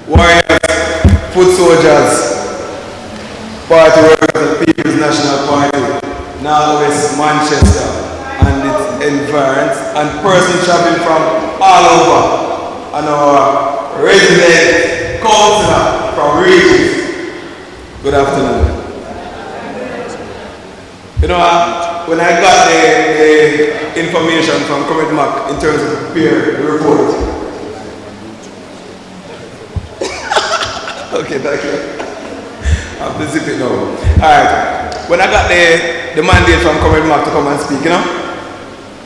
warriors, foot soldiers, party workers of the People's National Party, Northwest Manchester and its environs, and persons traveling from all over, and our resident councillor from regions. Good afternoon. You know, when I got the information from Comrade Mac in terms of prepare the report. Okay, thank you. I have to zip it now. Alright. When I got the mandate from Comrade Mac to come and speak, you know,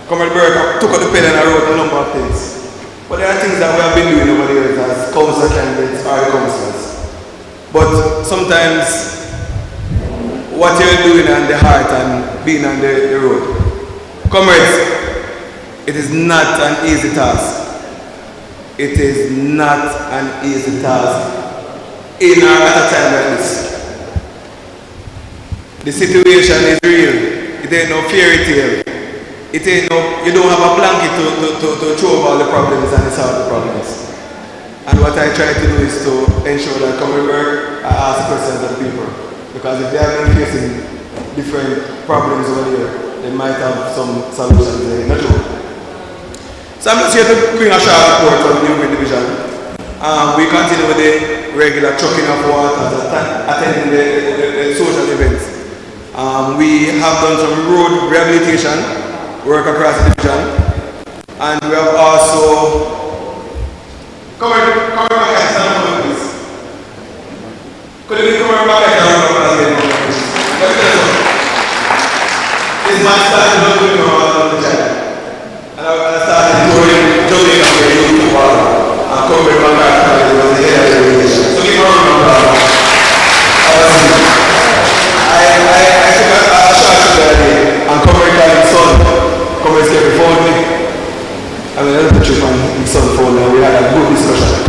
Comrade Burke took out the pen and I wrote a number of things. But there are things that we have been doing over the years as council candidates or councillors. But sometimes what you're doing on the heart and being on the road. Comrades, it is not an easy task. It is not an easy task in or at a time like this. The situation is real. It ain't no fairy tale. It ain't no, you don't have a blanket to throw over all the problems and solve the problems. And what I try to do is to ensure that Comrade Burke, I ask questions of the people. Because if they have been facing different problems over here, they might have some solutions there. Not true. So I'm just here to bring a short report on the Division. We continue with the regular trucking of water, attending the social events. We have done some road rehabilitation work across the division, and we have also come back and please. Could you come back and this man started looking around the child, and I started joining up with you to water and come back and was the head of the organization. So give me a round of applause. I took a shot the other day and come back and son. Come and get before me. I mean, I put you on his son phone and we had a good discussion.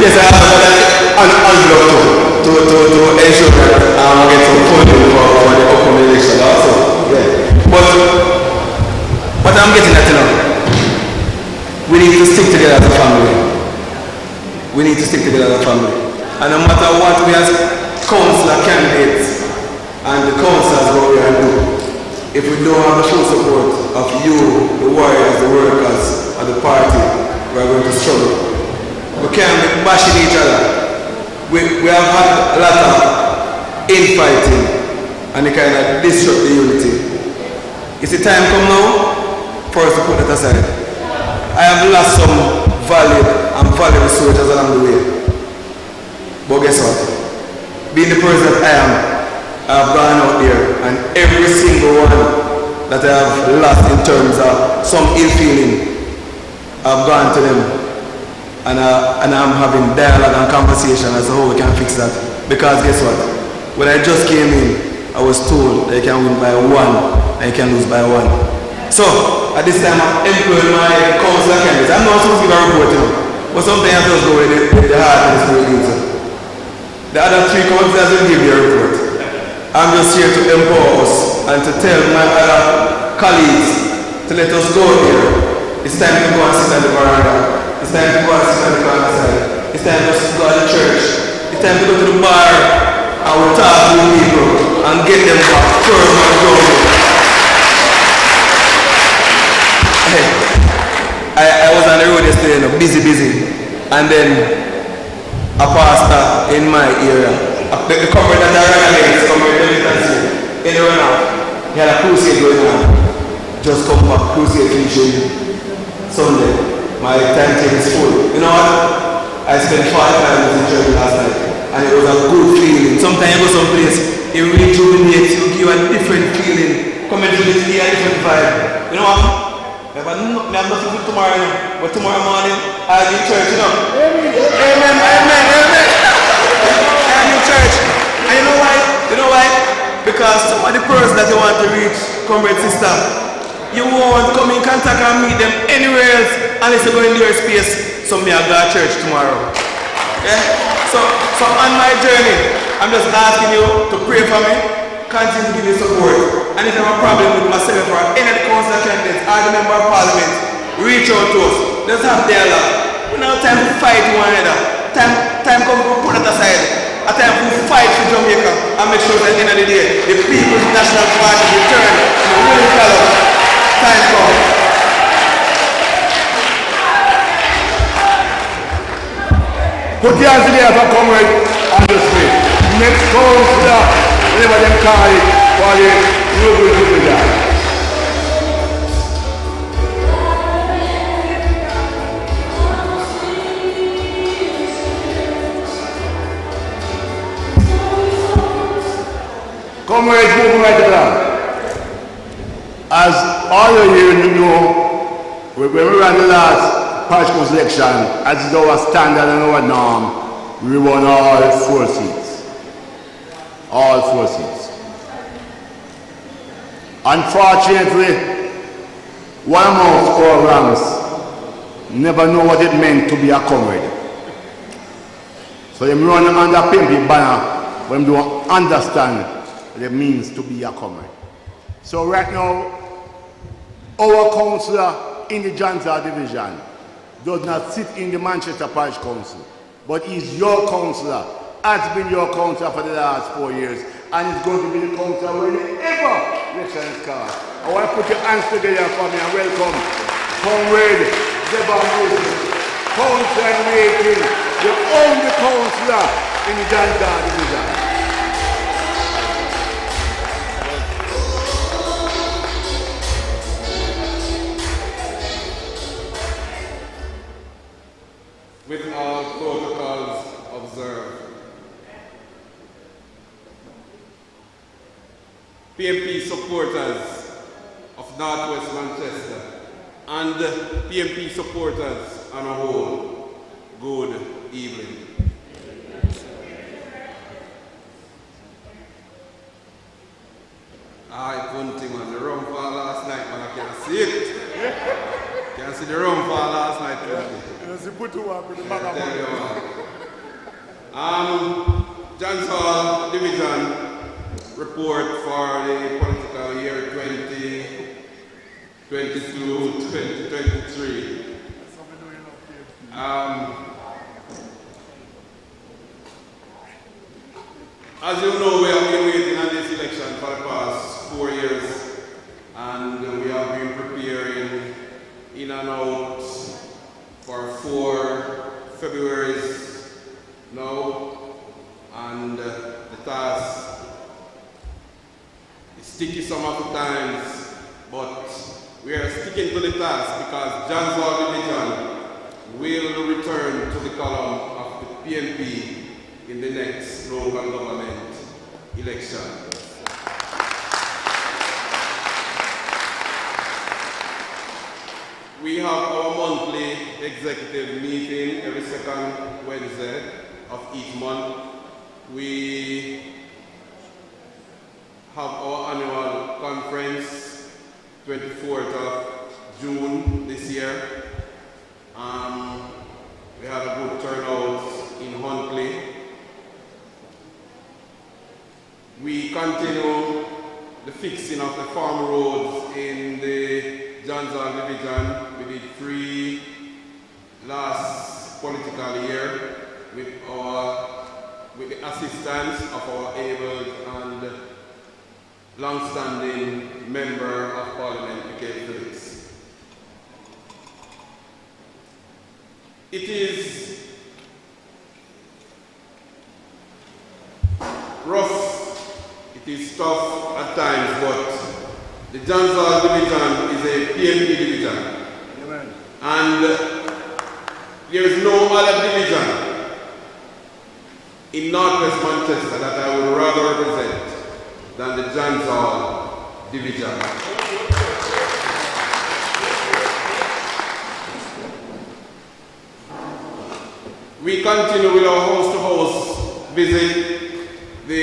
Yes, I have an envelope to ensure that I get some funding for the upcoming election also. Yeah. But what I'm getting at now, we need to stick together as a family. We need to stick together as a family. And no matter what we as councillor candidates and the councillors go here and do, if we don't have the full support of you, the warriors, the workers, of the party, we are going to struggle. We can't be bashing each other. We have had a lot of infighting and it kind of disrupt the unity. Is the time come now for us to put that aside? I have lost some valid and valuable soldiers along the way. But guess what? Being the person that I am, I've gone out there and every single one that I have lost in terms of some ill feeling, I've gone to them and I'm having dialogue and conversation as to how we can fix that. Because guess what? When I just came in, I was told that you can win by 1 and you can lose by 1. So, at this time I'm employing my councillor candidates. I'm not supposed to give a report, you know, but sometimes I just go with the heart and the spirit. The other 3 councillors will give you a report. I'm just here to empower us and to tell my other colleagues to let us go here. It's time to go and sit at the veranda. It's time to go and sit at the corner side. It's time to go to the church. It's time to go to the bar and we'll talk to the people and get them back first and growing. I was on the road yesterday, you know, busy. And then a pastor in my area, the comrade that I ran against, comrade in the run out, he had a crusade going on. Just come back, crusade finishing Sunday. My timetable is full. You know what? I spent 5 hours in church last night and it was a good feeling. Sometimes you go someplace, it rejuvenates you, give you a different feeling. Coming to this day, a different vibe. You know what? I have nothing to do tomorrow, you know, but tomorrow morning I'll be in church, you know. Amen. I'm in church. And you know why? Because some of the persons that you want to reach, comrade sister, you won't come in contact and meet them anywhere else unless you go in your space. So me I'll go to church tomorrow. Yeah? So on my journey, I'm just asking you to pray for me, continue to give me support. And if you have a problem with myself or any of the council candidates or the member of parliament, reach out to us. Let's have dialogue. We don't have time to fight and make sure that at the end of the day, the People's National Party return to the willing fellow. Time comes. Put your hands together for comrade on the street. Next councillor, whatever them call it, for the new Division. Comrades, moving right along. As all of you know, when we ran the last parish council election, as is our standard and our norm, we won all 4 seats. All 4 seats. Unfortunately, one amongst our ranks never know what it meant to be a comrade. So they run under PMP banner when they don't understand what it means to be a comrade. So right now, our councillor in the Janza division does not sit in the Manchester Parish Council, but is your councillor, has been your councillor for the last 4 years, and is going to be the councillor whenever election is called. I want to put your hands together for me and welcome Comrade Divisional, councillor in waiting, the only councillor in the Janza division. With all protocols observed. PMP supporters of Northwest Manchester and PMP supporters on a whole, good evening. I couldn't think on the rum fall last night, but I can't see it. Can't see the rum fall last night. John's Hall Division report for the political year 2022-2023. As you know, we have been waiting on this election for the past 4 years, and we have been preparing in and out for 4 Februaries now, and the task is sticky some of the times, but we are sticking to the task because John's Hall Division will return to the column of the PMP in the next local government election. We have our monthly executive meeting every second Wednesday of each month. We have our annual conference, 24th of June this year. We had a good turnout in Huntley. We continue the fixing of the farm roads in the John's Hall Division. We did 3 last political year with the assistance of our able and long-standing member of Parliament, Michael Phillips. It is rough, it is tough at times, but the John's Hall Division is a PMP division. Amen. And there is no other division in Northwest Manchester that I would rather represent than the John's Hall Division. We continue with our house-to-house visit, the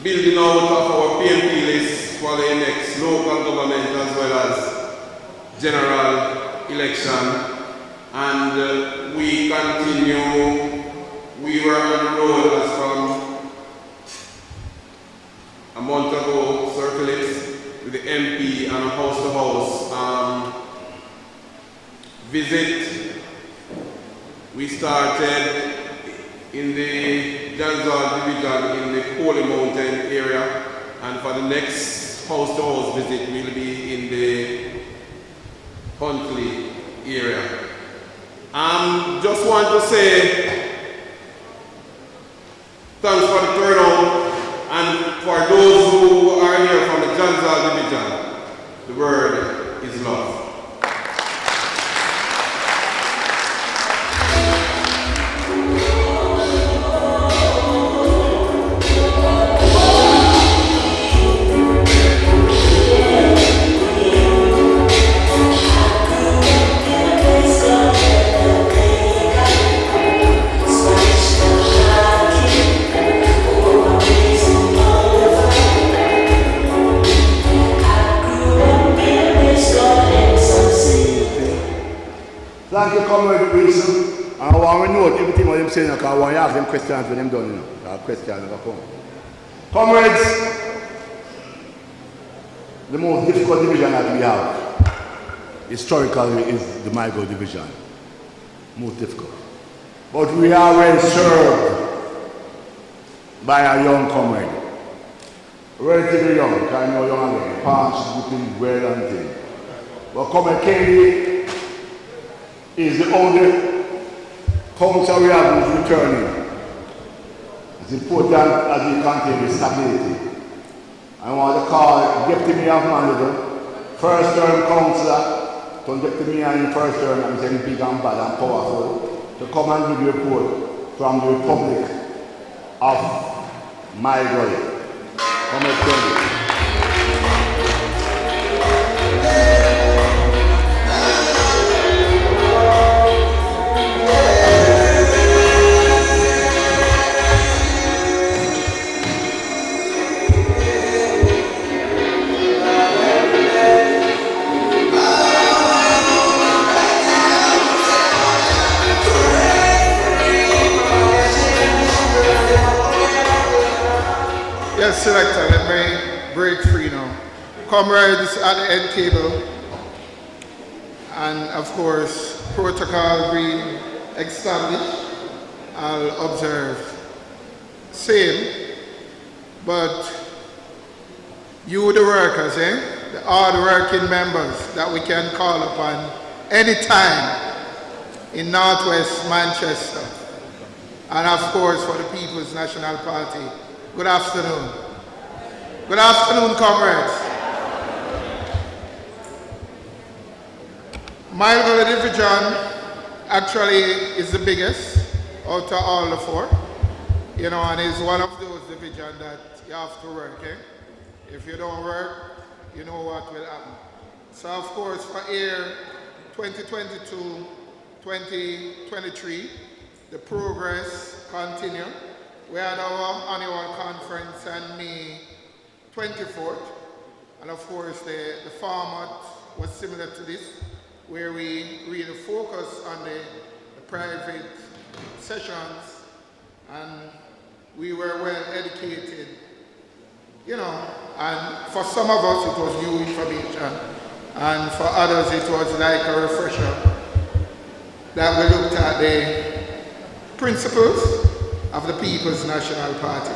building out of our PMP list for the next local government as well as general election. And we continue, we were on the road as from a month ago, Sir Phillips, with the MP and a house-to-house visit. We started in the Janzal Division in the Holy Mountain area, and for the next house-to-house visit we'll be in the Huntley area. Just want to say thanks for the turnout, and for those who are here from the Janzal Division, the word is love. Thank you, Comrade Wilson. And I want to note everything what I'm saying because I want to ask them questions when I'm done. You know, I have questions that come. Comrades, the most difficult division that we have historically is the Michael division. Most difficult. But we are well served by a young comrade. Relatively young, because I know young again. Parents looking well and things. But Comrade Kennedy is the only council we have who's returning. It's important as we continue with stability. I want to call Deputy Mayor of Manager, first term councillor, to Deputy Mayor in first term, I'm saying big and bad and powerful, to come and give a report from the Republic of my brother. Come and tell you. Yes, Selector, let me break free now. Comrades at the end table, and of course, protocol being established, I'll observe. Same, but you the workers, the hard-working members that we can call upon anytime in Northwest Manchester, and of course for the People's National Party. Good afternoon. Good afternoon, comrades. My division actually is the biggest out of all the four. You know, and it's one of those divisions that you have to work. If you don't work, you know what will happen. So of course for year 2022-2023, the progress continues. We had our annual conference on May 24th, and of course the format was similar to this, where we really focus on the private sessions, and we were well educated, you know, and for some of us it was new information, and for others it was like a refresher, that we looked at the principles of the People's National Party.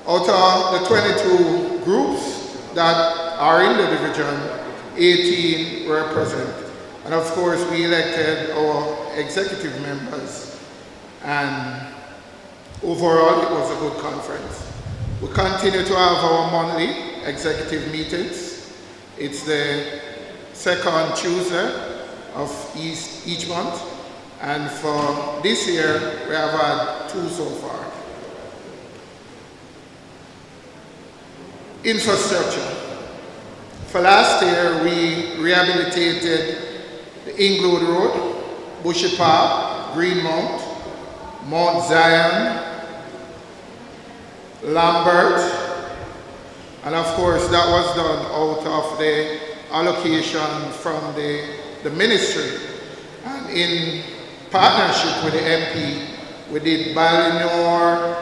Out of the 22 groups that are in the division, 18 were present. And of course, we elected our executive members. And overall, it was a good conference. We continue to have our monthly executive meetings. It's the second Tuesday of each month. And for this year, we have had 2 so far. Infrastructure. For last year, we rehabilitated the Inglewood Road, Bushy Park, Greenmount, Mount Zion, Lambert, and of course that was done out of the allocation from the ministry. And in partnership with the MP, we did Ballymore,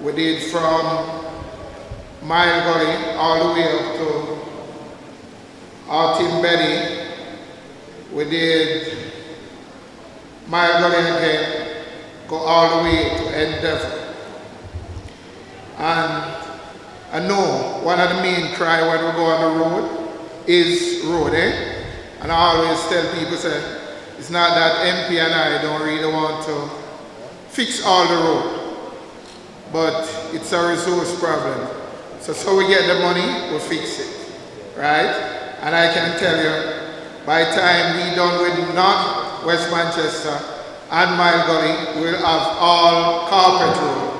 we did from Mile Gully all the way up to Artin-Betty, we did Mile Gully again, go all the way to Endeavour. And I know one of the main cry when we go on the road is road, eh? And I always tell people, say, it's not that MP and I don't really want to fix all the road, but it's a resource problem. So we get the money, we fix it, right? And I can tell you, by the time we done with North West Manchester and Mile Gully, we'll have all carpet road.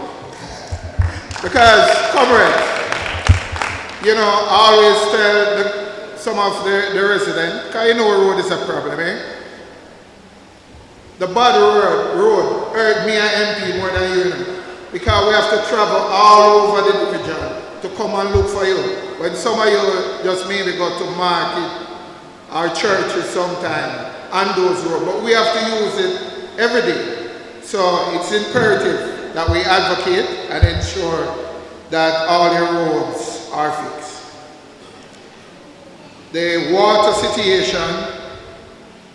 Because, comrades, you know, I always tell some of the residents, because you know road is a problem, eh? The bad road hurt me and MP more than you know, because we have to travel all over the division to come and look for you. When some of you just maybe go to market or churches sometime on those roads, but we have to use it every day. So it's imperative that we advocate and ensure that all your roads are fixed. The water situation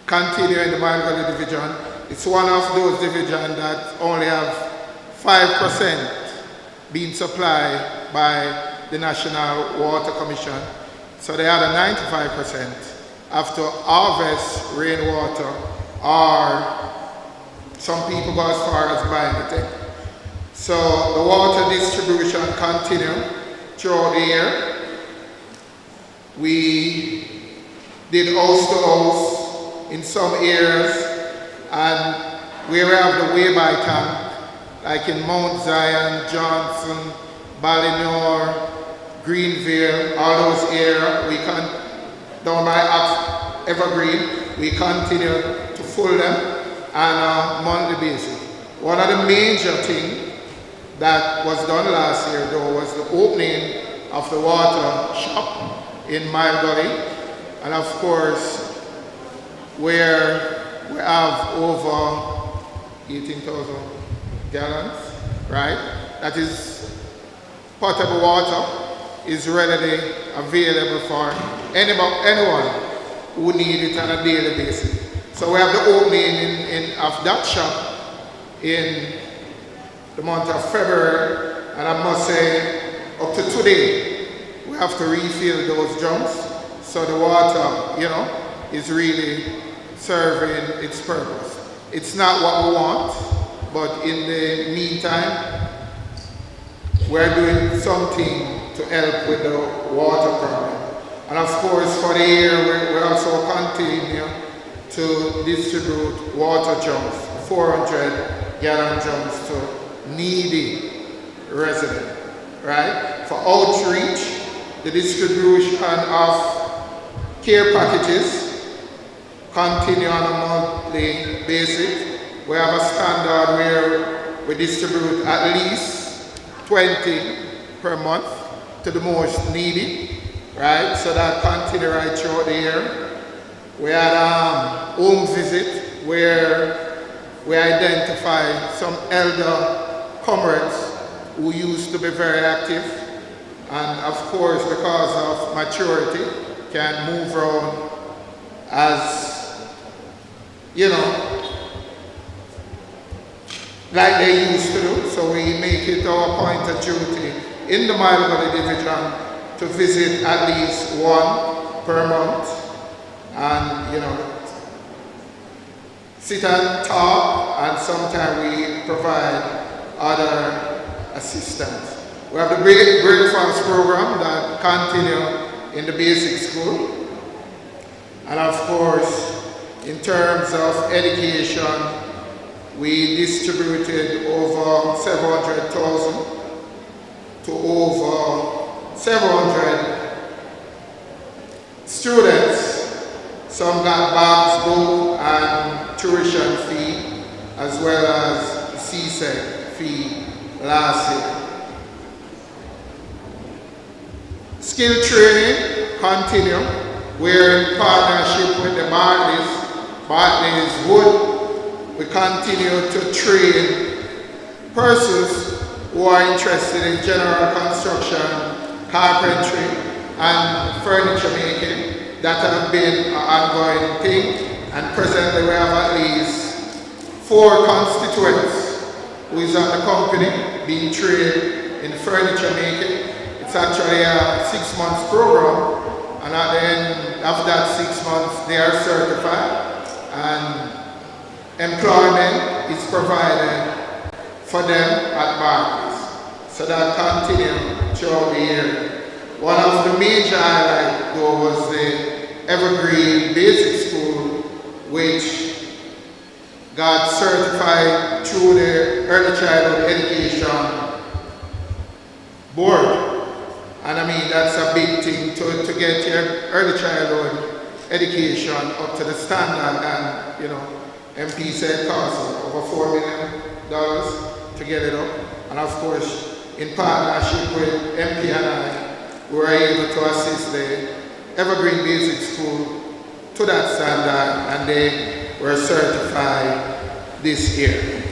continue in the Mile Valley Division. It's one of those divisions that only have 5% being supplied by the National Water Commission. So the other 95% have to harvest rainwater, or some people go as far as buying it. So the water distribution continue throughout the year. We did house to house in some areas, and where we have the way-by tank, like in Mount Zion, Johnson, Ballymore, Greenville, all those areas, we can, down by Evergreen, we continue to fill them on a monthly basis. One of the major things that was done last year, though, was the opening of the water shop in Mile Gully, and of course, where we have over 18,000 gallons, right? That is potable water is readily available for anyone who needs it on a daily basis. So we have the opening of that shop in the month of February, and I must say, up to today, we have to refill those drums, so the water, you know, is really serving its purpose. It's not what we want, but in the meantime, we're doing something to help with the water problem. And of course, for the year, we also continue to distribute water drums, 400 gallon drums to needy residents, right? For outreach, the distribution of care packages continue on a monthly basis. We have a standard where we distribute at least 20 per month to the most needy, right? So that continue right throughout the year. We had a home visit where we identify some elder comrades who used to be very active, and of course, because of maturity, can move around as, you know, like they used to do. So we make it our point of duty in the Mile Valley Division to visit at least one per month, and, you know, sit and talk, and sometimes we provide other assistance. We have the breakfast program that continue in the basic school, and of course, in terms of education, we distributed over 700,000 to over 700 students. Some got bags, book, and tuition fee, as well as CSEC fee last year. Skill training continue. We're in partnership with the Bartleys Wood. We continue to train persons who are interested in general construction, carpentry, and furniture making. That have been an ongoing thing, and presently we have at least 4 constituents who is at the company being trained in furniture making. It's actually a 6 months program, and at the end of that 6 months they are certified and employment is provided for them at Barclays. So that continues throughout the year. One of the major highlights though was the Evergreen Basic School, which got certified through the Early Childhood Education Board. And I mean, that's a big thing to get your early childhood education up to the standard. And, you know, MP said cost over $4 million to get it up. And of course, in partnership with MP and I, we were able to assist the Evergreen Basic School to that standard, and they were certified this year.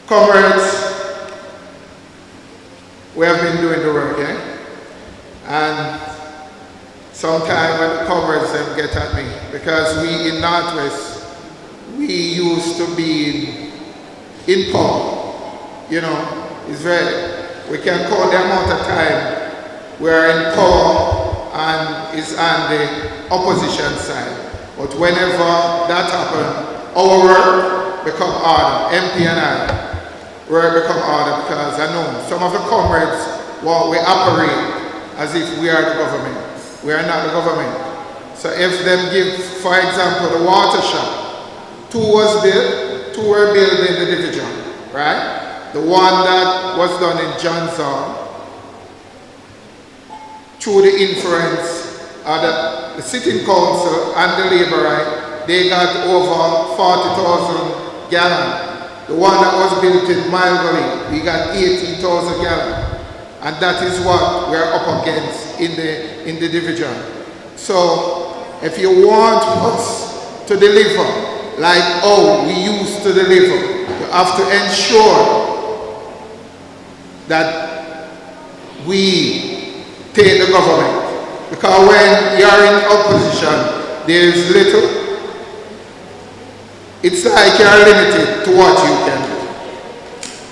Comrades, we have been doing the work, and sometimes when the comrades them get at me, because we in Northwest, we used to be in power, you know, it's very, we can count the amount of time we are in power and is on the opposition side. But whenever that happens, our work become harder, MP and I, work become harder, because I know some of the comrades, well, we operate as if we are the government. We are not the government. So if them give, for example, the water shop, two were built in the division, right? The one that was done in John's Hall, through the influence of the sitting council and the labor right, they got over 40,000 gallons. The one that was built in Mile Gully, we got 18,000 gallons. And that is what we're up against in the division. So if you want us to deliver like how we used to deliver, you have to ensure that we take the government. Because when you're in opposition, there's little. It's like you're limited to what you can do,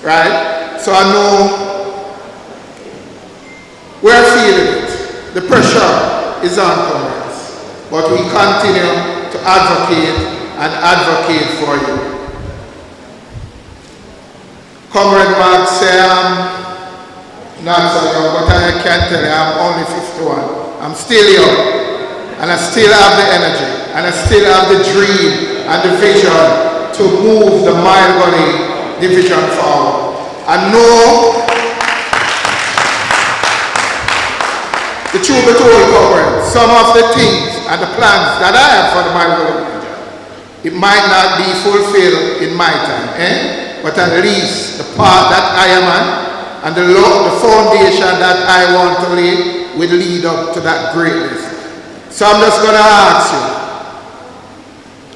right? So I know we're feeling it. The pressure is on comrades, but we continue to advocate and advocate for you. Comrade Mark said, I'm not so young, but I can tell you I'm only 51. I'm still young, and I still have the energy, and I still have the dream and the vision to move the Mile Gully division forward. I know the truth be told, comrades, some of the things and the plans that I have for the Mile Gully division, it might not be fulfilled in my time, but at least the path that I am on and the foundation that I want to lay will lead up to that greatness. So I'm just going to ask you,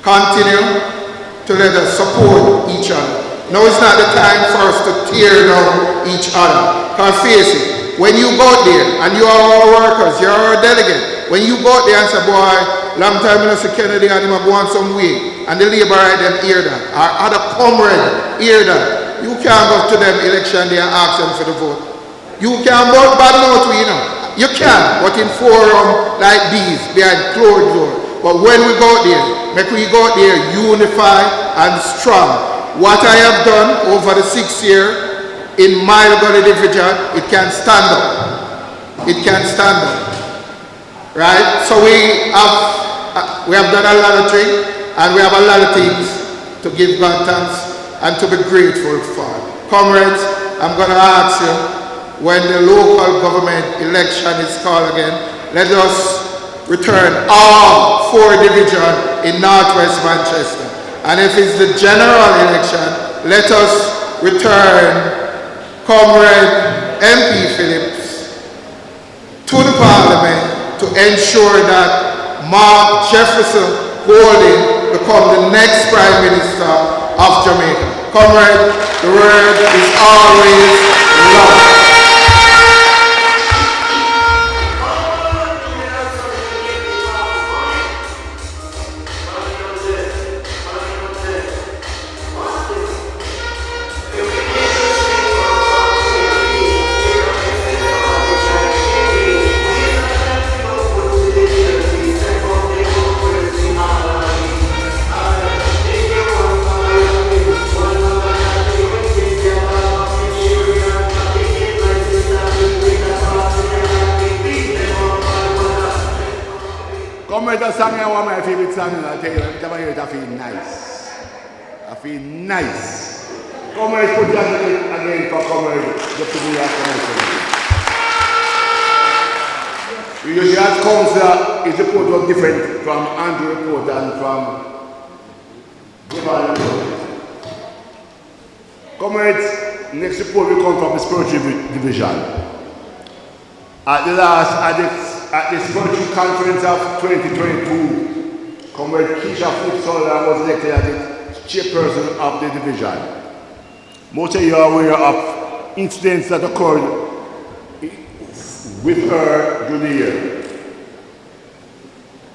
continue to let us support each other. Now it's not the time for us to tear down each other. Because face it, when you go there, and you are our workers, you are our delegate, when you go there and say, boy, long time I see Kennedy and him go on some way, and the labor right them hear that, or other comrade hear that, you can't go to them election day and ask them for the vote. You can vote bad note, you know. You can, but in forum like these, behind closed doors. But when we go there, make we go there unified and strong. What I have done over the 6 years in Mile Gully division, it can stand up. It can stand up. Right? So we have done a lot of things, and we have a lot of things to give God thanks and to be grateful for. Comrades, I'm going to ask you, when the local government election is called again, let us return all 4 divisions in Northwest Manchester. And if it's the general election, let us return Comrade MP Phillips to the Parliament to ensure that Mark Jefferson Golding become the next Prime Minister of Jamaica. Comrade, the word is always love. one of my favorite songs, and I'll tell you, every time I hear it, I feel nice. I feel nice. Comrades, put your hand again for comrades, just to do that connection. We usually have councillor, his report was different from Andrew's report and from Divisional report. Comrades, next report will come from the spiritual division. At the spiritual conference of 2022, Comrade Keisha Flip-Sullivan was elected as the chairperson of the division. Most of you are aware of incidents that occurred with her during the year.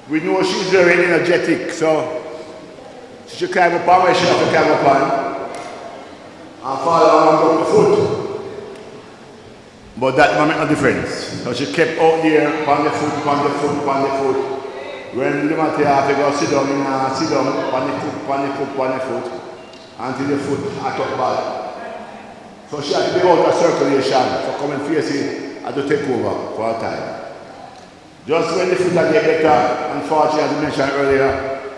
We know she's very energetic, so she should climb up on where she has to climb up on and follow on the foot. But that don't make no difference. So she kept out there, on the foot, on the foot, on the foot. When the matter have to go sit down, sit down, on the foot, on the foot, on the foot, until the foot had up bad. So she had to be out of circulation. So come and face it, had to take over for a time. Just when the foot had get better, unfortunately, as I mentioned earlier,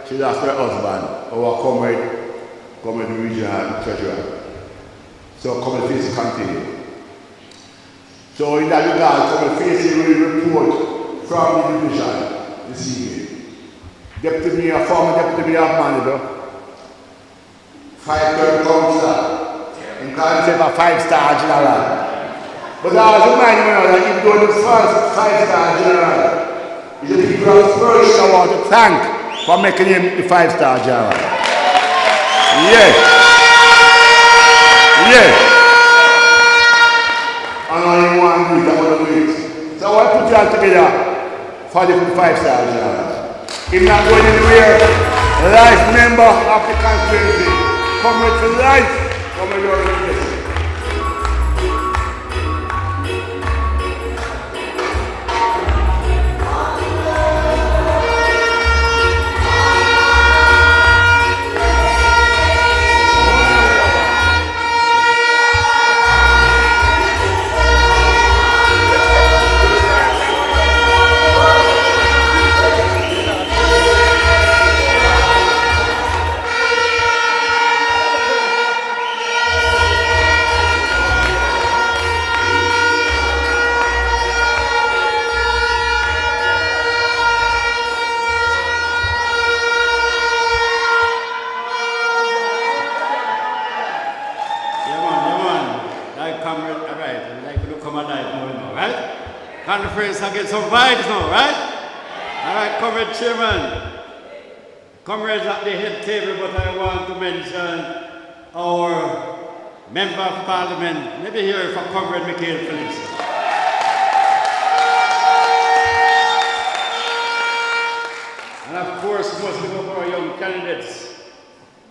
she lost her husband, our comrade regional treasurer. So come and face it continue. So in that regard, come and face it report from the division this evening. Deputy Mayor, former Deputy Mayor of Manager, 5-term councillor, in concept of 5-star general. But I was reminding you that even though the first 5-star general, it's the people of Spurs I want to thank for making him the 5-star general. Yes. Yes. And I only want to do it, I want to do it. So I want to put you all together for the 5-star general. He's not going anywhere. Life member of the constituency. Comrade for life. Comrade your organization. Conference, I get some vibes now, right? All right, Comrade Chairman. Comrades at the head table, but I want to mention our Member of Parliament. Maybe here from Comrade Michael Felix. And of course, most of our young candidates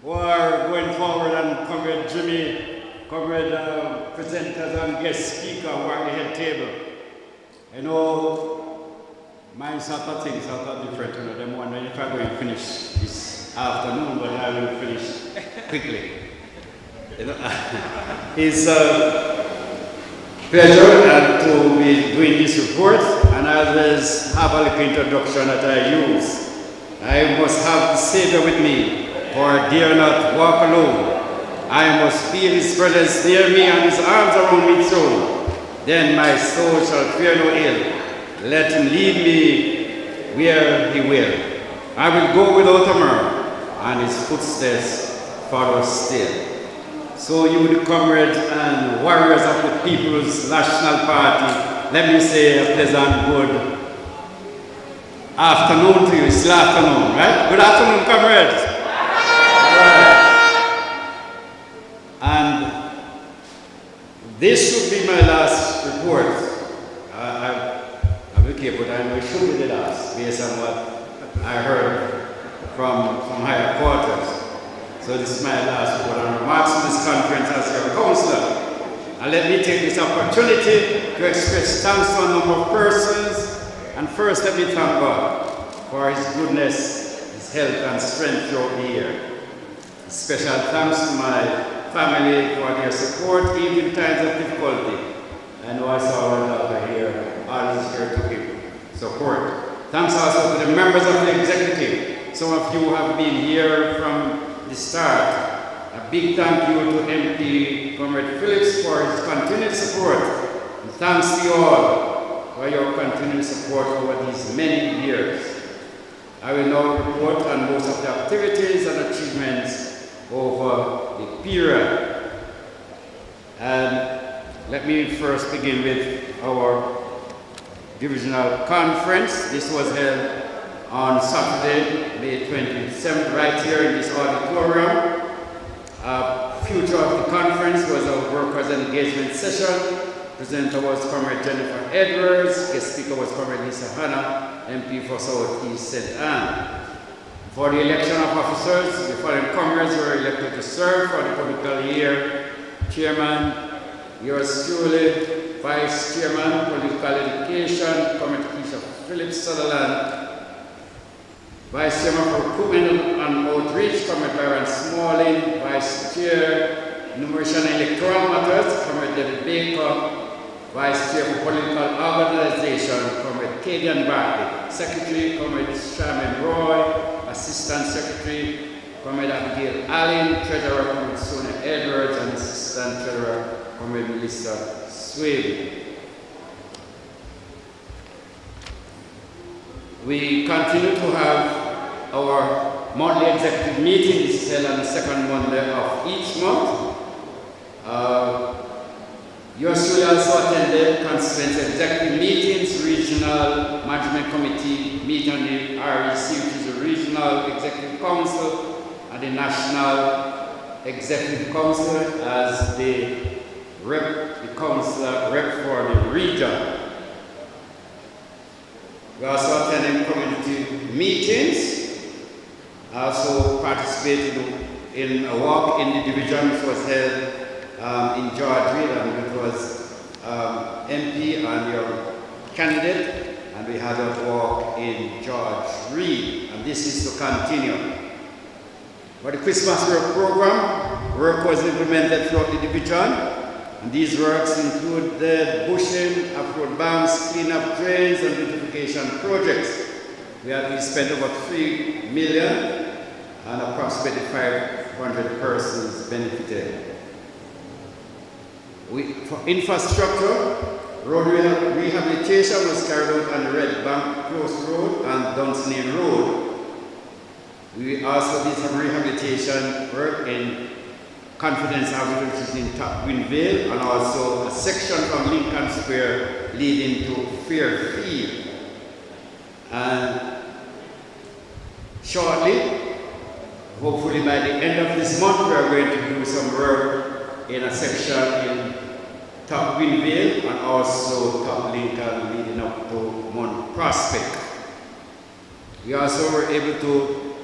who are going forward, and Comrade Jimmy, Comrade presenters and guest speaker who are at the head table. You know, my sort of things are different. You know, them wondering if I'm going to finish this afternoon, but I will finish quickly. You know, it's a pleasure to be doing this report, and I always have a little introduction that I use. I must have the Savior with me, for I dare not walk alone. I must feel His presence near me and His arms around me soon. Then my soul shall fear no ill. Let Him lead me where He will. I will go without a murmur, and His footsteps follow still. So you, the comrades and warriors of the People's National Party, let me say a pleasant good afternoon to you. It's still afternoon, right? Good afternoon, comrades. All right. And this should be my last report. I'm okay, but I know it should be the last, based on what I heard from higher quarters. So this is my last report and remarks to this conference as your councillor. And let me take this opportunity to express thanks to a number of persons. And first, let me thank God for His goodness, His health and strength throughout the year. Special thanks to my family for their support, even in times of difficulty. I know I saw our daughter here, always here to give support. Thanks also to the members of the executive. Some of you have been here from the start. A big thank you to MP Comrade Phillips for his continued support. And thanks to you all for your continued support over these many years. I will now report on most of the activities and achievements over the period. And let me first begin with our Divisional Conference. This was held on Saturday, May 27th, right here in this auditorium. Future of the conference was a workers' engagement session. Presenter was Comrade Jennifer Edwards. Guest speaker was Comrade Lisa Hanna, MP for South East St. Anne. For the election of officers, the following comrades were elected to serve for the political year. Chairman, yours truly, Vice Chairman, Political Education, Comrade Keisha Phillips Sutherland. Vice Chairman for Recruitment and Outreach, Comrade Byron Smalling. Vice Chair, Enumeration and Electoral Matters, Comrade David Baker. Vice Chair for Political Organization, Comrade Kadian Bartley. Secretary, Comrade Sharman Roy. Assistant Secretary, Comrade Abigail Allen. Treasurer, Comrade Sonia Edwards. And Assistant Treasurer, Comrade Melissa Swade. We continue to have our monthly executive meeting. This is held on the second Monday of each month. Yours truly also attended Constituency executive meetings, regional management committee meet on the REC, which is the regional executive council, and the national executive council as the council rep for the region. We also attended community meetings. Also participated in a walk in the division which was held in George Reed, and it was MP and your candidate, and we had a walk in George Reed, and this is to continue. For the Christmas work program, work was implemented throughout the division, and these works included bushing, off-road banks, clean-up drains, and beautification projects. We spent over $3 million, and approximately 500 persons benefited. For infrastructure, road rehabilitation was carried out on the Red Bank Close Road and Dunsnane Road. We also did some rehabilitation work in Confidence Avenue, which is in Top Greenville, and also a section from Lincoln Square leading to Fairfield. And shortly, hopefully by the end of this month, we are going to do some work in a section in Top Greenville and also Top Lincoln leading up to Mount Prospect. We also were able to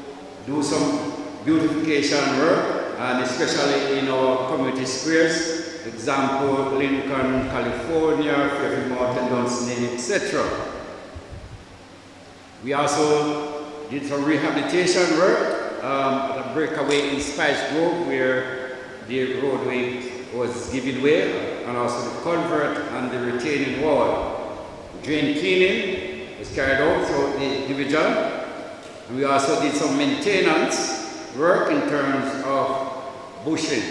do some beautification work, and especially in our community squares, example Lincoln, California, Fairfield Mountain, Dunsnane, etc. We also did some rehabilitation work at a breakaway in Spice Grove where the roadway was given way, and also the culvert and the retaining wall. Drain cleaning was carried out throughout the division, and we also did some maintenance work in terms of bushing.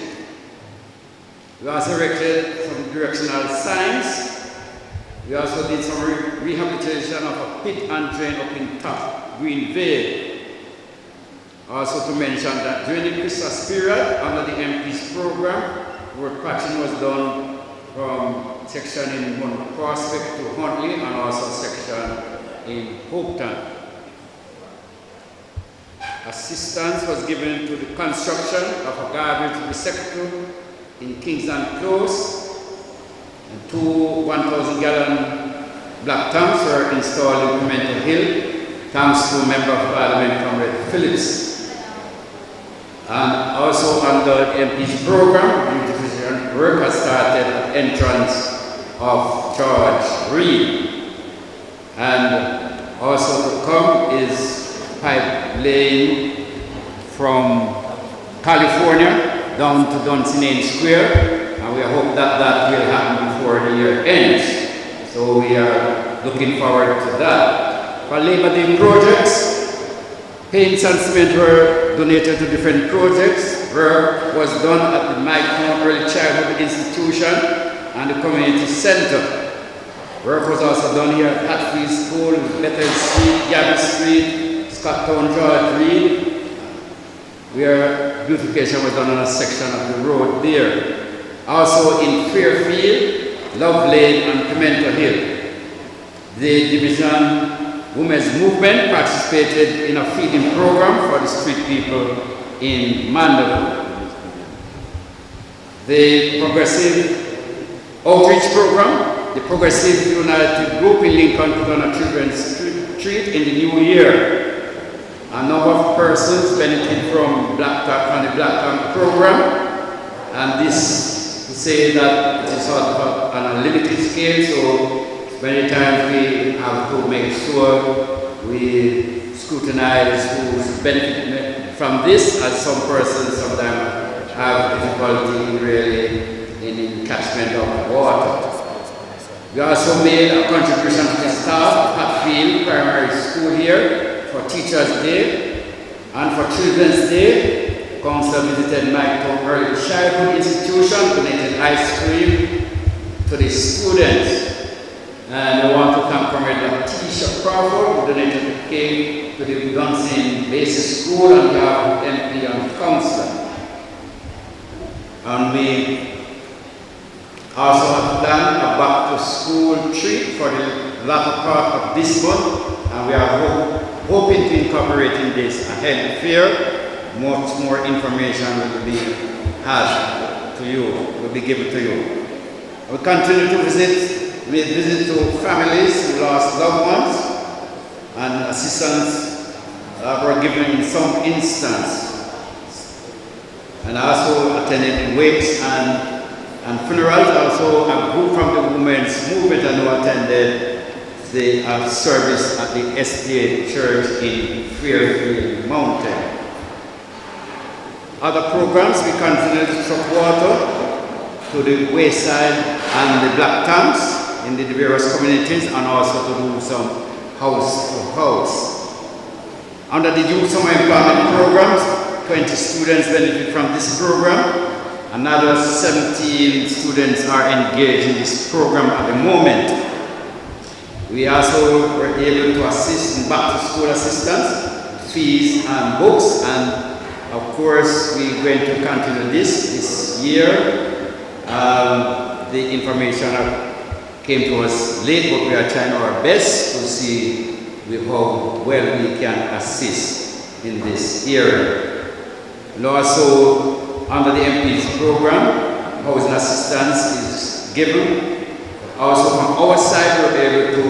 We also erected some directional signs. We also did some rehabilitation of a pit and drain up in Top Greenville. Also to mention that during the Christmas period, under the MP's program, work patching was done from section in Mount Prospect to Huntley, and also section in Hopeton. Assistance was given to the construction of a garbage receptacle in Kingston Close, and 2 1,000-gallon black tanks were installed in Pimentel Hill, thanks to Member of Parliament Comrade Phillips. And also under the MP's program, beautification work has started at the entrance of George Reed. And also to come is pipe laying from California down to Dunsnane Square, and we hope that that will happen before the year ends. So we are looking forward to that. for Labor Day projects. Paints and cement were donated to different projects. Work was done at the Mike Early Childhood Institution and the Community Center. Work was also done here at Hatfield School, Bethel Street, Gabby Street, Scotttown, George Reed, where beautification was done on a section of the road there. Also in Fairfield, Love Lane and Pimento Hill. The Division Women's Movement participated in a feeding program for the street people in Mandeville. The Progressive Outreach Program, the Progressive United Group in Lincoln put on a children's treat in the new year. A number of persons benefited from Black Talk and the Black Talk program, and this to say that it is sort of on a limited scale, so many times we have to make sure we scrutinize who's benefiting from this, as some persons sometimes have difficulty in really in catchment of water. We also made a contribution to the staff at Hatfield Primary School here for Teachers' Day and for Children's Day. Council visited Mike Early Childhood Institution, donated ice cream to the students. And I want to thank Comrade Tisha Crawford, who donated the cake to the Gunson Basic School on behalf of MP and Council. And we also have planned a back-to-school treat for the latter part of this month, and we are hoping to incorporate in this a health fair. Much more information will be had to you, will be given to you. We continue to visit to families who lost loved ones, and assistance were given in some instances. And also attended wakes and funerals. Also a group from the women's movement and who attended the service at the SDA Church in Fairfield Mountain. Other programs, we continue to truck water to the wayside and the black tanks in the various communities, and also to do some house to house. Under the Youth Summer Employment Programs, 20 students benefit from this program. Another 17 students are engaged in this program at the moment. We also were able to assist in back-to-school assistance, fees and books, and of course we're going to continue this year. The information came to us late, but we are trying our best to see how well we can assist in this area. And also, under the MP's program, housing assistance is given. Also from our side, we're able to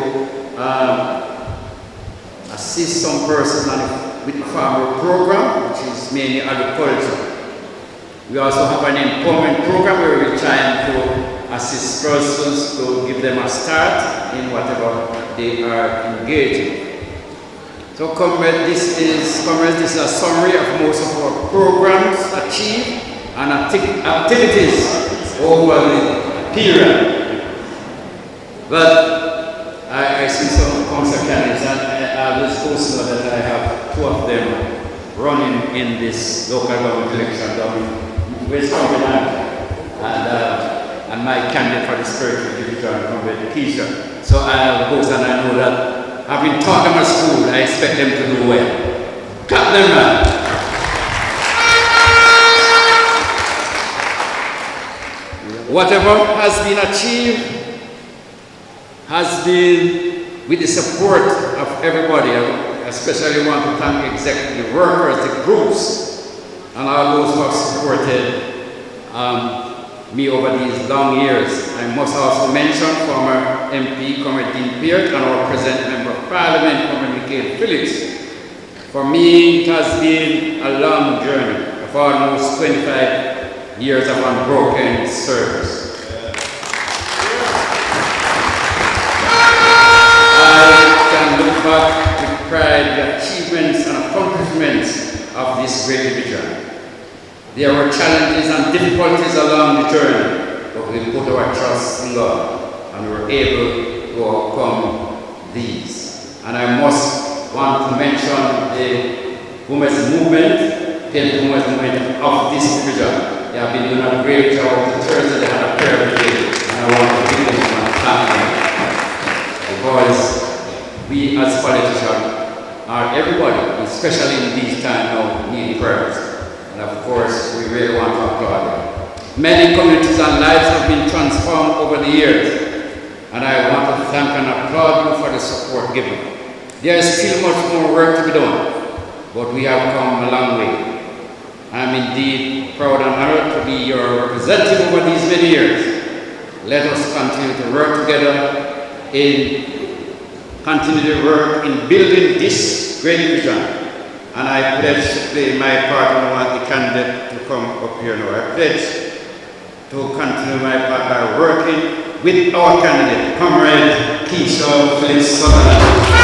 assist some persons with the farmer program, which is mainly agriculture. We also have an employment program where we're trying to assist persons to give them a start in whatever they are engaged in. So comrades, this is a summary of most of our programs achieved and activities over the period. But I see some council candidates, and I was supposed to know that I have two of them running in this local government election down in West Combinant, and my candidate for the spiritual division, Comrade Keisha. So I have those, and I know that having taught them at school, I expect them to do well. Clap them, man. Whatever has been achieved has been with the support of everybody. I especially want to thank executive workers, the groups, and all those who have supported me over these long years. I must also mention former MP, Comrade Dean Peart, and our present Member of Parliament, Comrade Michael Phillips. For me, it has been a long journey of almost 25 years of unbroken service. I can look back with pride the achievements and accomplishments of this great division. There were challenges and difficulties along the journey, but we put our trust in God and we were able to overcome these. And I must want to mention the women's movement, the women's movement of this division. They have been doing a great job. Thursday they had a prayer meeting, and I want to give them and thank them. Because we as politicians are everybody, especially in these times now, need prayers. And of course, we really want to applaud them. Many communities and lives have been transformed over the years, and I want to thank and applaud you for the support given. There is still much more work to be done, but we have come a long way. I am indeed proud and honored to be your representative over these many years. Let us continue to work together continue to work in building this great vision. And I pledge to play my part, and I want the candidate to come up here now. I pledge to continue my part by working with our candidate, Comrade Keisha Phillips Sutherland.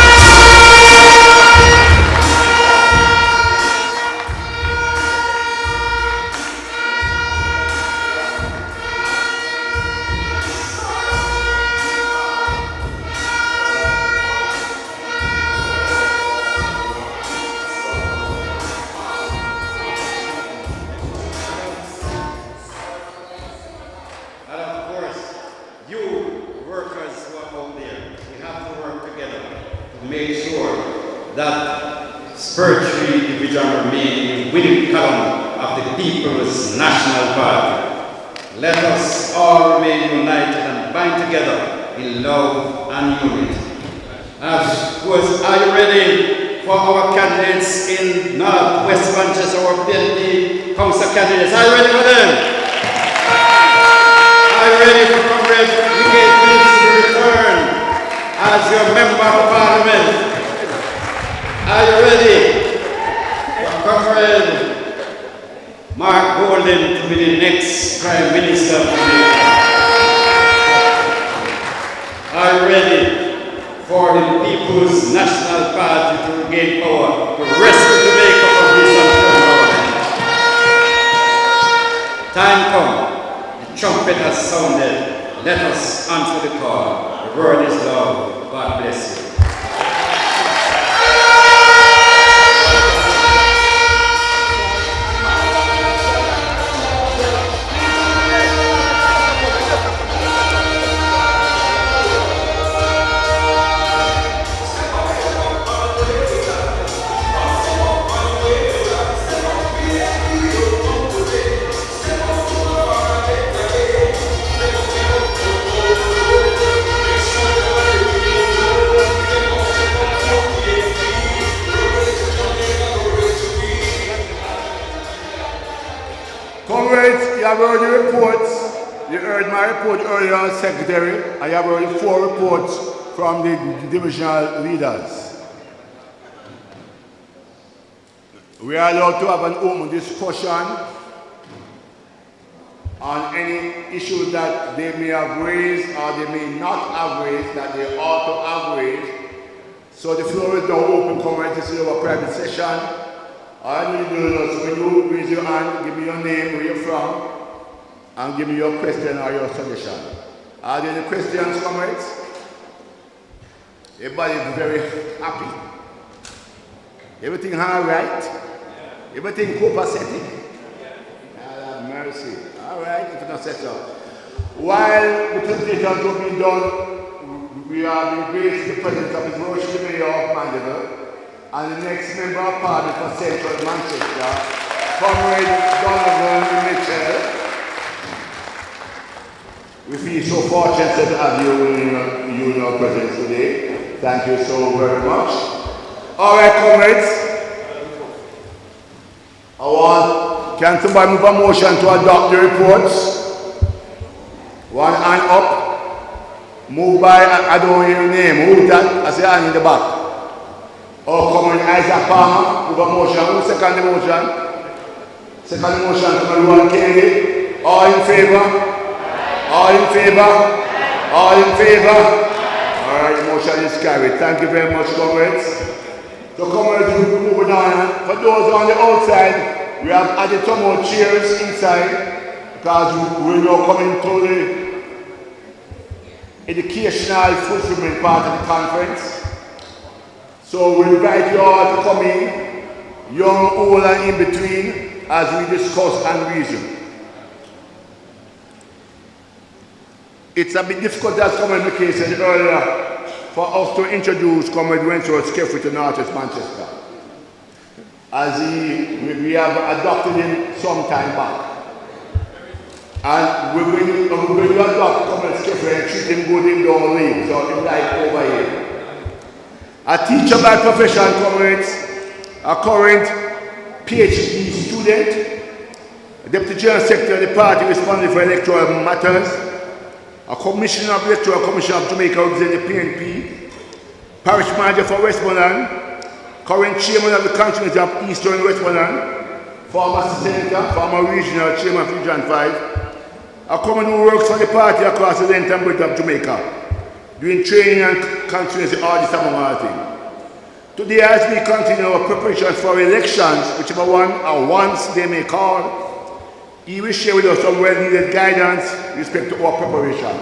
Spiritually division remain winning column of the People's National Party. Let us all remain united and bind together in love and unity. Of course, are you ready for our candidates in North West Manchester, our PNP council candidates? Are you ready for them? Are you ready for Comrade Phillips to return as your member of Parliament? Are you ready for Comrade Mark Golden to be the next Prime Minister of Jamaica? Are you ready for the People's National Party to regain power, to rescue Jamaica from this unfair? Time come, the trumpet has sounded. Let us answer the call. The word is love. God bless you. Comrades, you have heard the reports. You heard my report earlier on Secretary, and you have heard 4 reports from the divisional leaders. We are allowed to have an open discussion on any issues that they may have raised or they may not have raised, that they ought to have raised. So the floor is now open, comrades. This is our private session. All I need to do is when you raise your hand, give me your name, where you're from, and give me your question or your suggestion. Are there any questions, comrades? Everybody is very happy. Everything all right? Everything copacetic? God have mercy. All right, if you don't set up. While the presentations will be done, we are embracing the presence of His Worship the Mayor of Mandeville and the next Member of Parliament for Central Manchester, Comrade Donovan Mitchell. We feel so fortunate to have you in our presence today. Thank you so very much. All right, comrades. Can somebody move a motion to adopt the reports? One hand up. Move by, I don't hear your name. Who's that? I say hand in the back. Oh, Comrade Isaac Palmer, move a motion. Who second the motion? Second the motion to Rowan Kennedy. All in favor? All in favor? All in favor? All right, the motion is carried. Thank you very much, comrades. So, comrades, we'll be moving on. For those on the outside, we have added some more chairs inside because we're now coming to the educational fulfillment part of the conference. So we invite you all to come in, young, old and in between, as we discuss and reason. It's a bit difficult, as Comrade said earlier, for us to introduce Comrade Wentworth Skeffrey to North West Manchester, as we have adopted him some time back. And when you adopt Comrade Skeffrey and treat him good, he don't leave, so he's like over here. A teacher by profession, comrades, a current PhD student, a Deputy General Secretary of the party responsible for electoral matters, a Commissioner of Electoral Commission of Jamaica representing the PNP, Parish Manager for Westmoreland, current Chairman of the Constituency of Eastern Westmoreland, former Senator, former Regional Chairman of Region 5, a comrade who works for the party across the length and breadth of Jamaica, doing training and constituency audits among other things. Today, as we continue our preparations for elections, whichever one or once they may call, he will share with us some well-needed guidance with respect to our preparation.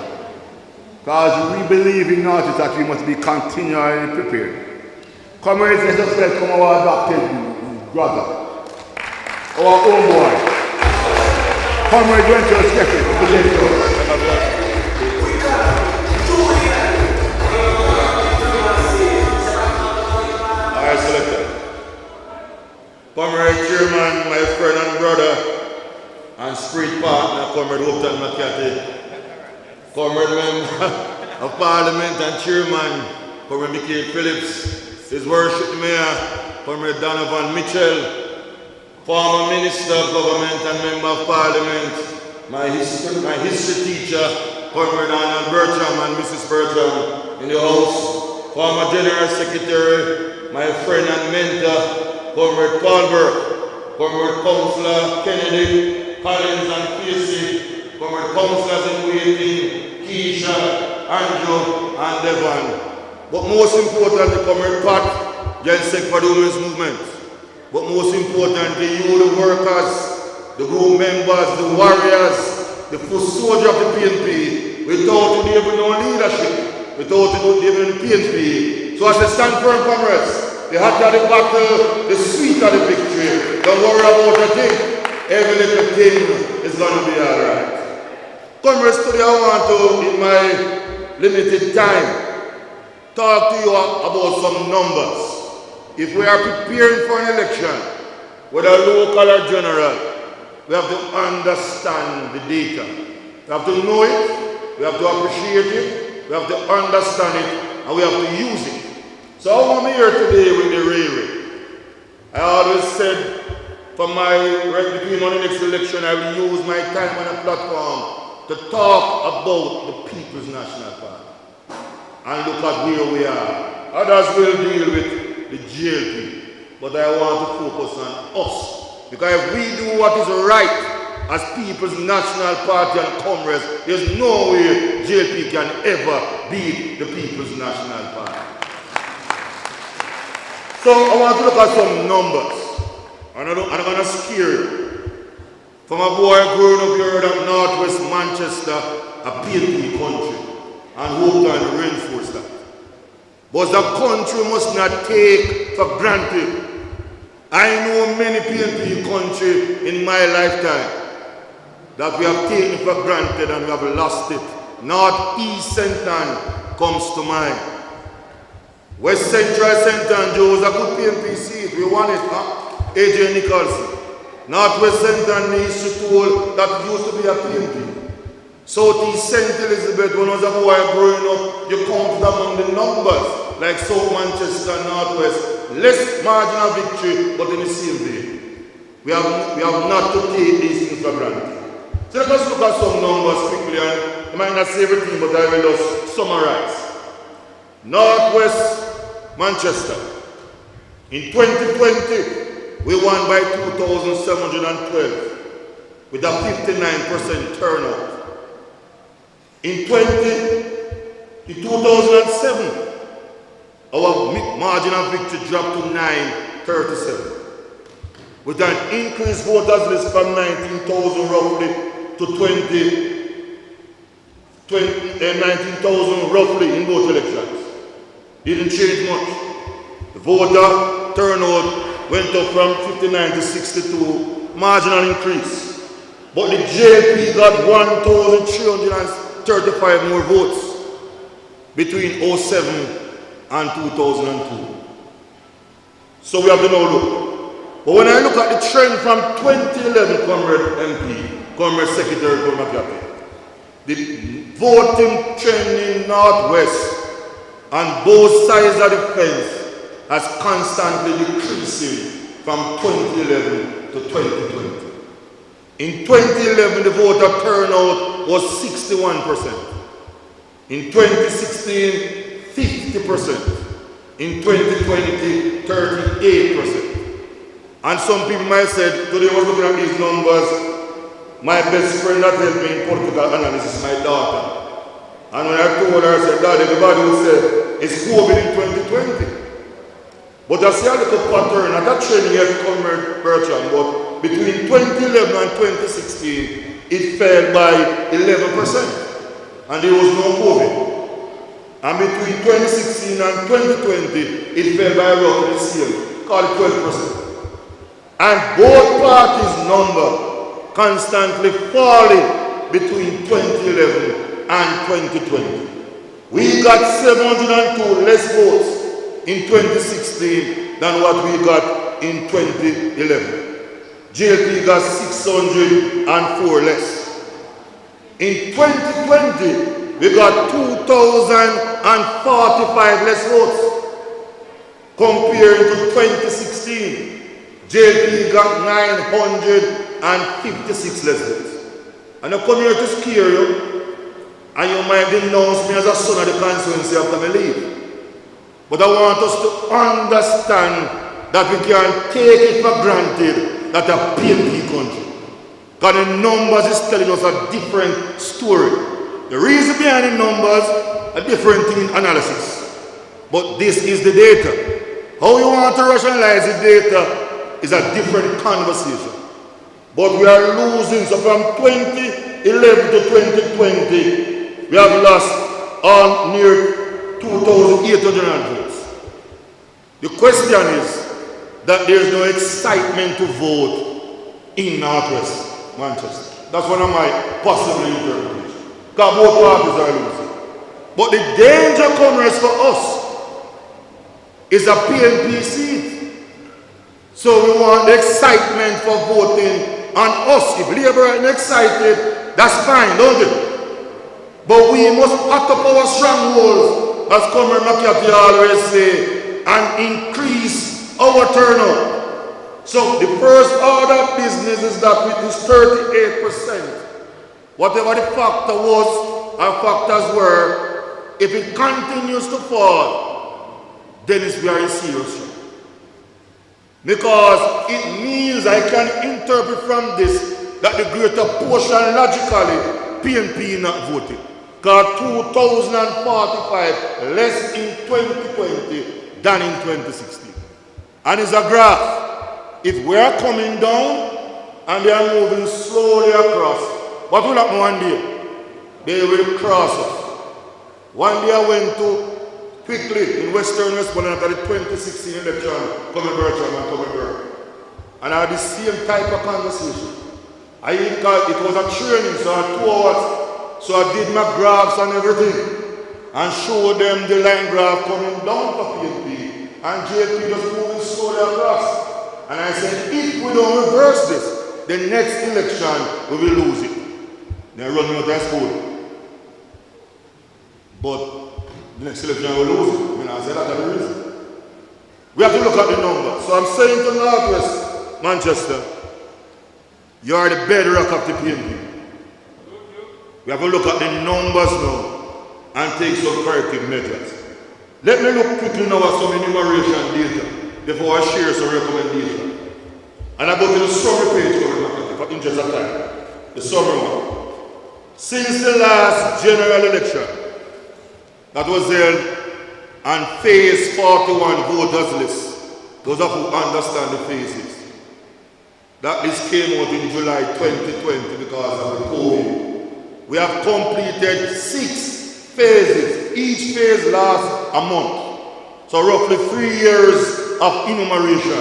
Because we believe in North that we must be continually prepared. Comrades, let us welcome our adopted brother, our own boy, Comrade Wentworth Skeffrey, to present to us. Comrade Chairman, my friend and brother, and street partner, Comrade Upton McCarthy, Comrade Member of Parliament and Chairman, Comrade Michael Phillips, His Worship the Mayor, Comrade Donovan Mitchell, former Minister of Government and Member of Parliament, my history teacher, Comrade Arnold Bertram and Mrs. Bertram in the House, former General Secretary, my friend and mentor, Comrade Paul Burke, Comrade Councillor Kennedy, Collins and Facey, Comrade Councillors in Waiting, Keisha, Andrew and Devon. But most importantly, Comrade Pat, General Secretary for the Women's Movement. But most importantly, you, the workers, the group members, the warriors, the foot soldier of the PNP, without you having no leadership, without you having the PNP. So as they stand firm, comrades, the hotter the battle, the sweeter the victory. Don't worry about a thing. Every little thing is going to be all right. Comrades, today I want to, in my limited time, talk to you about some numbers. If we are preparing for an election, whether local or general, we have to understand the data. We have to know it, we have to appreciate it, we have to understand it, and we have to use it. So I want me here today with the railway. I always said, for between one and next election, I will use my time on a platform to talk about the People's National Party. And look at where we are. Others will deal with the GLP, but I want to focus on us. Because if we do what is right as People's National Party and Comrades, there's no way GLP can ever beat the People's National Party. So I want to look at some numbers, and I'm going to scare you. From a boy growing up here at Northwest Manchester, a PNP country, and hope to reinforce that. But the country must not take for granted. I know many PNP country in my lifetime that we have taken for granted and we have lost it. North East St. Ann comes to mind. West Central St. Andrew was a good PNP seat. We won it, huh? AJ Nicholson. Northwest St. Andrew used to told that it used to be a PNP. Southeast St. Elizabeth, when I was a boy growing up, you count among the numbers, like South Manchester, Northwest. Less margin of victory, but in the same way. We have not to take these things for granted. So let us look at some numbers quickly, and I might not say everything, but I will just summarize. Northwest Manchester. In 2020, we won by 2,712 with a 59% turnout. In 2007, our margin of victory dropped to 937. With an increased voters list from 19,000 roughly to 19,000 roughly in both elections. Didn't change much. The voter turnout went up from 59 to 62, marginal increase. But the JLP got 1,335 more votes between 2007 and 2002. So we have to now look. But when I look at the trend from 2011, Comrade MP, Comrade Secretary Comrade, the voting trend in Northwest on both sides of the fence has constantly decreasing from 2011 to 2020. In 2011, the voter turnout was 61%. In 2016, 50%. In 2020, 38%. And some people might say, today I was looking at these numbers, my best friend that helped me in political analysis, my daughter. And when I told her, I said, Dad, everybody will say, it's COVID in 2020. But I see a little pattern, not a trend yet, Comrade Bertrand, but between 2011 and 2016, it fell by 11%. And there was no COVID. And between 2016 and 2020, it fell by roughly the same, call it 12%. And both parties' number constantly falling between 2011 and 2020. We got 702 less votes in 2016 than what we got in 2011. JLP got 604 less. In 2020, we got 2,045 less votes compared to 2016. JLP got 956 less votes. And I come here to scare you, and you might denounce me as a son of the constituency after me leave. But I want us to understand that we can't take it for granted that a PNP country. Because the numbers is telling us a different story. The reason behind the numbers, a different thing in analysis. But this is the data. How you want to rationalize the data is a different conversation. But we are losing. So from 2011 to 2020, we have lost on near 2,800 votes. The question is that there is no excitement to vote in Northwest Manchester. That's one of my possible interpretations. Because both parties are losing. But the danger, comrades, for us is a PNP seat. So we want the excitement for voting on us. If Labour are excited, that's fine, don't it? But we must pack up our strongholds, as Comrade McCarthy always say, and increase our turnout. So the first order of business is that with this 38%, whatever the factor was or factors were, if it continues to fall, then we are in serious trouble. Because it means I can interpret from this that the greater portion logically PNP not voting. Because 2,045 less in 2020 than in 2016. And it's a graph. If we are coming down and they are moving slowly across, what will happen one day? They will cross us. One day I went to quickly in Western Westmoreland after the 2016 election, Comrade Bertrand and Comrade Burke. And I had the same type of conversation. It was a training, so I had 2 hours. So I did my graphs and everything and showed them the line graph coming down for PNP and JLP just moving slowly across. And I said, if we don't reverse this, the next election we will lose it. They run me out of school. But the next election we will lose it. I said that's the reason. We have to look at the numbers. So I'm saying to Northwest Manchester, you are the bedrock of the PNP. We have to look at the numbers now and take some corrective measures. Let me look quickly now at some enumeration data before I share some recommendations. And I go to the summary page for interest of time. The summary one. Since the last general election that was held on phase 41 voters list, those of who understand the phases, that list came out in July 2020 because of the COVID. We have completed 6 phases. Each phase lasts a month. So roughly 3 years of enumeration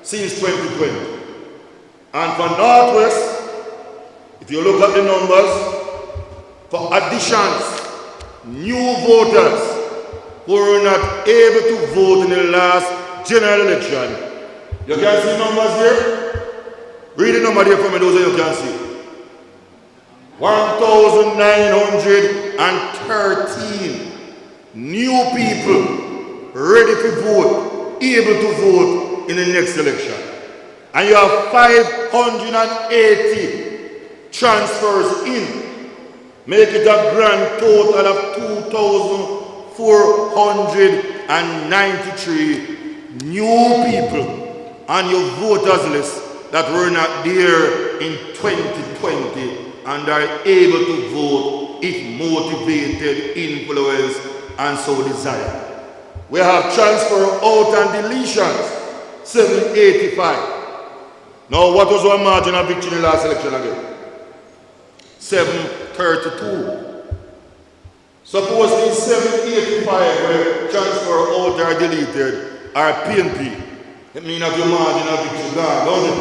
since 2020. And for Northwest, if you look at the numbers, for additions, new voters who were not able to vote in the last general election, you can see numbers here? Read the number there for me, those that you can see. 1,913 new people ready to vote, able to vote in the next election. And you have 580 transfers in, make it a grand total of 2,493 new people on your voters list that were not there in 2020 and are able to vote if motivated, influenced, and so desired. We have transfer out and deletions, 785. Now, what was our margin of victory in the last election again? 732. Suppose these 785 were transferred out or deleted are PNP. It means that your margin of victory is gone, don't it?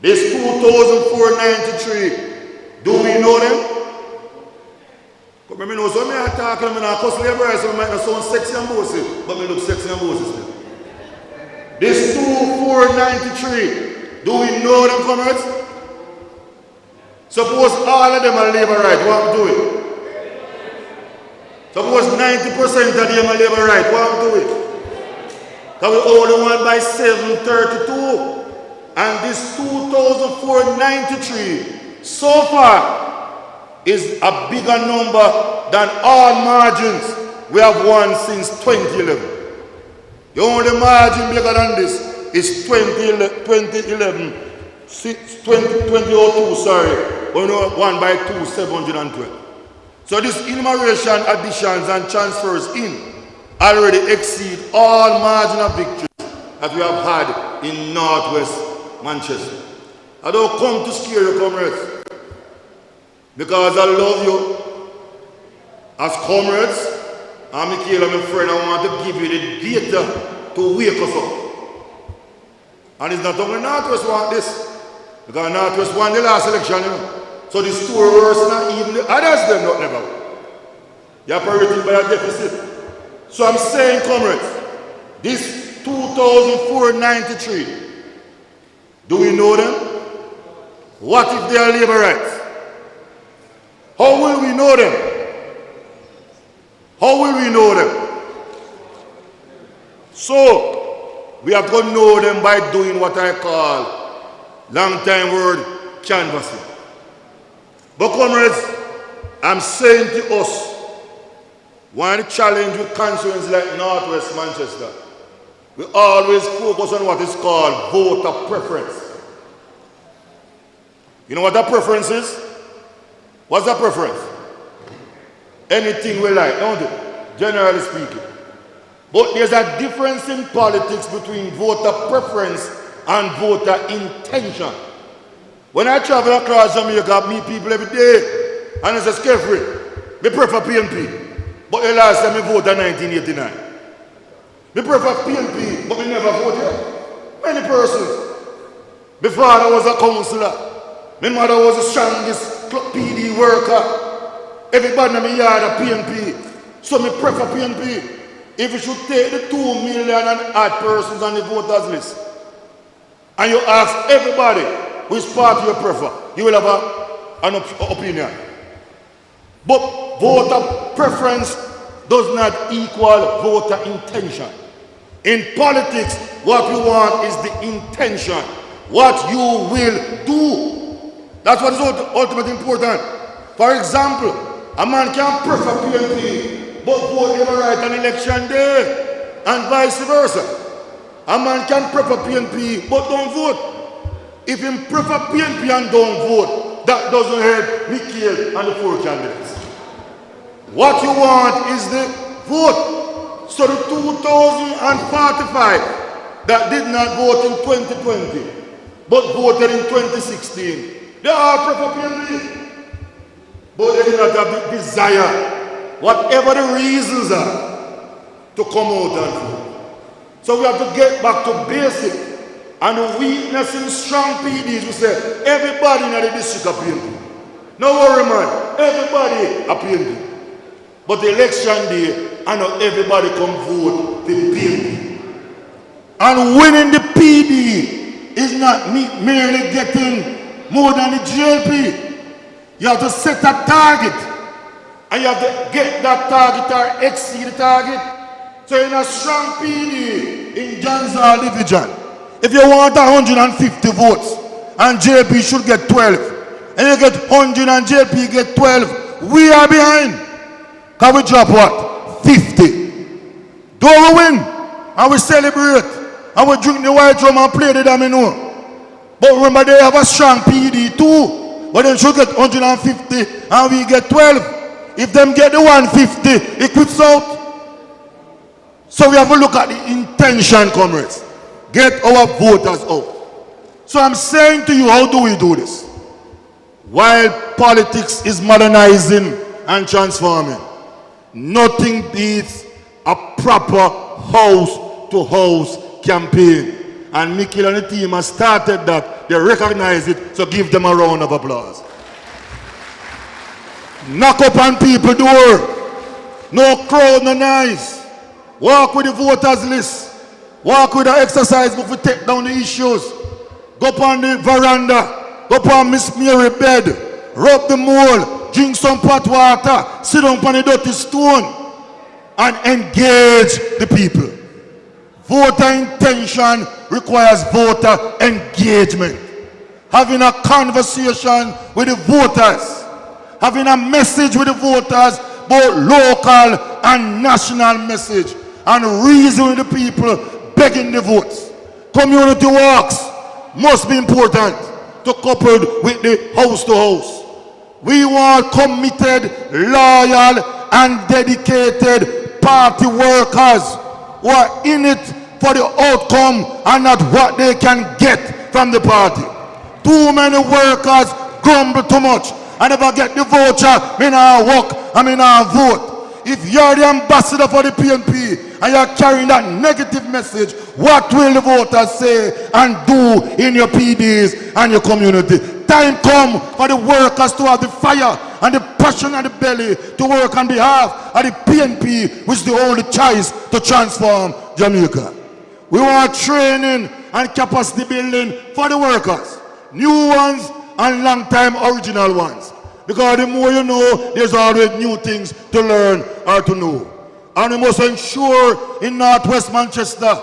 This 2,493, do we know them? Because I know some are talking, I'm not cuss labor, so I might not sound sexy and bossy, but I look sexy and bossy still. This 2,493, do we know them, comrades? Suppose all of them are labor right, what do we do it? Suppose 90% of them are labor right, what do we do it? Because we only won by 732. And this 2,493 so far is a bigger number than all margins we have won since 2011. The only margin bigger than this is 2011, 2002, sorry, when we won by 2,712. So this enumeration, additions and transfers in already exceed all margin of victory that we have had in Northwest Manchester. I don't come to scare you, comrades, because I love you as comrades. And Michaela, my friend, I want to give you the data to wake us up. And it's not only Northwest want this, because Northwest won the last election, you know. So the story worse than even the others, them not never. They are operating by a deficit. So I'm saying, comrades, this 2,493, do we know them? What if they are labor rights? How will we know them? How will we know them? So, we have to know them by doing what I call, long time word, canvassing. But comrades, I'm saying to us, one challenge with constituencies like Northwest Manchester, we always focus on what is called voter preference. You know what that preference is? What's that preference? Anything we like, don't it? Generally speaking. But there's a difference in politics between voter preference and voter intention. When I travel across Jamaica, I meet people every day, and it's a scary. I prefer PNP, but the last time I voted in 1989. I prefer PNP, but we never voted. Many persons. My father was a councillor. My mother was the strongest PD worker. Everybody in my yard a PNP. So I prefer PNP. If you should take the 2 million and odd persons on the voters list, and you ask everybody which party you prefer, you will have an opinion. But voter preference does not equal voter intention. In politics, what we want is the intention. What you will do. That's what is ultimately important. For example, a man can prefer PNP, but vote Labour right on election day, and vice versa. A man can prefer PNP, but don't vote. If he prefer PNP and don't vote, that doesn't help Michael and the 4 candidates. What you want is the vote. So the 2,045 that did not vote in 2020, but voted in 2016, they all prefer PNP. But they do not have the desire, whatever the reasons are, to come out and vote. So we have to get back to basic. And the weakness in strong PDs, we say, everybody in the district are PNP. No worry, man. Everybody are PNP. But the election day, I know everybody come vote the PNP. And winning the PD is not merely getting more than the GLP. You have to set a target. And you have to get that target or exceed the target. So in a strong PD in Johnson Division, if you want 150 votes and JP should get 12, and you get 100 and JP get 12, we are behind. Can we drop what? 50. Do we win? And we celebrate. And we drink the white rum and play the domino. But remember they have a strong PD too. But they should get 150 and we get 12. If them get the 150, it quits out. So we have to look at the intention, comrades. Get our voters out. So I'm saying to you, how do we do this? While politics is modernizing and transforming, nothing beats a proper house-to-house campaign. And Mikil and the team have started that. They recognize it, so give them a round of applause. Knock up on people's door. No crowd, no noise. Walk with the voters list. Walk with the exercise book to take down the issues. Go up on the veranda. Go up on Miss Mary bed. Rub the mole. Drink some pot water. Sit down on the dirty stone. And engage the people. Voter intention requires voter engagement. Having a conversation with the voters. Having a message with the voters, both local and national message. And reason with the people begging the votes. Community walks must be important to couple with the house to house. We want committed, loyal and dedicated party workers who are in it for the outcome and not what they can get from the party. Too many workers grumble too much. I never get the voucher, me not work, I me not vote. If you're the ambassador for the PNP and you're carrying that negative message, what will the voters say and do in your PDs and your community? Time come for the workers to have the fire and the passion and the belly to work on behalf of the PNP, which is the only choice to transform Jamaica. We want training and capacity building for the workers, new ones and long-time original ones. Because the more you know, there's always new things to learn or to know. And we must ensure in Northwest Manchester,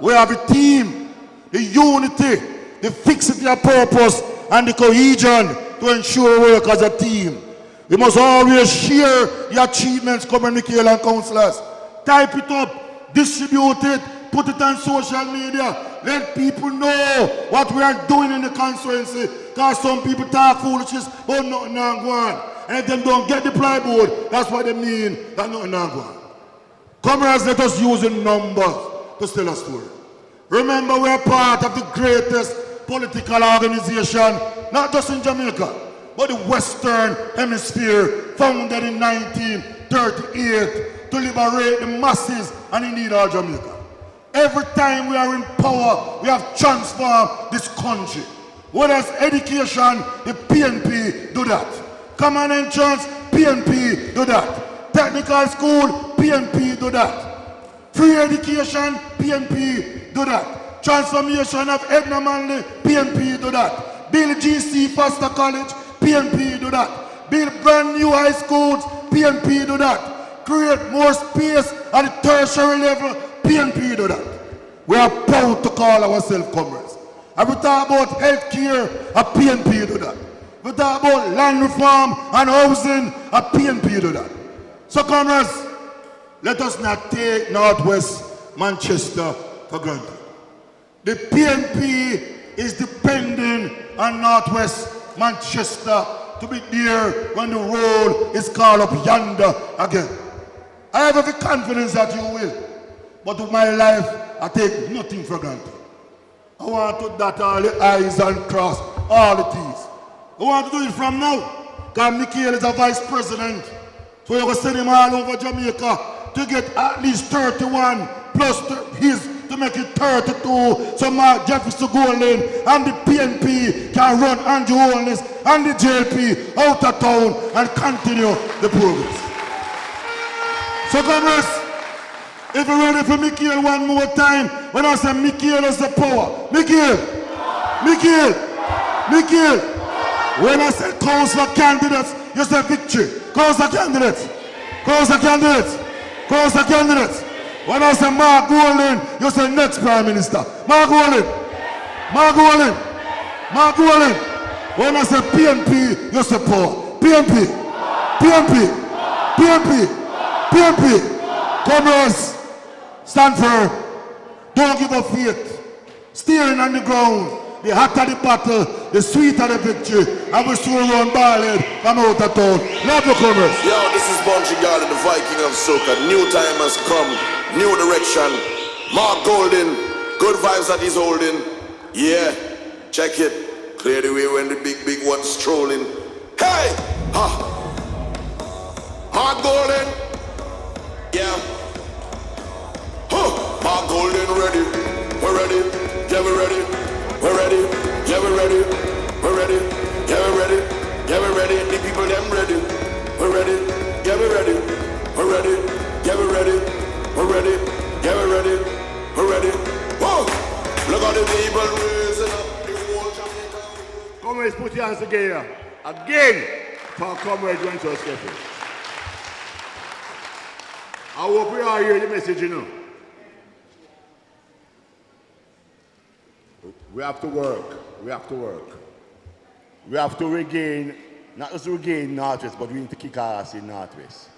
we have a team, the unity, the fixity of purpose, and the cohesion to ensure we work as a team. We must always share the achievements, communicate and councillors. Type it up, distribute it, put it on social media. Let people know what we are doing in the constituency. Because some people talk foolishness, but nothing not going on. And if they don't get the plywood, that's what they mean, that nothing not going on. Comrades, let us use the numbers to tell a story. Remember, we are part of the greatest political organization, not just in Jamaica, but the Western Hemisphere, founded in 1938 to liberate the masses and indeed our Jamaica. Every time we are in power, we have transformed this country. Whether it's education, the PNP do that. Common entrance, PNP do that. Technical school, PNP do that. Free education, PNP do that. Transformation of Edna Manley, PNP do that. Build GC Foster College, PNP do that. Build brand new high schools, PNP do that. Create more space at the tertiary level, PNP do that. We are proud to call ourselves comrades. And we talk about health care, a PNP do that. We talk about land reform and housing, a PNP do that. So comrades, let us not take Northwest Manchester for granted. The PNP is depending on Northwest Manchester to be there when the roll is called up yonder again. I have every confidence that you will. But with my life, I take nothing for granted. I want to dot all the I's and cross all the T's. I want to do it from now. Because Mikhail is a vice president. So you're going to send him all over Jamaica to get at least 31 plus his to make it 32. So Mark Jefferson go in and the PNP can run Andrew Holness and the JLP out of town and continue the progress. So comrades, if you're ready for Michael one more time, when I say Michael is the power. Michael. When I say councillor candidates, you say victory. Councillor candidates. When I say Mark Golden, you say next Prime Minister. Mark Golden. When I say PNP, you say power. PNP. Comrades, stand firm. Don't give up faith. Steering on the ground. The hotter the battle, the sweeter the victory. And we soon run ballad from out of town. Love you, comrades. Yo, this is Bunchy Garden, the Viking of Soca. New time has come, new direction. Mark Golden, good vibes that he's holding. Yeah, check it. Clear the way when the big one's strolling. Hey! Ha! Mark Golden. Yeah. Huh! Mark Golden ready. We're ready. Yeah, we're ready. We're ready, yeah we're ready, we're ready, yeah we're ready, yeah we're ready, the people them ready, we're ready, yeah we're ready, we're ready, yeah we're ready, we're ready, yeah we're ready, we're ready, whoa! Look at the people raising up the whole Jamaica. Comrades, put your hands together again for Comrade Wentos Kefi. I hope we all hear the message, you know. We have to work. We have to regain, not just regain Northwest, but we need to kick our ass in Northwest.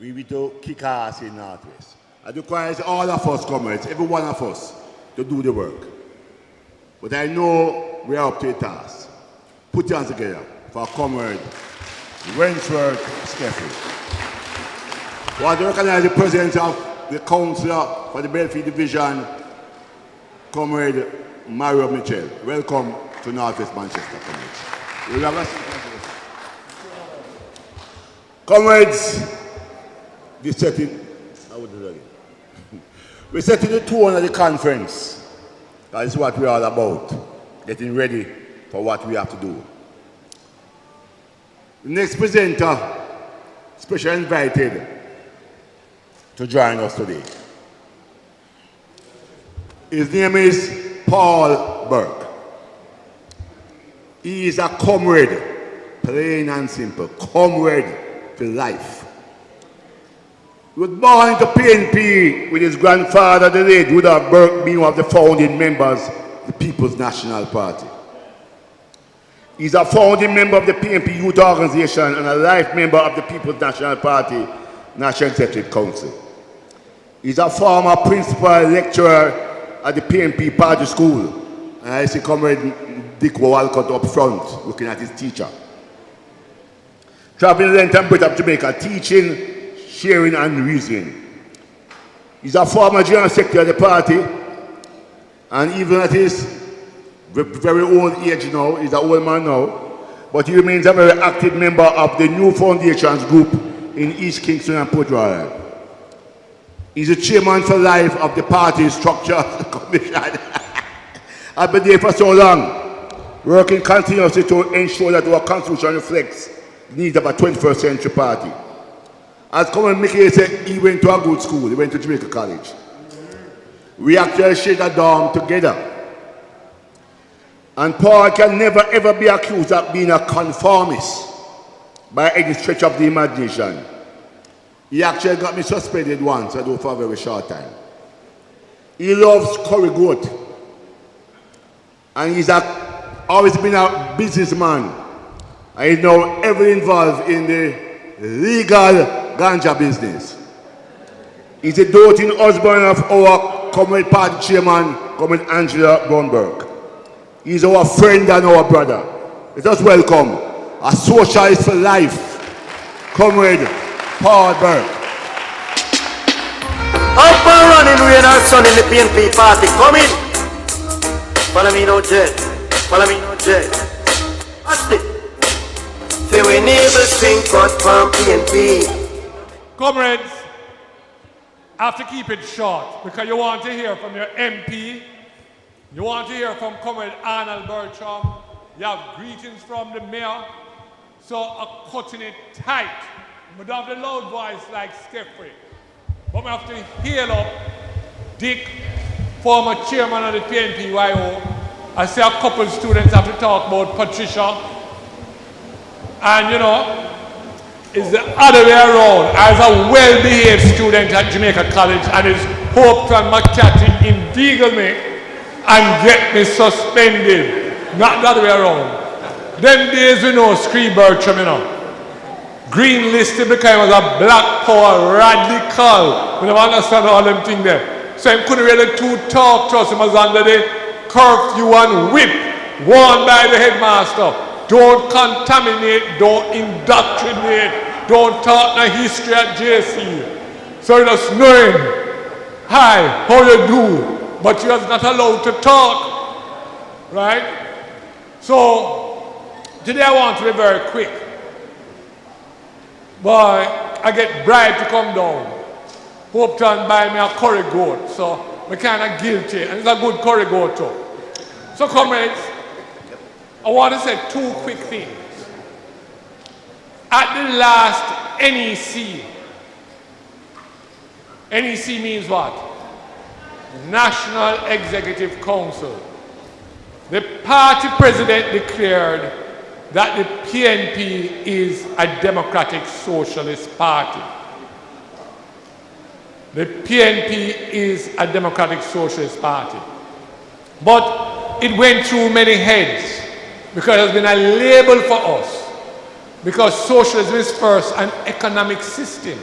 We need to kick our ass in Northwest. It requires all of us, comrades, every one of us, to do the work. But I know we are up to a task. Put your hands together for Comrade Wentworth Skefi. We want to recognize the presence of the councillor for the Belfield Division, Comrade Mario Mitchell. Welcome to Northwest Manchester, comrades. Comrades, we set the tone of the conference. That is what we are all about. Getting ready for what we have to do. The next presenter, specially invited to join us today. His name is Paul Burke. He is a comrade, plain and simple, comrade for life. He was born into PNP with his grandfather, the late Rudolph Burke, being one of the founding members of the People's National Party. He's a founding member of the PNP Youth Organization and a life member of the People's National Party National Executive Council. He's a former principal lecturer at the PNP Party School. And I see Comrade Dick Walcott up front, looking at his teacher. Traveling the length and breadth of Jamaica, teaching, sharing and reasoning. He's a former general secretary of the party, and even at his very old age now, he's an old man now, but he remains a very active member of the New Foundations group in East Kingston and Port Royal. He's the chairman for life of the party structure commission. I've been there for so long, working continuously to ensure that our constitution reflects the needs of a 21st century party. As Comrade Mickey said, he went to a good school, he went to Jamaica College. We actually shared a dorm together. And Paul can never ever be accused of being a conformist by any stretch of the imagination. He actually got me suspended once, I do for a very short time. He loves curry goat. And he's always been a businessman. And he's now heavily involved in the legal ganja business. He's a doting husband of our Comrade Party Chairman, Comrade Angela Brownberg. He's our friend and our brother. Let us welcome a socialist for life, Comrade Paul Burke. Up and running, rain or sun in the PNP party. Come in. Follow me no jet. Follow me no jet. Watch it. Say we never think but from PNP. Comrades, I have to keep it short because you want to hear from your MP, you want to hear from Comrade Arnold Bertram, you have greetings from the mayor, so I'm cutting it tight. We don't have the loud voice like Steffrey, but we have to hail up Dick, former chairman of the PNPYO. I see a couple of students have to talk about Patricia, and you know, it's the other way around. As a well-behaved student at Jamaica College, and it's hoped and McCarthy inveigle me and get me suspended. Not the other way around. Them days we know Scree Bertram, you know. Green listed because he was a black power radical. We never understand all them things there. So he couldn't really talk to us. He was under the curfew and whip warned by the headmaster. Don't contaminate, don't indoctrinate, don't talk the history at JC. So you're just knowing, hi, how you do, but you're not allowed to talk, right? So today I want to be very quick. Boy, I get bribed to come down. Hope to buy me a curry goat, so I'm kind of guilty, and it's a good curry goat too. So comrades, I want to say two quick things. At the last NEC, NEC means what? National Executive Council. The party president declared that the PNP is a democratic socialist party. The PNP is a democratic socialist party. But it went through many heads, because it has been a label for us, because socialism is first an economic system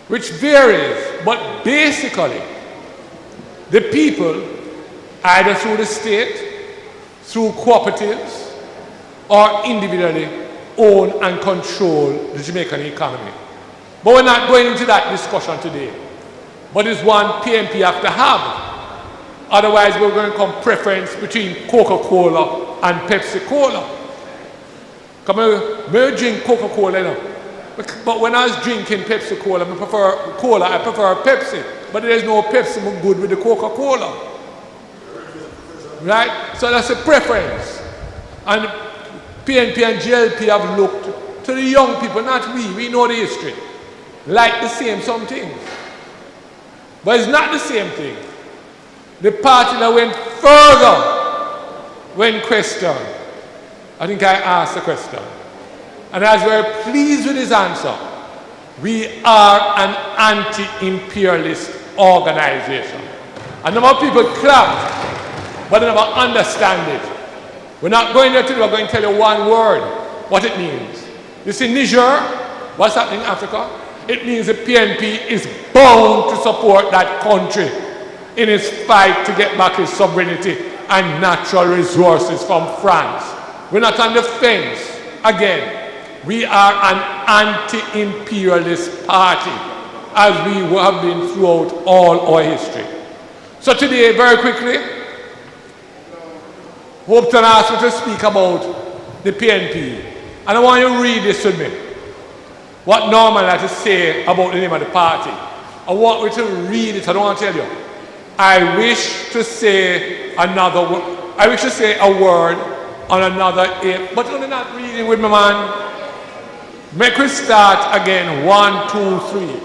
which varies, but basically the people, either through the state, through cooperatives, or individually own and control the Jamaican economy. But we're not going into that discussion today. But it's one PNP have to have. Otherwise, we're going to come preference between Coca-Cola and Pepsi-Cola. Come on, I drink Coca-Cola, you know. But when I was drinking Pepsi-Cola, I prefer cola, I prefer Pepsi. But there's no Pepsi good with the Coca-Cola. Right? So that's a preference. And PNP and GLP have looked to the young people, not we know the history, like the same some things. But it's not the same thing. The party that went further when questioned, I think I asked the question, and I was very pleased with his answer. We are an anti-imperialist organization. A number of people clapped, but they never understand it. We're not going there today, we're going to tell you one word, what it means. You see Niger, what's happening in Africa? It means the PNP is bound to support that country in its fight to get back its sovereignty and natural resources from France. We're not on the fence. Again, we are an anti-imperialist party, as we have been throughout all our history. So today, very quickly, Hope to ask me to speak about the PNP. And I want you to read this with me. What Norman had to say about the name of the party. I want you to read it. I don't want to tell you. I wish to say another word. I wish to say a word on another aim. But you're not reading with me, man. Make we start again. 1, 2, 3.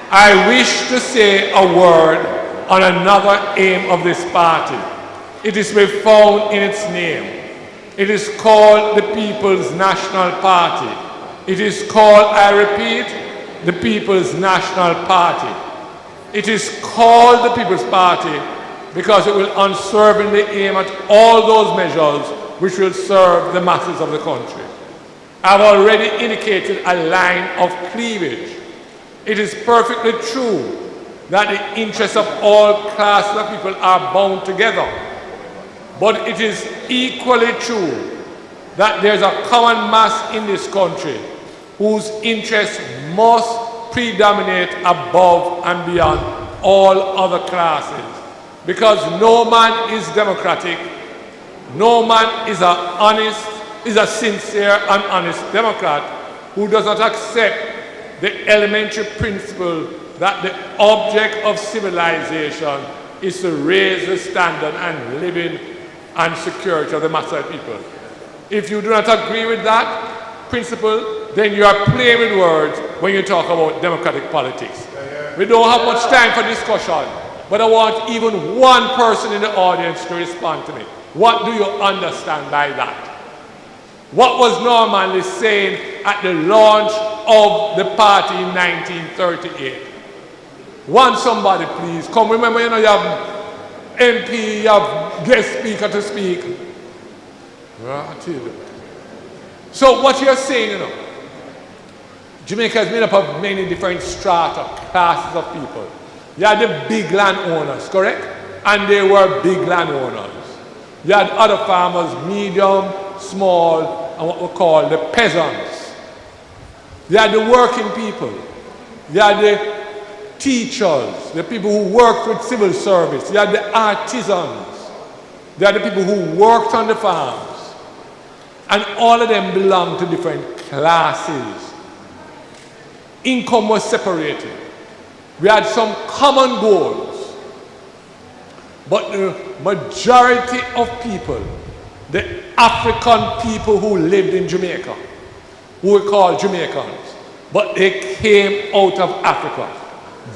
I wish to say a word on another aim of this party. It is to be found in its name. It is called the People's National Party. It is called, I repeat, the People's National Party. It is called the People's Party because it will unswervingly aim at all those measures which will serve the masses of the country. I've already indicated a line of cleavage. It is perfectly true that the interests of all classes of people are bound together. But it is equally true that there's a common mass in this country whose interests must predominate above and beyond all other classes. Because no man is democratic, no man is a sincere and honest Democrat who does not accept the elementary principle that the object of civilization is to raise the standard and living and security of the mass of people. If you do not agree with that principle, then you are playing with words when you talk about democratic politics. We don't have much time for discussion, but I want even one person in the audience to respond to me. What do you understand by that? What was Normanley saying at the launch of the party in 1938? Want somebody, please. Come, remember, you know, you have MP, you have guest speaker to speak. So what you're saying, you know, Jamaica is made up of many different strata, classes of people. You had the big landowners, correct? And they were big landowners. You had other farmers, medium, small, and what we call the peasants. You had the working people. You had the teachers, the people who worked with civil service. You had the artisans. You had the people who worked on the farms. And all of them belonged to different classes. Income was separated. We had some common goals. But the majority of people, the African people who lived in Jamaica, who we call Jamaicans, but they came out of Africa.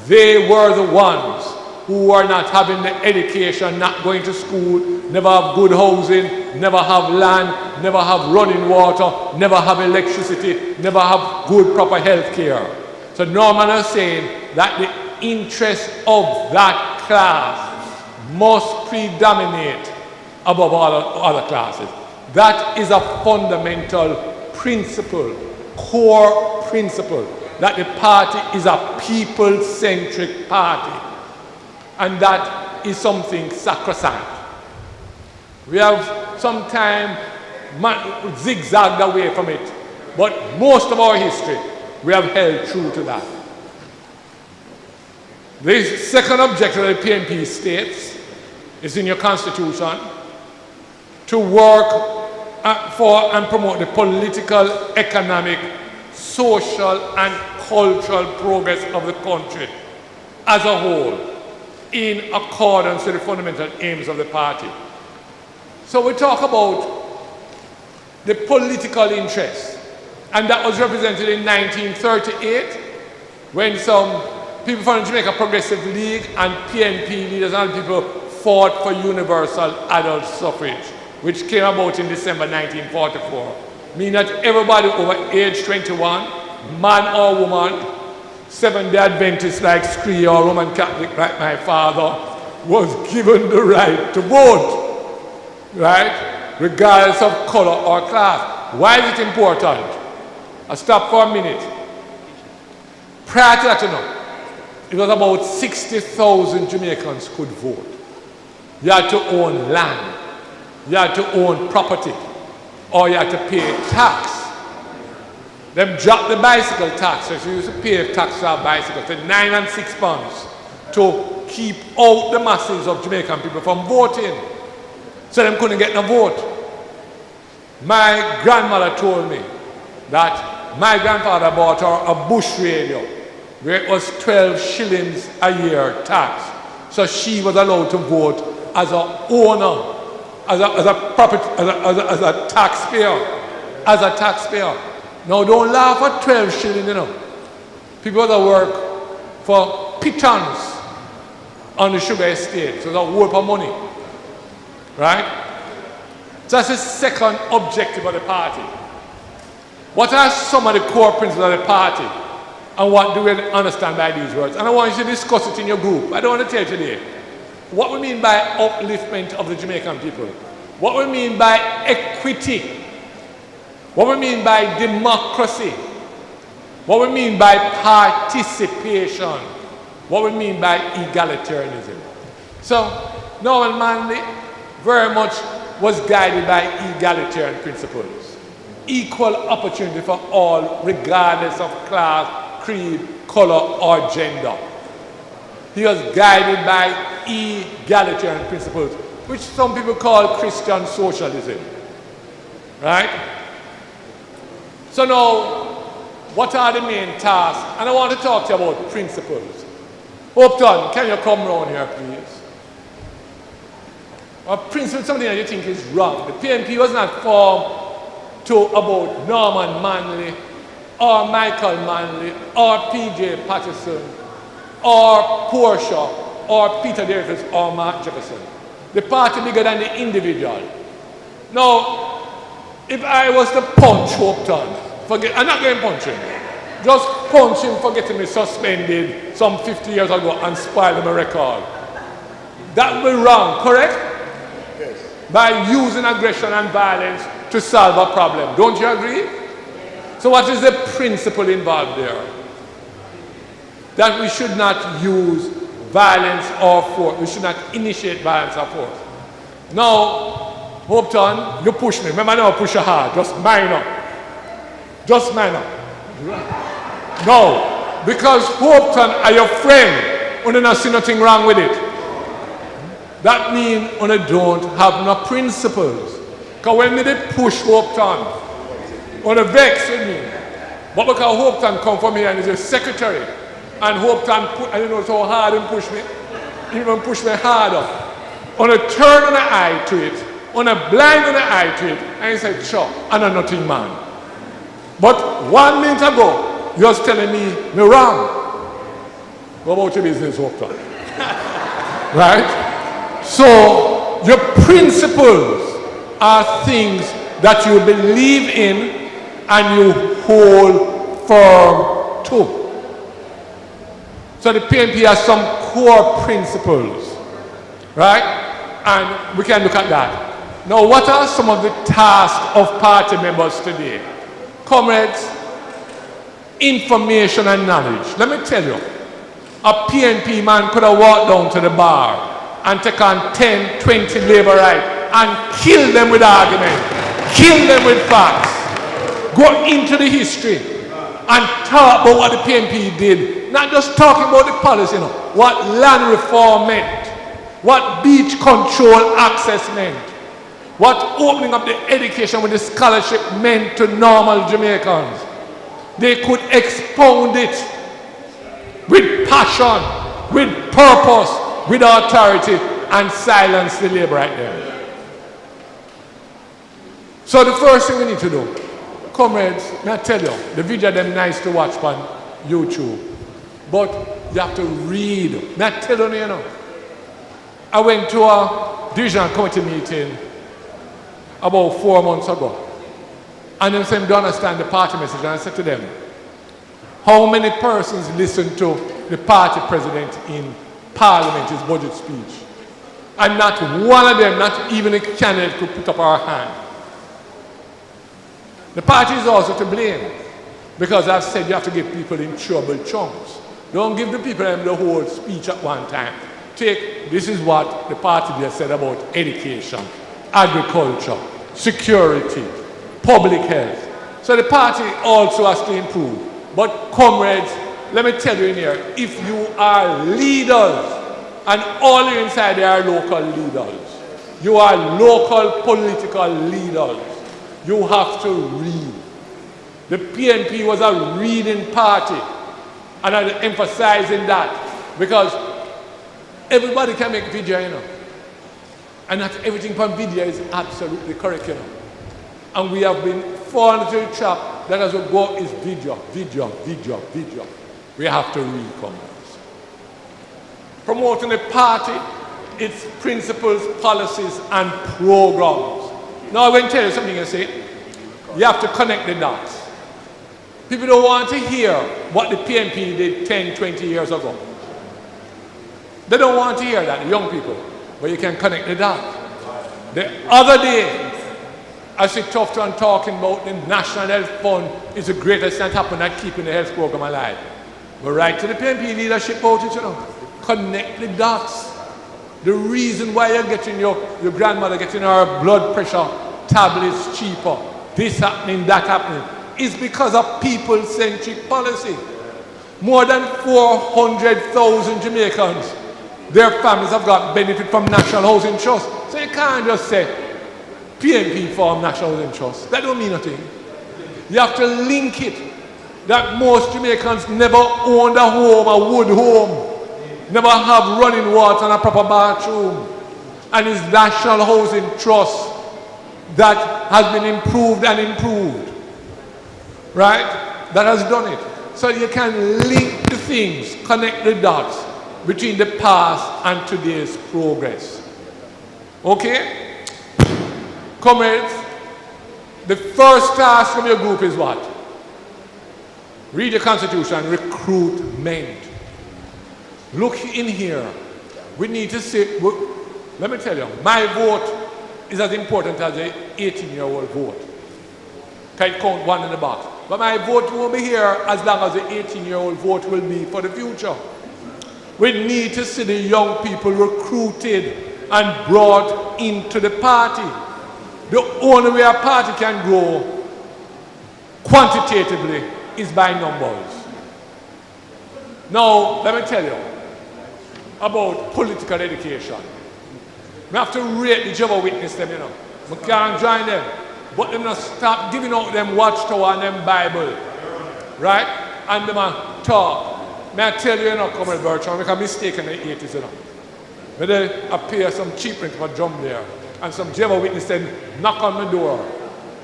They were the ones who were not having the education, not going to school, never have good housing, never have land, never have running water, never have electricity, never have good proper health care. So Norman is saying that the interest of that class must predominate above all other classes. That is a fundamental principle, core principle, that the party is a people-centric party. And that is something sacrosanct. We have sometimes zigzagged away from it, but most of our history, we have held true to that. The second objective of the PNP states is in your constitution, to work for and promote the political, economic, social and cultural progress of the country as a whole in accordance with the fundamental aims of the party. So we talk about the political interest, and that was represented in 1938 when some people from the Jamaica Progressive League and PNP leaders and people fought for universal adult suffrage, which came about in December 1944. Meaning that everybody over age 21, man or woman, Seventh-day Adventist like Scree or Roman Catholic like my father, was given the right to vote, right? Regardless of color or class. Why is it important? I'll stop for a minute. Prior to that, you know, it was about 60,000 Jamaicans could vote. You had to own land, you had to own property, or you had to pay tax. Them dropped the bicycle tax, so you used to pay tax for a bicycle for 9 and 6 pounds to keep out the masses of Jamaican people from voting. So them couldn't get no vote. My grandmother told me that my grandfather bought her a bush radio where it was 12 shillings a year tax. So she was allowed to vote as an owner, as a taxpayer. Now don't laugh at 12 shillings, you know. People that work for pittance on the sugar estate, so they work for money. Right? So that's the second objective of the party. What are some of the core principles of the party? And what do we understand by these words? And I want you to discuss it in your group. I don't want to tell you today. What we mean by upliftment of the Jamaican people. What we mean by equity. What we mean by democracy. What we mean by participation. What we mean by egalitarianism. So, Norman Manley very much was guided by egalitarian principles. Equal opportunity for all, regardless of class, creed, color, or gender. He was guided by egalitarian principles, which some people call Christian socialism. Right? So now, what are the main tasks? And I want to talk to you about principles. Upton, can you come round here, please? A principle, something that you think is wrong. The PNP was not formed to about Norman Manley, or Michael Manley, or P.J. Patterson, or Portia, or Peter Dreyfus, or Mark Jefferson. The party bigger than the individual. Now, if I was to punch Upton, I'm not going to punch him. Just punch him for getting me suspended some 50 years ago and spoil my record. That would be wrong, correct? Yes. By using aggression and violence to solve a problem. Don't you agree? So what is the principle involved there? That we should not use violence or force. We should not initiate violence or force. Now, Upton, you push me. Remember, I never push you hard. Just minor. Just minor. No. Because Upton are your friend. You don't see nothing wrong with it. That means you don't have no principles. Because when they push Upton, you vex with me. But because Upton come from here and is a secretary, and Upton put, I don't know so hard and push me, even push me harder. On a turn an eye to it, on a blind an eye to it, and he said, sure, I know nothing, man. But 1 minute ago, you was telling me wrong. What about your business, Upton? Right? So, your principles are things that you believe in and you hold firm to. So the PNP has some core principles, right? And we can look at that. Now, what are some of the tasks of party members today? Comrades, information and knowledge. Let me tell you, a PNP man could have walked down to the bar and take on 10, 20 labor rights and kill them with argument, kill them with facts, go into the history and talk about what the PNP did. Not just talking about the policy, what land reform meant, what beach control access meant, what opening up the education with the scholarship meant to normal Jamaicans. They could expound it with passion, with purpose, with authority, and silence the labor right there. So the first thing we need to do, comrades, may I tell you, the video them nice to watch on YouTube, but you have to read. May I tell you, you know, I went to a divisional committee meeting about 4 months ago, and they said, don't understand the party message, and I said to them, how many persons listened to the party president in Parliament, his budget speech? And not one of them, not even a candidate, could put up our hand. The party is also to blame, because I've said you have to give people in trouble chunks. Don't give the people the whole speech at one time. This is what the party just said about education, agriculture, security, public health. So the party also has to improve. But comrades, let me tell you in here, if you are leaders, and all you inside there are local leaders, you are local political leaders, you have to read. The PNP was a reading party, and I'm emphasizing that because everybody can make video, you know, and not everything from video is absolutely correct, you know. And we have been falling into the trap that as we go is video. We have to read, comrades. Promoting the party, its principles, policies, and programs. Now I'm going to tell you something you say. You have to connect the dots. People don't want to hear what the PNP did 10, 20 years ago. They don't want to hear that, the young people. But you can connect the dots. The other day, I see Tufton talking about the National Health Fund is the greatest thing that happened at keeping the health program alive. But right to the PNP leadership about it, you know. Connect the dots. The reason why you're getting your grandmother getting her blood pressure tablets cheaper, this happening, that happening, is because of people-centric policy. More than 400,000 Jamaicans, their families have got benefit from National Housing Trust. So you can't just say PNP form National Housing Trust. That don't mean nothing. You have to link it that most Jamaicans never owned a home, a wood home. never have running water and a proper bathroom. And his National Housing Trust that has been improved and improved. Right? That has done it. So you can link the things, connect the dots between the past and today's progress. Okay? Comrades, the first task from your group is what? Read the Constitution, recruit men. Look in here. We need to say, let me tell you, my vote is as important as the 18-year-old vote. Can count one in the box. But my vote won't be here as long as the 18-year-old vote will be for the future. We need to see the young people recruited and brought into the party. The only way a party can grow quantitatively is by numbers. Now, let me tell you about political education. We have to rate the Jehovah's Witness them, you know. We can't join them. But them not stop giving out them watchtower and them Bible. Right? And them talk. May I tell you, you know, Comrade Bertrand, make a mistake in the 80s, you know. But they appear some cheap print for drum there. And some Jehovah's Witness then knock on the door.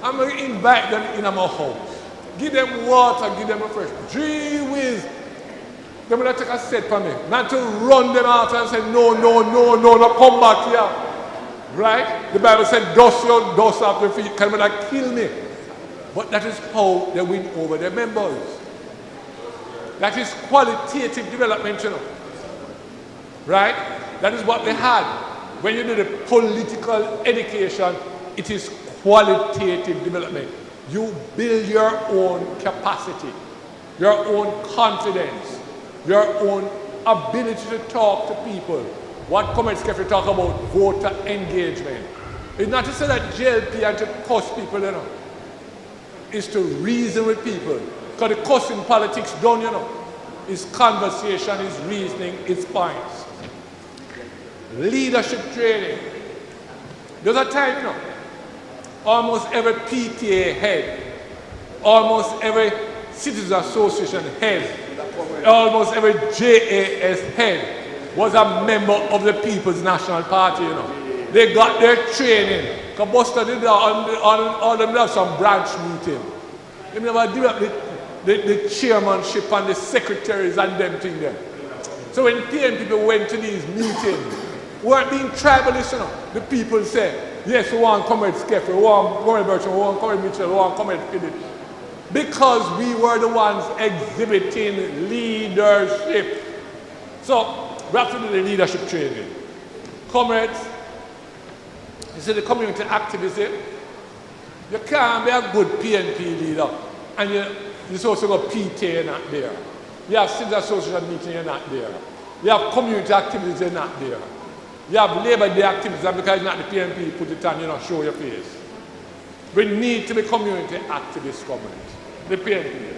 I'm going to invite them in my house. Give them water, give them a fresh. Gee whiz. They're going to take a set for me. Not to run them out and say, no, come back here. Right? The Bible said, dust off your feet, can not kill me. But that is how they win over their members. That is qualitative development, you know. Right? That is what they had. When you do the political education, it is qualitative development. You build your own capacity, your own confidence, your own ability to talk to people. What comments can we talk about voter engagement? It's not to say that JLP and to cuss people, you know. It's to reason with people. Because the cussing politics done, you know. It's conversation, it's reasoning, it's points. Leadership training. There's a time, you know, almost every PTA head, almost every Citizens Association head, almost every JAS head was a member of the People's National Party, you know. They got their training. Because Buster did that all them have some branch meeting. They never developed the chairmanship and the secretaries and them thing there. So when PN people went to these meetings, weren't being tribalist, you know. The people said, yes, we want Comrade Skeffrey, we want Comrade Bertrand, we want Comrade Mitchell, we want Comrade Philip. Because we were the ones exhibiting leadership. So, we have to do the leadership training. Comrades, you see the community activism, you can't be a good PNP leader and you're supposed to go PTA, you're not there. You have Citizens Association meeting, you're not there. You have community activities, you're not there. You have Labour Day activities, and because you're not the PNP, you put it on, you know, show your face. We need to be community activists, comrades, the PNP.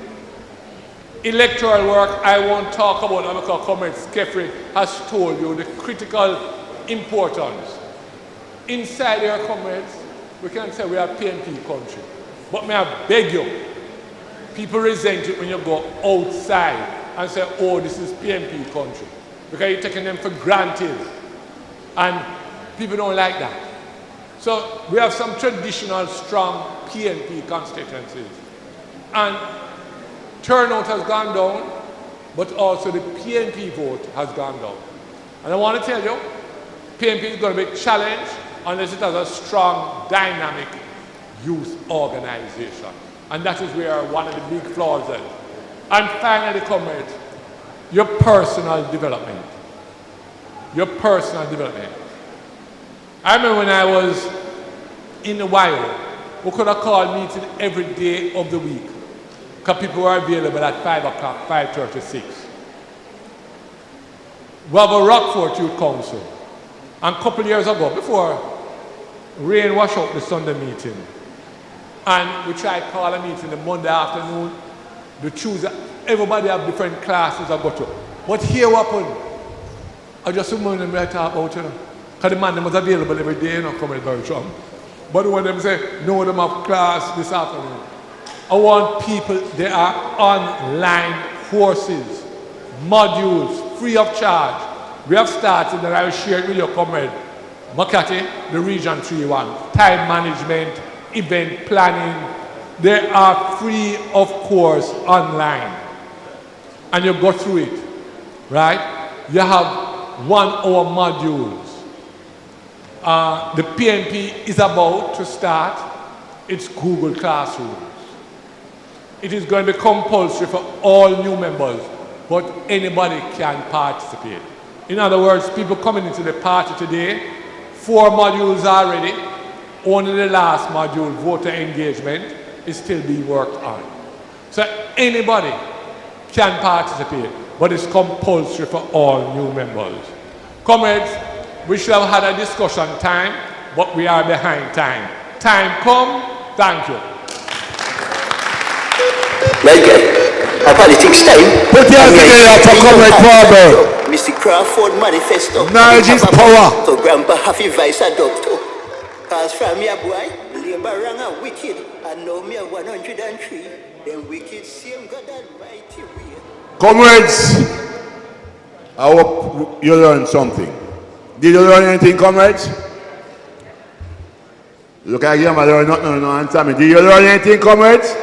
Electoral work, I won't talk about that because Comrade Skeffrey has told you the critical importance. Inside here, comrades, we can say we are PNP country. But may I beg you, people resent it when you go outside and say, oh, this is PNP country. Because you're taking them for granted. And people don't like that. So we have some traditional, strong PNP constituencies. And turnout has gone down, but also the PNP vote has gone down. And I want to tell you, PNP is going to be challenged unless it has a strong, dynamic youth organization. And that is where one of the big flaws is. And finally, comrades, your personal development. Your personal development. I remember when I was in the wild, we could have called meetings every day of the week because people were available at 5 o'clock, 5:36. We have a Rockford Youth Council. And a couple of years ago, before rain washed out the Sunday meeting, and we tried to call a meeting the Monday afternoon, the Tuesday, everybody have different classes I go to. But here what happened? I just remember them I talk about, you know. Because the man was available every day, you know, Comrade Bertrand. But when them say, no, them have class this afternoon. I want people, there are online courses, modules, free of charge, We have started, and I will share it with your comrade, Makati, the Region 3-1, time management, event planning. They are free of course online. And you go through it, right? You have 1 hour modules. The PNP is about to start its Google Classrooms. It is going to be compulsory for all new members, but anybody can participate. In other words, people coming into the party today, 4 modules already, only the last module, voter engagement, is still being worked on. So anybody can participate, but it's compulsory for all new members. Comrades, we should have had a discussion time, but we are behind time. Time come, thank you. Our politics time. Put your hands together for Comrade Barber. Mr. Crawford Manifesto. Knowledge is power. So Grandpa Happy Vice Adopter. Cause from me a boy, labor rang a wicked, and now me a 103. Then wicked same God Almighty way. Comrades, I hope you learned something. Did you learn anything, comrades? Look at him, I learned nothing, no answer me. Did you learn anything, comrades?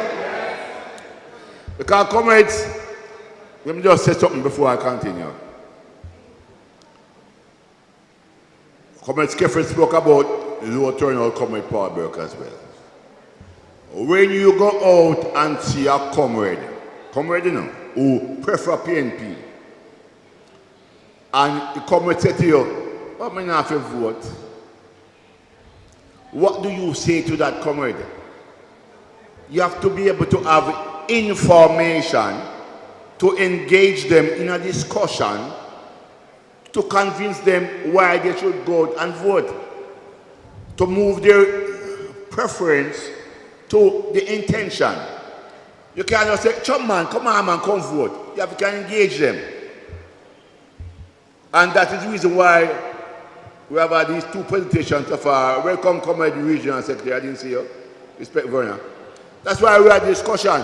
Because, comrades, let me just say something before I continue. Comrade Skefford spoke about low turnout Comrade Paul Burke as well. When you go out and see a comrade, you know, who prefer PNP, and the comrade say to you, what am I not to vote? What do you say to that comrade? You have to be able to have information to engage them in a discussion to convince them why they should go and vote, to move their preference to the intention. You can't just say, "Chum man, come on man, come vote." You have to engage them. And that is the reason why we have had these 2 presentations so far. Welcome, Comrade Regional Secretary. I didn't see you. Respect, Verna. That's why we had discussion.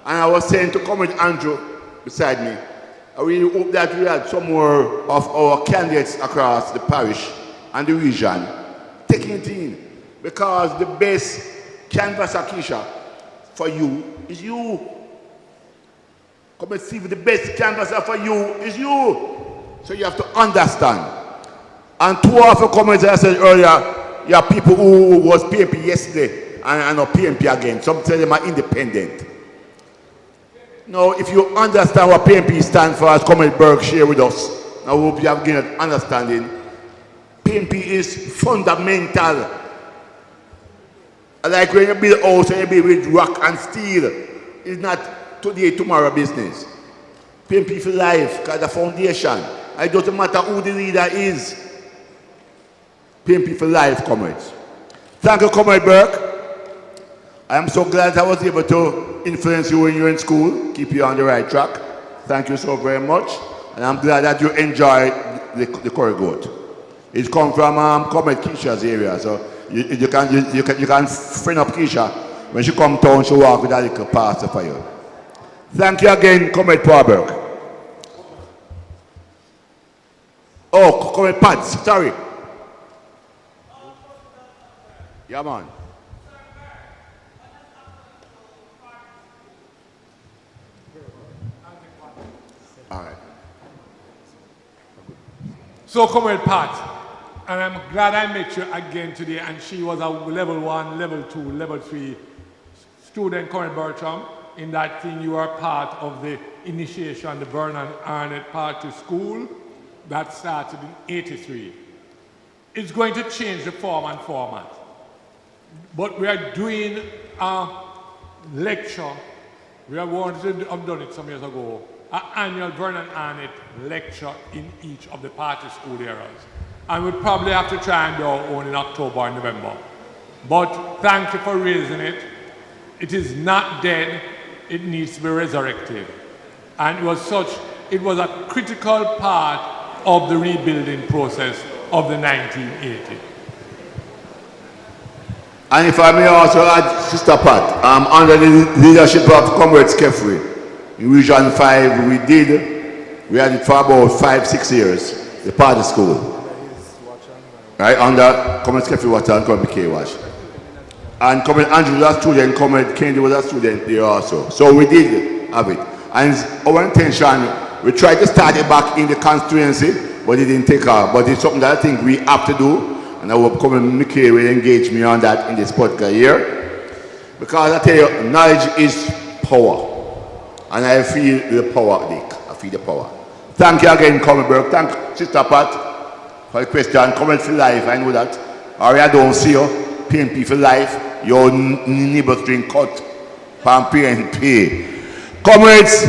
And I was saying to Comrade Andrew beside me, I really hope that we had some more of our candidates across the parish and the region taking it in. Because the best canvasser, Keisha, for you is you. Come and see, the best canvasser for you is you. So you have to understand. And 2 of the comments I said earlier, you have people who was PNP yesterday and are PNP again. Some say they are independent. Now, if you understand what PNP stands for, as Comrade Burke share with us, I hope you have gained an understanding. PNP is fundamental. Like when you build a house and you build with rock and steel, it's not today, tomorrow business. PNP for life, because the foundation. It doesn't matter who the leader is. PNP for life, comrades. Thank you, Comrade Burke. I am so glad I was able to influence you when you're in school, keep you on the right track. Thank you so very much. And I'm glad that you enjoyed the curry goat. It's come from Comrade Keisha's area, so you can friend up Keisha. When she come down, she walk with a little pastor for you. Thank you again, Comrade Paul Burke. Oh, Comrade Pats, sorry. Yeah, man. All right. So, Comrade Pat, and I'm glad I met you again today, and she was a level 1, level 2, level 3 student, Comrade Bertram. In that thing, you are part of the initiation, the Vernon Arnett Party School that started in '83. It's going to change the form and format. But we are doing a lecture. We have wanted to have done it some years ago. An annual Vernon Arnett lecture in each of the party school areas. And we'll probably have to try and do our own in October or November. But thank you for raising it. It is not dead. It needs to be resurrected. And it was a critical part of the rebuilding process of the 1980s. And if I may also add, Sister Pat, under the leadership of Comrade Skefford, in Region 5, we had it for about 5-6 years. the party school. Right, under Comrade Skeffy Water and Comrade McKay Wash. And Comrade Andrew was a student, Comrade Kennedy was a student there also. So we did have it. And our intention, we tried to start it back in the constituency, but it didn't take off. But it's something that I think we have to do. And I hope Comrade McKay will engage me on that in this podcast here. Because I tell you, knowledge is power. And I feel the power, Dick. I feel the power. Thank you again, Comrade Burke. Thank you, Sister Pat, for the question. Comrade for life, I know that. Or I don't see you. PNP for life. Your neighbor string cut from PNP. Comrades,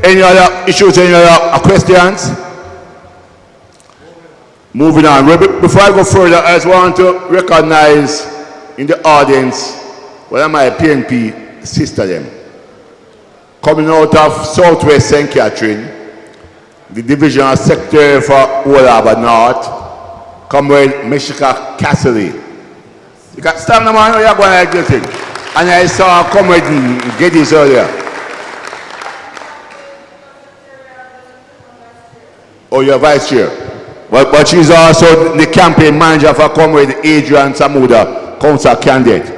any other issues, any other questions? Moving on. Before I go further, I just want to recognize in the audience one of my PNP sister them. Coming out of Southwest St. Catherine, the Divisional Secretary for Old Harbour North, Comrade Meshika Cassidy. You can stand the man, you're going like this thing. And I saw Comrade Geddes earlier. Oh, you're vice chair. But she's also the campaign manager for Comrade Adrian Samuda, council candidate.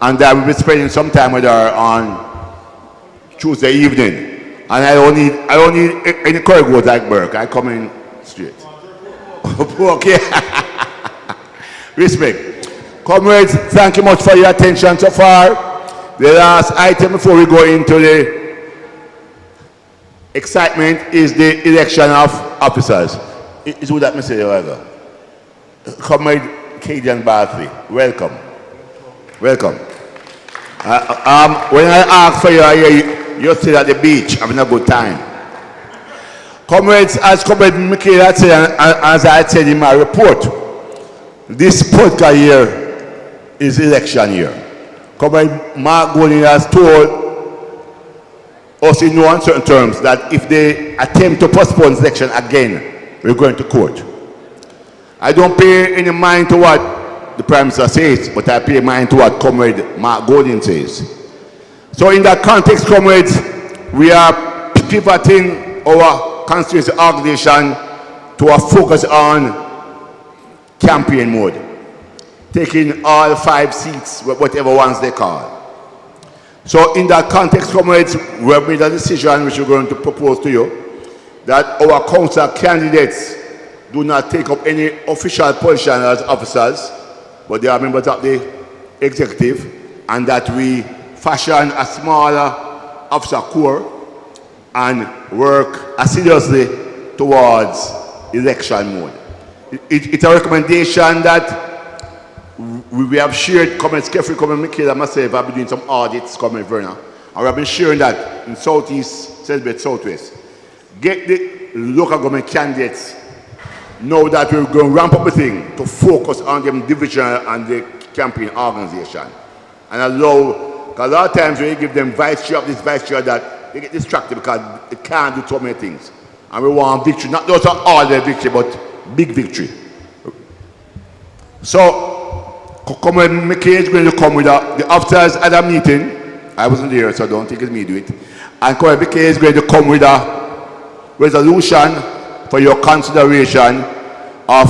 And I will be spending some time with her on Tuesday evening. And I don't need any curry goat like Burke. I come in straight. Okay. Respect. Comrades, thank you much for your attention so far. The last item before we go into the excitement is the election of officers. Is what that Mr. Yoga? Comrade Cadian Bartley, welcome. Welcome. When I ask for you, you're still at the beach having a good time. Comrades, as Comrade Michael had said, and as I said in my report, this political year is election year. Comrade Mark Golding has told us in no uncertain terms that if they attempt to postpone election again, we're going to court. I don't pay any mind to what the Prime Minister says, but I pay mind to what Comrade Mark Golding says. So in that context, comrades, we are pivoting our constituency organization to a focus on campaign mode, taking all 5 seats, whatever ones they call. So in that context, comrades, we have made a decision which we're going to propose to you, that our council candidates do not take up any official position as officers, but they are members of the executive, and that we fashion a smaller officer corps and work assiduously towards election mode. It's a recommendation that we have shared. Comrade Skeffy, Comrade Michael and myself have been doing some audits, Comrade Verna, and we have been sharing that in Southeast, Southwest. Get the local government candidates know that we're going to ramp up the thing to focus on them divisional and the campaign organization. And allow, because a lot of times when you give them vice chair of this vice chair, that they get distracted because they can't do so many things. And we want victory, not those are all the victory, but big victory. So, Comrade McKay is going to come with the officers at a meeting. I wasn't there, so don't think it's me do it. And Comrade McKay is going to come with a resolution for your consideration of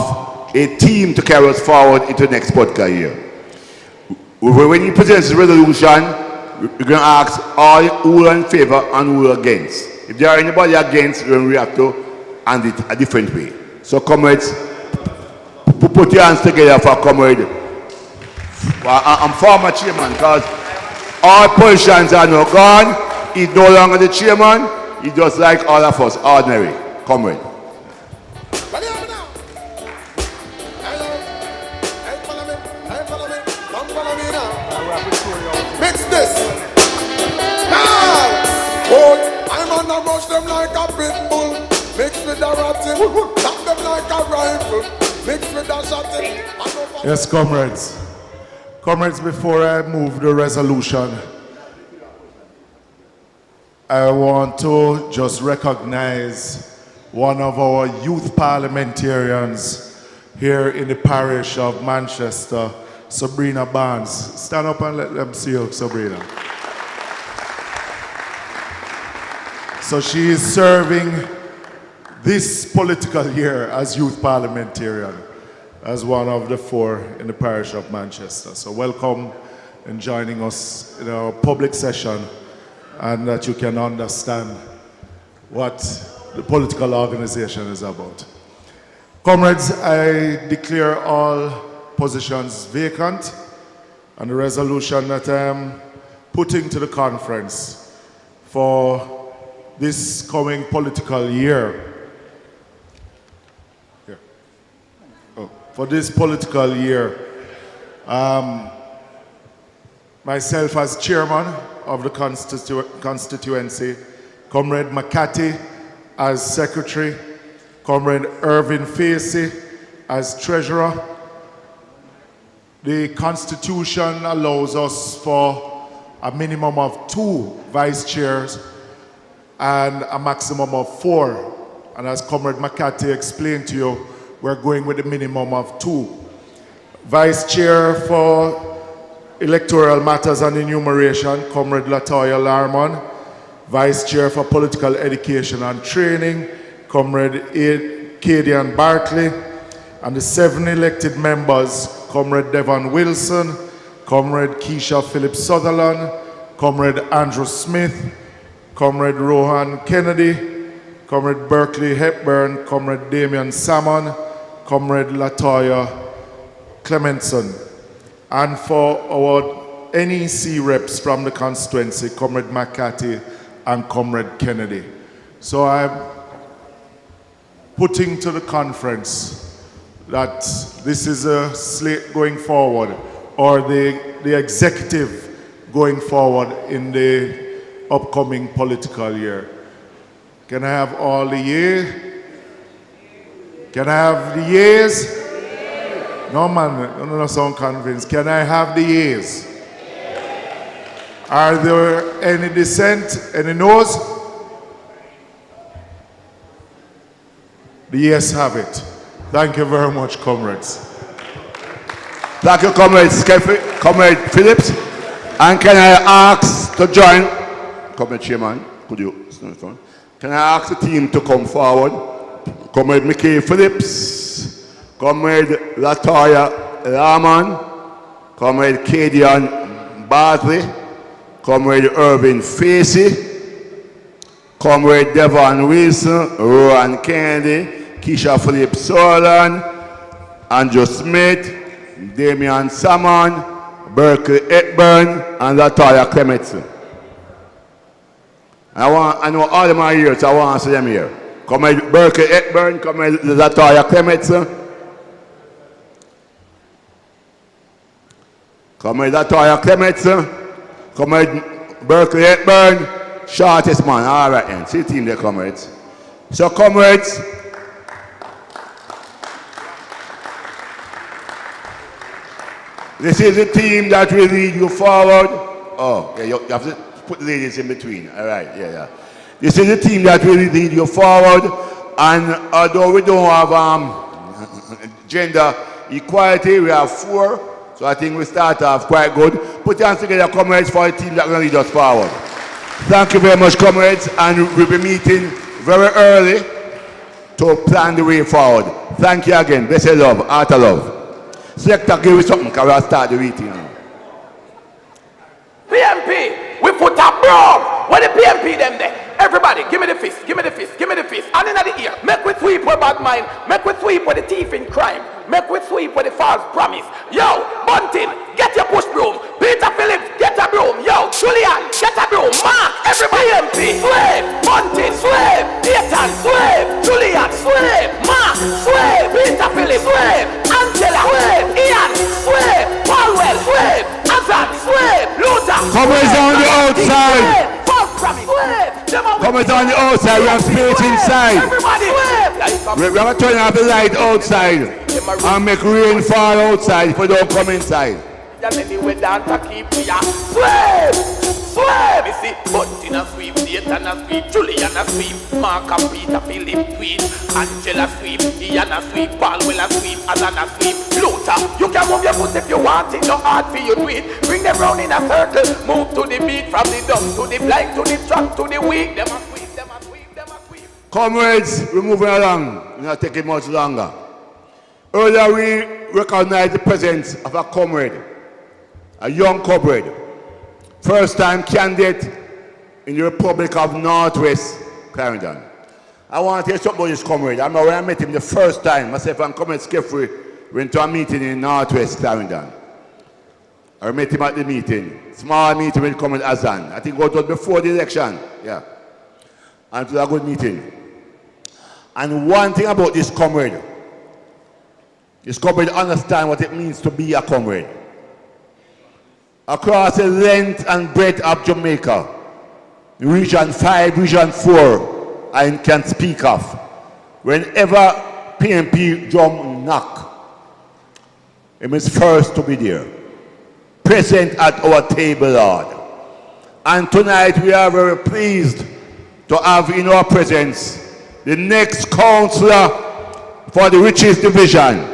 a team to carry us forward into the next political year. When he presents the resolution, we're going to ask all who are in favor and who are against. If there are anybody against, then we have to hand it a different way. So comrades, put your hands together for comrade. I'm former chairman, because all positions are now gone. He's no longer the chairman. He's just like all of us, ordinary. Comrade. Mix this. Now, oh, I'm on the rush them like a pit bull. Mix with the ratting, tap them like a rifle. Mix with the shotting. Yes, comrades. Comrades, before I move the resolution, I want to just recognize one of our youth parliamentarians here in the parish of Manchester, Sabrina Barnes. Stand up and let them see you, Sabrina. So she is serving this political year as youth parliamentarian, as one of the 4 in the parish of Manchester. So welcome in joining us in our public session, and that you can understand what the political organization is about. Comrades, I declare all positions vacant, and the resolution that I am putting to the conference for this coming political year, myself as chairman of the constituency, Comrade McCarthy as secretary, Comrade Irvin Facey as treasurer. The Constitution allows us for a minimum of 2 vice chairs and a maximum of 4. And as Comrade McCarthy explained to you, we're going with a minimum of 2. Vice chair for electoral matters and enumeration, Comrade Latoya Larman. Vice chair for political education and training, Comrade Cadian Bartley. And the 7 elected members, Comrade Devon Wilson, Comrade Keisha Phillips Sutherland, Comrade Andrew Smith, Comrade Rohan Kennedy, Comrade Berkeley Hepburn, Comrade Damian Salmon, Comrade Latoya Clementson. And for our NEC reps from the constituency, Comrade McCarthy and Comrade Kennedy. So I'm putting to the conference that this is a slate going forward, or the executive going forward in the upcoming political year. Can I have all the yeas? Can I have the yeas? No man, I don't sound convinced. Can I have the yeas? Are there any dissent? Any no's? The yes have it. Thank you very much, comrades. Thank you, comrades. Comrade Phillips. And can I ask to join? Comrade Chairman, could you stand for? Can I ask the team to come forward? Comrade Mickey Phillips, Comrade Latoya Rahman, Comrade Cadian Bartley, Comrade Irvin Facey, Comrade Devon Wilson, Rohan Kennedy, Keisha Phillips Sutherland, Andrew Smith, Damian Salmon, Berkeley Hepburn, and Latoya Clementson. I know all of them are here, so I want to see them here. Comrade Berkeley Hepburn, Comrade Latoya Clementson, Comrade Latoya Clementson, Comrade Berkeley Hepburn, shortest man. All right, then. See the team there, comrades. So, comrades, this is the team that will lead you forward. Oh, yeah, you have to put the ladies in between. All right, yeah. This is the team that will lead you forward. And although we don't have gender equality, we have 4. So I think we start off quite good. Put your hands together, comrades, for a team that will lead us forward. Thank you very much, comrades. And we'll be meeting very early to plan the way forward. Thank you again. Blessed love, heart of love. Selector, give me something, because we'll start the meeting now. PMP, we put a broom. Where the PMP them there? Everybody, give me the fist, give me the fist, give me the fist. And in the ear, make we sweep with bad mind, make we sweep with the thief in crime, make we sweep with the false promise. Yo, Bunting, get your push broom. Peter Phillips, get a broom. Yo, Julian, get a broom. Mark, everybody MP, slave. Bunting, slave. Nathan, slave. Julian, slave. Mark, slave. Peter Phillips, slave. Angela, slave. Ian, slave. Paulwell, slave. Azan, slave. Luther, comrades on the outside. Comrades on the outside, we have space inside. We're going to turn off the light outside and make rain fall outside if we don't come inside. Slave! You see, Bunting a sweep, Nathan a sweep, Julian a sweep, Mark and Peter Philip sweep, Angela sweep, Ian a sweep, Paulwell a sweep, Alan a sweep, Luther. You can move your foot if you want it, no hard for you to it. Bring them round in a circle, move to the beat, from the dumb to the blind to the strong to the weak. Them a sweep, them a sweep, them a sweep. Comrades, we're moving along. We're not taking much longer. Earlier we recognized the presence of a comrade, a young comrade, first time candidate in the Republic of Northwest Clarendon. I want to tell you something about this comrade. I remember when I met him the first time, myself and Comrade Skeffrey went to a meeting in Northwest Clarendon. I met him at the meeting, small meeting with Comrade Azan. I think it was before the election, yeah. And it was a good meeting. And one thing about this comrade understands what it means to be a comrade. Across the length and breadth of Jamaica, Region 5, Region 4, I can speak of. Whenever PNP drum knock, it is first to be there. Present at our table, Lord. And tonight we are very pleased to have in our presence the next councillor for the richest division,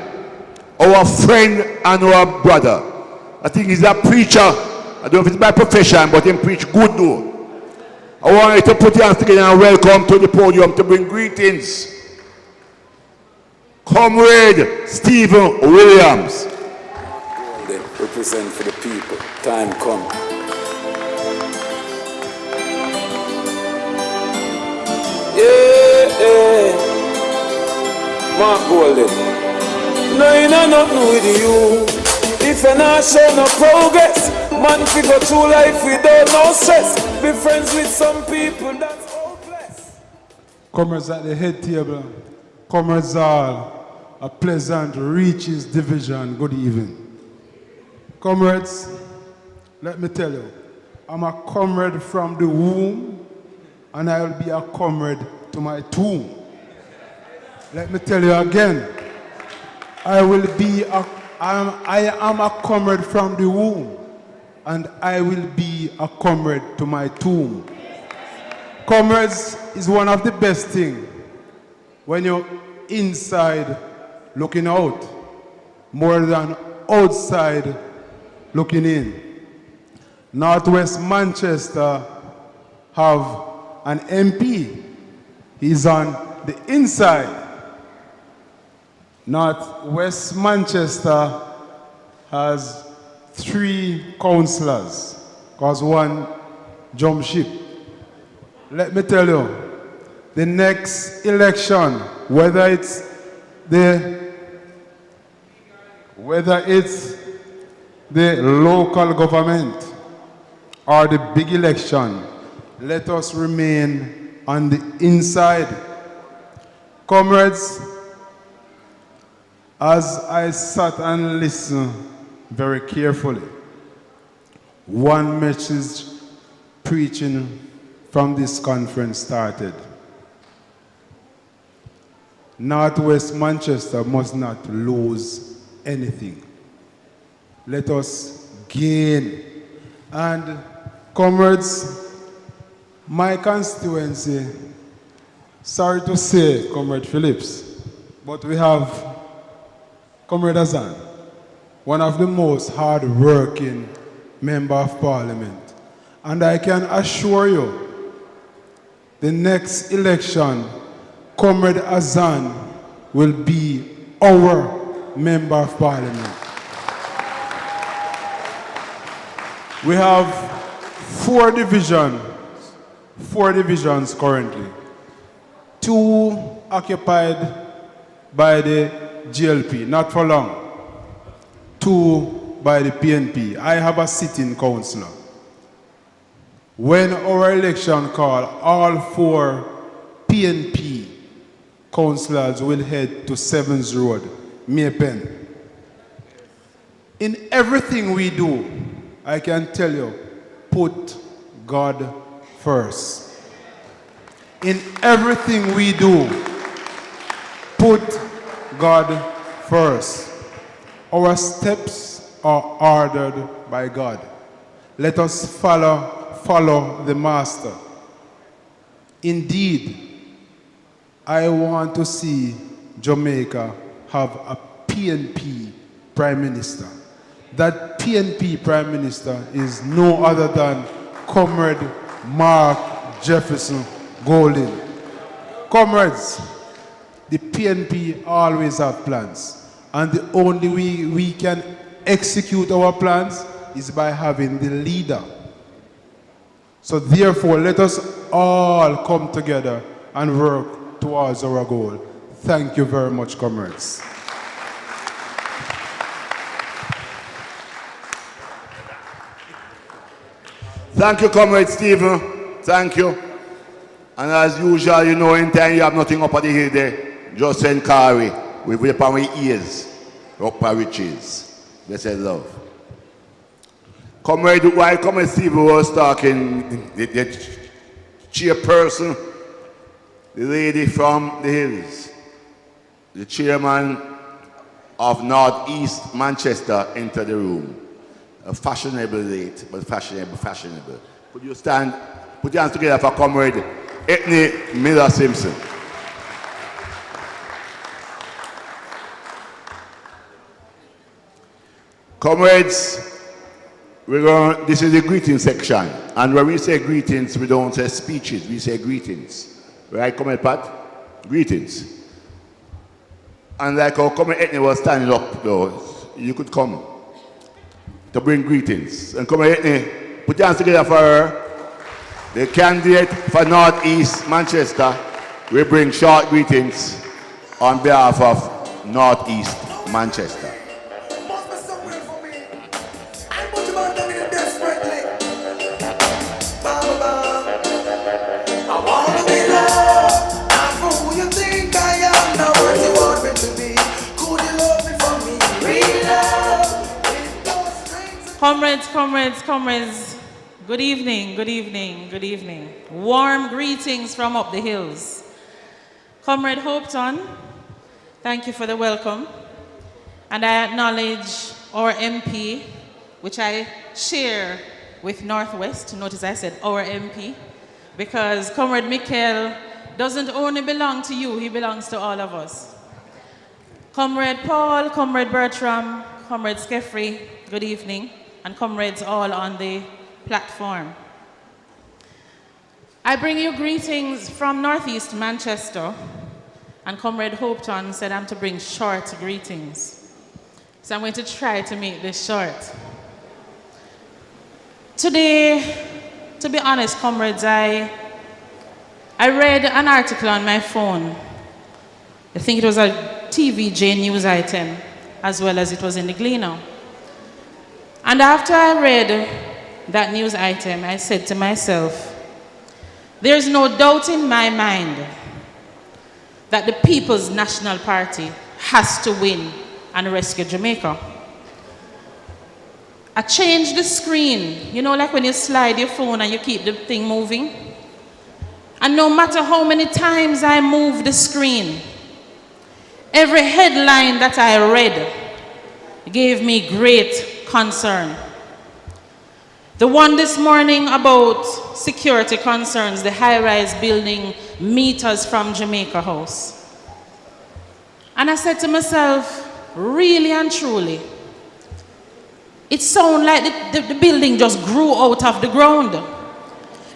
our friend and our brother. I think he's a preacher. I don't know if it's by profession, but he preach good though. I want you to put your hands together and welcome to the podium to bring greetings, Comrade Stephen Williams. They represent for the people. Time come. Yeah, Mark Golden. No, you know nothing with you. If you're not showing no progress, man figure through life without no stress. Be friends with some people, that's hopeless. Comrades at the head table, comrades all, a pleasant reaches division. Good evening. Comrades, let me tell you, I'm a comrade from the womb, and I will be a comrade to my tomb. Let me tell you again, I am a comrade from the womb, and I will be a comrade to my tomb. Comrades is one of the best things when you're inside looking out, more than outside looking in. Northwest Manchester have an MP. He's on the inside. Northwest Manchester has 3 councillors, because one jump ship. Let me tell you, the next election, whether it's the local government or the big election, let us remain on the inside. Comrades, as I sat and listened very carefully, one message preaching from this conference started. Northwest Manchester must not lose anything. Let us gain. And comrades, my constituency, sorry to say, Comrade Phillips, but we have Comrade Azan, one of the most hard-working member of parliament. And I can assure you, the next election, Comrade Azan will be our member of parliament. We have 4 divisions currently. 2 occupied by the GLP, not for long. 2 by the PNP. I have a sitting councillor. When our election call, all 4 PNP councillors will head to 7th Road, Maypen. In everything we do, I can tell you, put God first. In everything we do, put God first. Our steps are ordered by God. Let us follow the Master. Indeed, I want to see Jamaica have a PNP Prime Minister. That PNP Prime Minister is no other than Comrade Mark Jefferson Golding. Comrades, the PNP always have plans. And the only way we can execute our plans is by having the leader. So therefore, let us all come together and work towards our goal. Thank you very much, comrades. Thank you, Comrade Stephen. Thank you. And as usual, you know, anytime you have nothing up at the hill there, just send Kari with whip on my ears, up our riches. Blessed love. Comrade, while Comrade Stephen was talking, the chairperson, the lady from the hills, the chairman of Northeast Manchester entered the room. A fashionable late, but fashionable. Could you stand, put your hands together for Comrade Ethne Miller Simpson. Comrades, this is the greeting section. And when we say greetings, we don't say speeches, we say greetings. Right, Comrade Pat? Greetings. And like our Comrade Ethne was standing up though, you could come to bring greetings. And Comrade Ethne, put your hands together for her. The candidate for Northeast Manchester will bring short greetings on behalf of Northeast Manchester. Comrades, good evening, good evening, good evening. Warm greetings from up the hills. Comrade Hopeton, thank you for the welcome. And I acknowledge our MP, which I share with Northwest. Notice I said our MP, because Comrade Michael doesn't only belong to you, he belongs to all of us. Comrade Paul, Comrade Bertram, Comrade Skeffrey, good evening. And comrades all on the platform. I bring you greetings from Northeast Manchester, and Comrade Hopeton said I'm to bring short greetings. So I'm going to try to make this short. Today, to be honest, comrades, I read an article on my phone. I think it was a TVJ news item, as well as it was in the Gleaner. And after I read that news item, I said to myself, there's no doubt in my mind that the People's National Party has to win and rescue Jamaica. I changed the screen, you know, like when you slide your phone and you keep the thing moving. And no matter how many times I move the screen, every headline that I read gave me great concern. The one this morning about security concerns, the high-rise building meters from Jamaica House. And I said to myself, really and truly, it sounds like the building just grew out of the ground.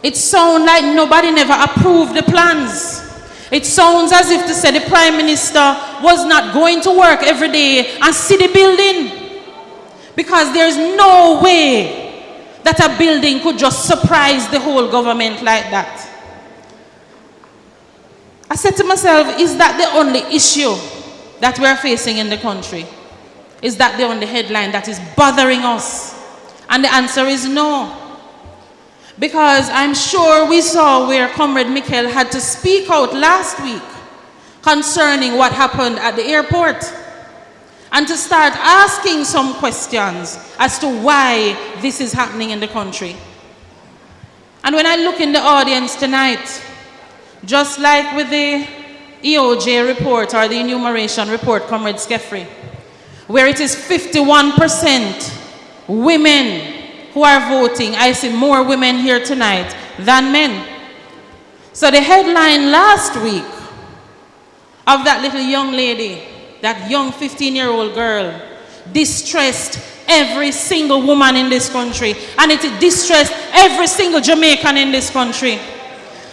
It sounds like nobody never approved the plans. It sounds as if to say the Prime Minister was not going to work every day and see the building. Because there's no way that a building could just surprise the whole government like that. I said to myself, is that the only issue that we're facing in the country? Is that the only headline that is bothering us? And the answer is no. Because I'm sure we saw where Comrade Michael had to speak out last week concerning what happened at the airport, and to start asking some questions as to why this is happening in the country. And when I look in the audience tonight, just like with the EOJ report or the enumeration report, Comrade Skeffrey, where it is 51% women who are voting, I see more women here tonight than men. So the headline last week of that little young lady, that young 15-year-old girl, distressed every single woman in this country, and it distressed every single Jamaican in this country.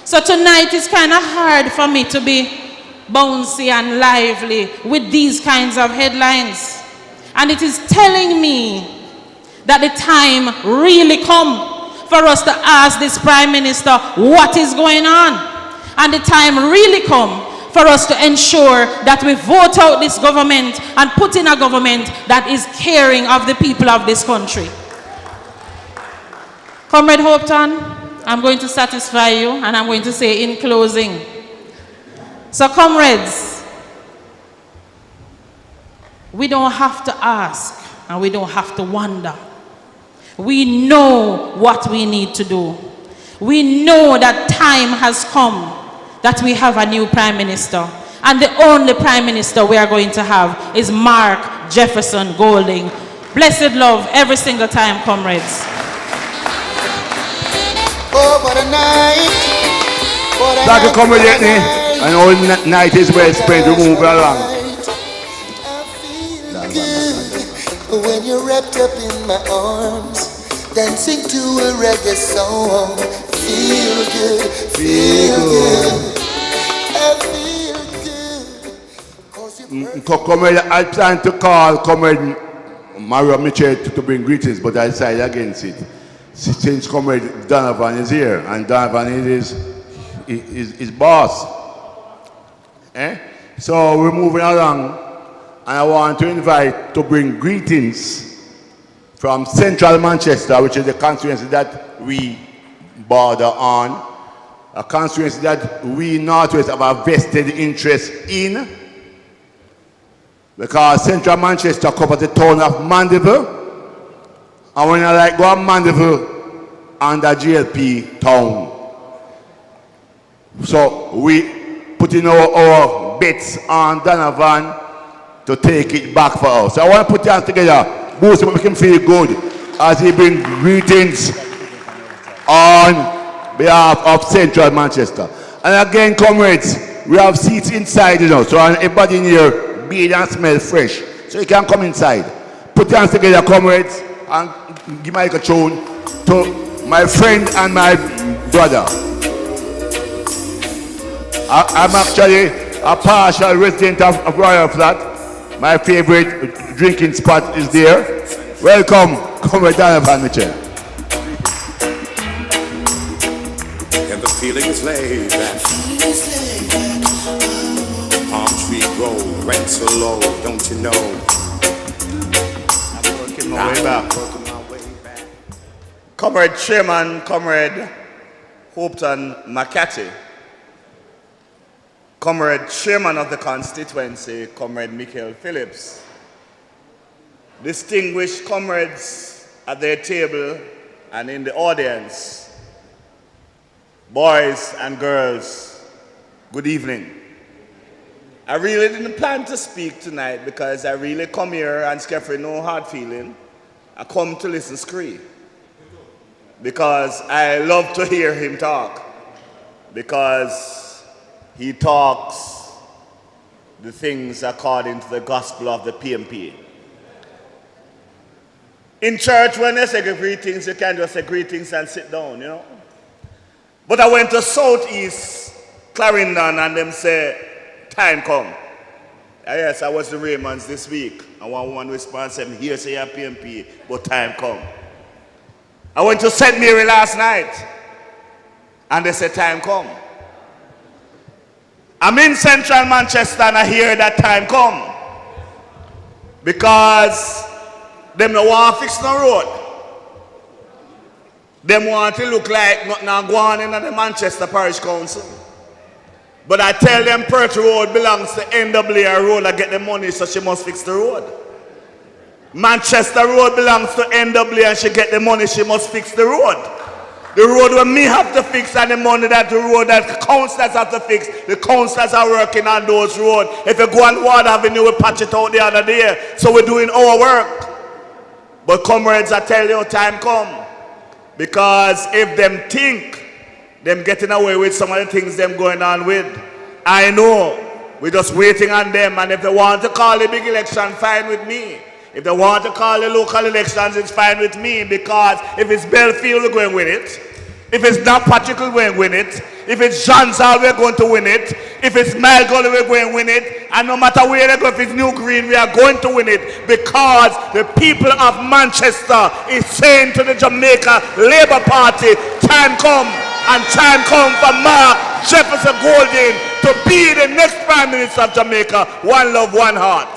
So tonight it's kind of hard for me to be bouncy and lively with these kinds of headlines. And it is telling me that the time really come for us to ask this Prime Minister what is going on. And the time really come for us to ensure that we vote out this government and put in a government that is caring of the people of this country. Comrade Hopetoun, I'm going to satisfy you and I'm going to say in closing. So comrades, we don't have to ask and we don't have to wonder. We know what we need to do. We know that time has come that we have a new Prime Minister. And the only Prime Minister we are going to have is Mark Jefferson Golding. Blessed love every single time, comrades. Oh, what a night. Like a comrade, and all night is well spent to move along. When you're wrapped up in my arms, dancing to a reggae song, feel good, feel good, I feel good. Comrade, I plan to call Comrade Mario Mitchell to bring greetings, but I decided against it. Since Comrade Donovan is here, and Donovan is his boss. So we're moving along, and I want to invite to bring greetings from Central Manchester, which is the constituency that we border on, a constituency that we Northwest have a vested interest in, because Central Manchester covers the town of Mandeville, and when I like go on Mandeville under GLP town. So we put in our bets on Donovan to take it back for us. So I want to put hands together, boost him, make him feel good as he brings greetings on behalf of Central Manchester. And again, comrades, we have seats inside, so everybody in here bathe and smell fresh. So you can come inside. Put hands together, comrades, and give my tune to my friend and my brother. I'm actually a partial resident of Royal Flat. My favorite drinking spot is there. Welcome, Comrade Donovan Mitchell. And the feeling is laid back. Palm tree grove, rent so low, don't you know? I'm working my way back. Comrade Chairman, Comrade Hopetoun McCarthy, Comrade Chairman of the Constituency, Comrade Michael Phillips, distinguished comrades at their table and in the audience, boys and girls, good evening. I really didn't plan to speak tonight because I really come here and scared for no hard feeling. I come to listen scree because I love to hear him talk, because he talks the things according to the gospel of the PMP. In church, when they say greetings, you can't just say greetings and sit down, But I went to Southeast Clarendon and them say, time come. Yes, I was the Raymonds this week. And one response said, here say you're PMP, but time come. I went to St. Mary last night and they said, time come. I'm in Central Manchester and I hear that time come. Because them no want to fix no road. Them want to look like nothing going on in the Manchester Parish Council. But I tell them Perth Road belongs to NWA Road. I get the money, so she must fix the road. Manchester Road belongs to NWA and she get the money, she must fix the road. The road where me have to fix and the money that the road that the councillors have to fix. The councillors are working on those roads. If you go on Ward Avenue, we patch it out the other day. So we're doing our work. But comrades, I tell you, time come. Because if them think them getting away with some of the things them going on with, I know we're just waiting on them. And if they want to call the big election, fine with me. If they want to call the local elections, it's fine with me, because if it's Belfield, we're going with it. If it's not Patrick, we're going to win it. If it's Janzal, we're going to win it. If it's Malgol, we're going to win it. And no matter where they go, if it's New Green, we are going to win it. Because the people of Manchester is saying to the Jamaica Labour Party, time come. And time come for Mark Jefferson Golding to be the next Prime Minister of Jamaica. One love, one heart.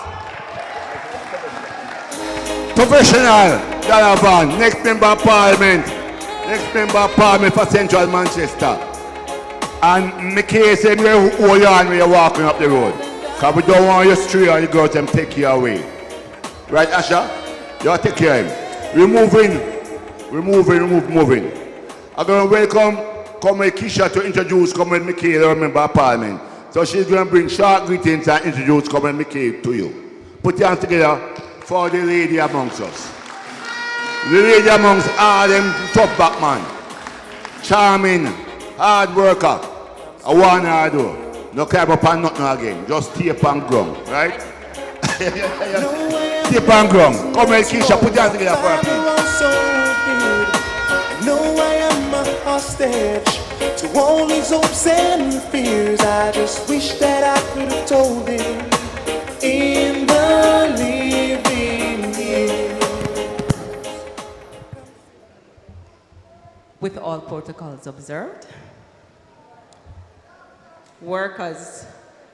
Professional, Dalavan, next member of parliament. Next member of parliament for Central Manchester. And McKay said, where you on when you're walking up the road? Because we don't want you stray and you go out and take you away. Right, Asha? You take care of him. We're moving. I'm going to welcome Comrade Keisha to introduce Comrade McKay, the member of parliament. So she's going to bring short greetings and introduce Comrade McKay to you. Put your hands together for the lady amongst us. The lady amongst all them tough back man. Charming, hard worker. I want her to do. No care about nothing again. Just tape and ground, right? Tape and ground. Comrade Keisha, put your hands together for her. No, I am a hostage to all his hopes and fears. I just wish that I could have told him in the living years. With all protocols observed, workers,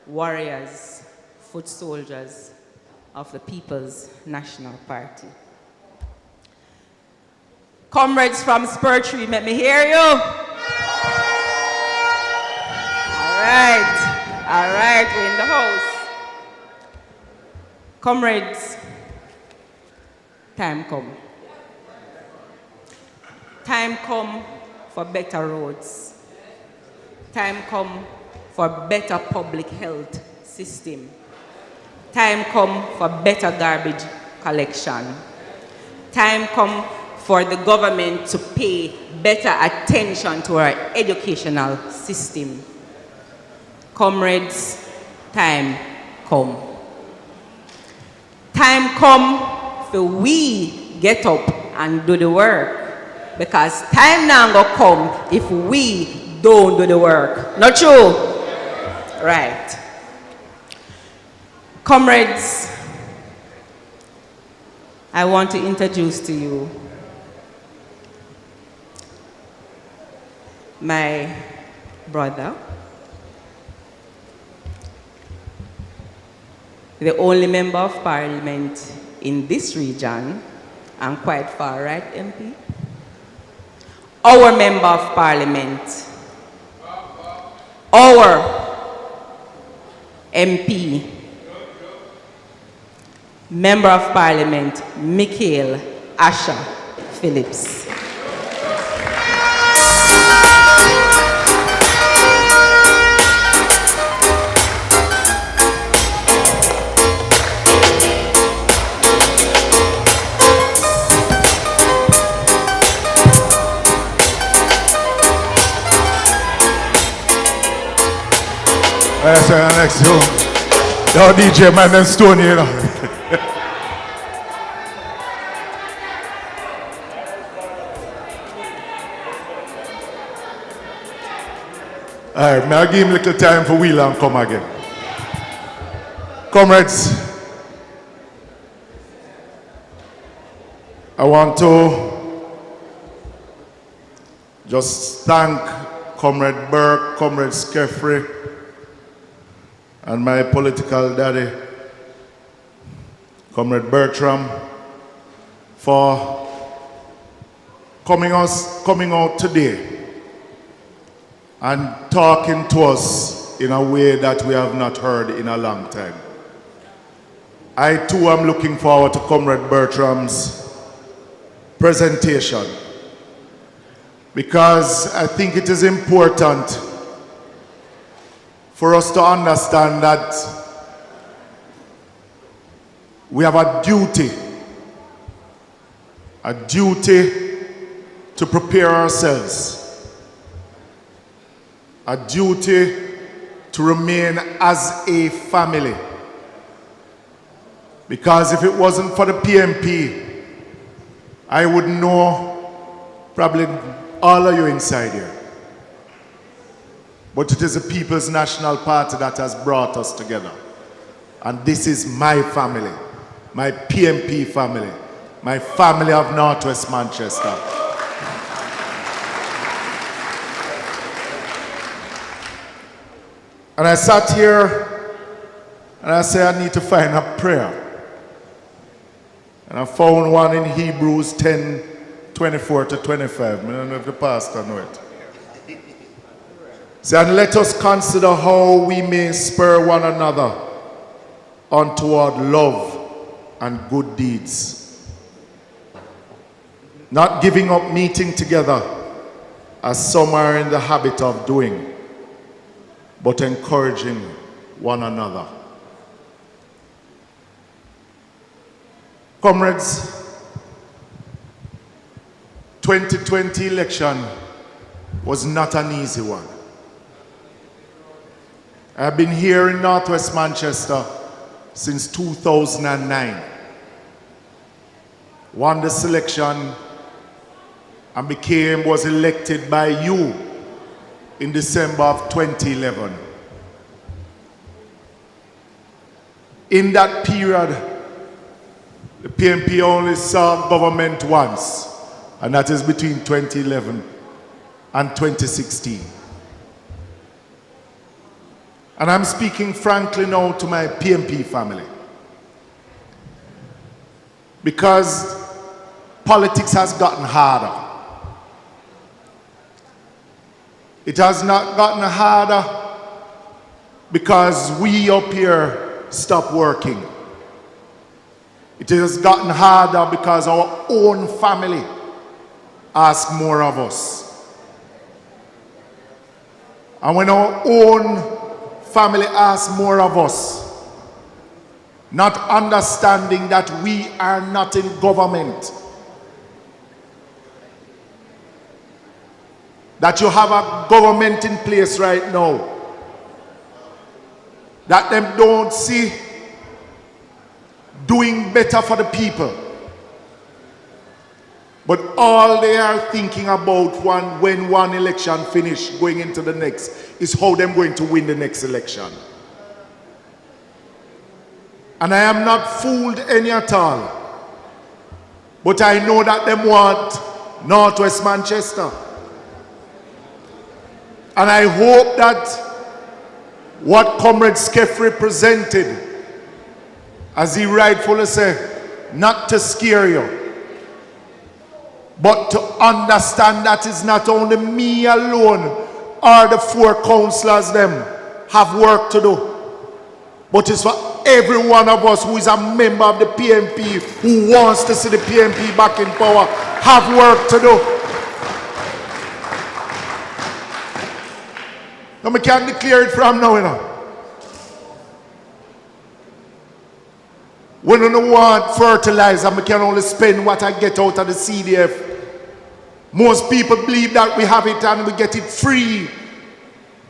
warriors, foot soldiers of the People's National Party. Comrades from Spur Tree, let me hear you. All right, we're in the house. Comrades, time come. Time come for better roads. Time come for better public health system. Time come for better garbage collection. Time come for the government to pay better attention to our educational system. Comrades, time come. Time come for we get up and do the work. Because time now go come if we don't do the work. Not true? Right. Comrades, I want to introduce to you my brother, the only member of parliament in this region, and quite far right, MP, our member of parliament, our MP, member of parliament, Michael Asha Phillips. Next yo DJ man and Stone, you know. Alright, may I give him a little time for Wheeler and come again. Comrades, I want to just thank Comrade Burke, Comrade Skeffrey, and my political daddy, Comrade Bertram, for coming out today and talking to us in a way that we have not heard in a long time. I too am looking forward to Comrade Bertram's presentation because I think it is important for us to understand that we have a duty to prepare ourselves, a duty to remain as a family. Because if it wasn't for the PMP, I would know probably all of you inside here. But it is the People's National Party that has brought us together. And this is my family, my PMP family, my family of Northwest Manchester. And I sat here and I said, I need to find a prayer. And I found one in Hebrews 10:24-25. I don't know if the pastor know it. Say, and let us consider how we may spur one another on toward love and good deeds. Not giving up meeting together as some are in the habit of doing, but encouraging one another. Comrades, 2020 election was not an easy one. I've been here in Northwest Manchester since 2009. Won the selection and was elected by you in December of 2011. In that period, the PMP only saw government once, and that is between 2011 and 2016. And I'm speaking frankly now to my PMP family. Because politics has gotten harder. It has not gotten harder because we up here stopped working. It has gotten harder because our own family asks more of us. And when our own family asks more of us, not understanding that we are not in government, that you have a government in place right now, that them don't see doing better for the people, but all they are thinking about when one election finish going into the next is how them going to win the next election. And I am not fooled any at all, but I know that them want Northwest Manchester. And I hope that what Comrade Skeff represented, as he rightfully said, not to scare you, but to understand that it's not only me alone or the 4 councillors them have work to do, but it's for every one of us who is a member of the PMP who wants to see the PMP back in power have work to do. Now we can't declare it from now, you know. When we don't want fertilizer, we can only spend what I get out of the CDF. Most people believe that we have it and we get it free.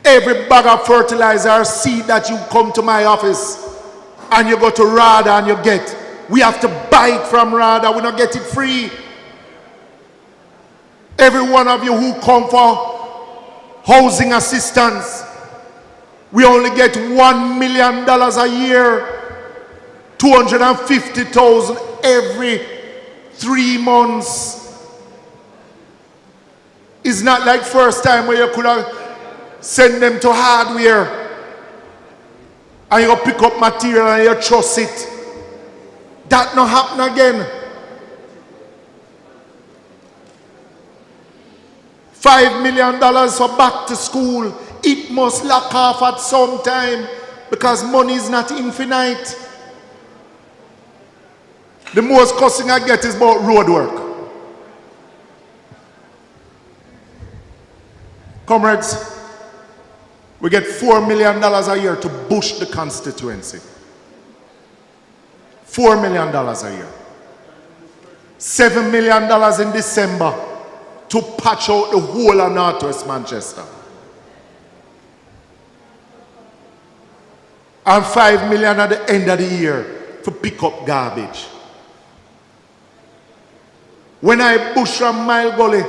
Every bag of fertilizer or seed that you come to my office and you go to RADA and you get, we have to buy it from RADA, we don't get it free. Every one of you who come for housing assistance, we only get $1 million a year, 250,000 every 3 months. It's not like first time where you could have sent them to hardware and you pick up material and you trust it. That not happen again. $5 million for back to school. It must lock off at some time because money is not infinite. The most costing I get is about road work. Comrades, we get $4 million a year to bush the constituency. $4 million a year. $7 million in December to patch out the whole of Northwest Manchester. And $5 million at the end of the year to pick up garbage. When I bush from Mile Gully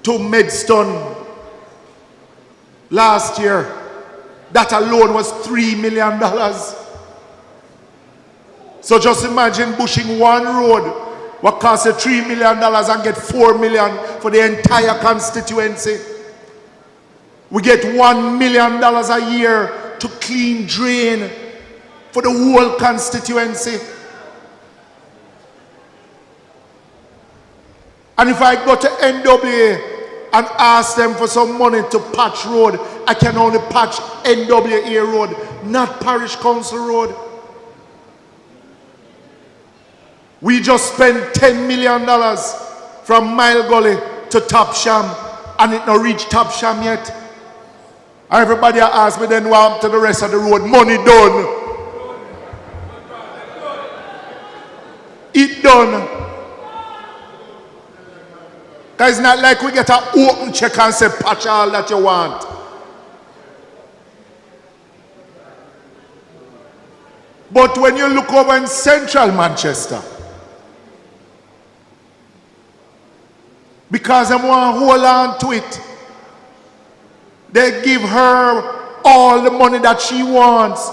to Medstone last year. That alone was $3 million. So just imagine bushing one road what costs $3 million and get $4 million for the entire constituency. We get $1 million a year to clean drain for the whole constituency. And if I go to NWA and ask them for some money to patch road, I can only patch NWA road, not Parish Council road. We just spent $10 million from Mile Gully to Top Sham, and it not reached Top Sham yet. Everybody asked me then what happened to the rest of the road. Money done. It done. It's not like we get an open check and say patch all that you want. But when you look over in central Manchester, because they want to hold on to it, they give her all the money that she wants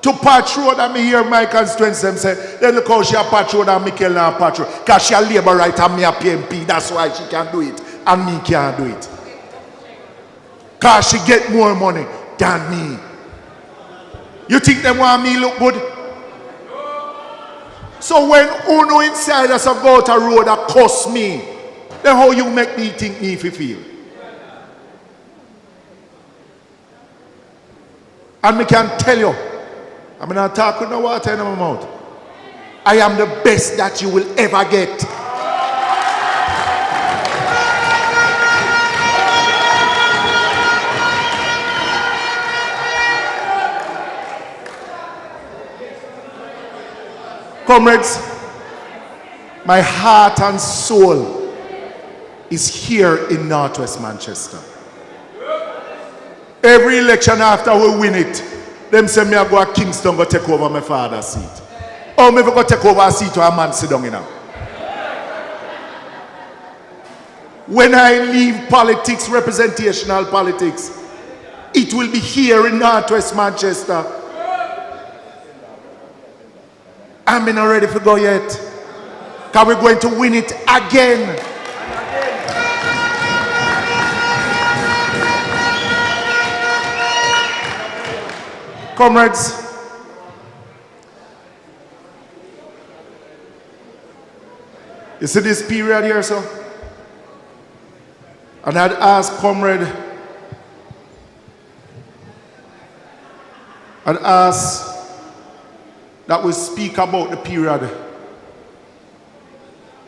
to patch road. And me hear my constituents them say, then look how she a patch road and me kill her patch road. Because she a labor right and me a PMP. That's why she can do it and me can't do it. Because she get more money than me. You think they want me look good? So when Uno insiders have got a road that costs me, then how you make me think me if you feel? And me can tell you, I'm not talking no water in my mouth. I am the best that you will ever get. Comrades, my heart and soul is here in Northwest Manchester. Every election after we win it, them say me I go to Kingston go take over my father's seat. Or me go take over a seat where a man sit down in now. When I leave politics, representational politics, it will be here in Northwest Manchester. I'm not ready to go yet. Because we're going to win it again. Comrades, you see this period here, sir? And I'd ask comrade, I'd ask that we speak about the period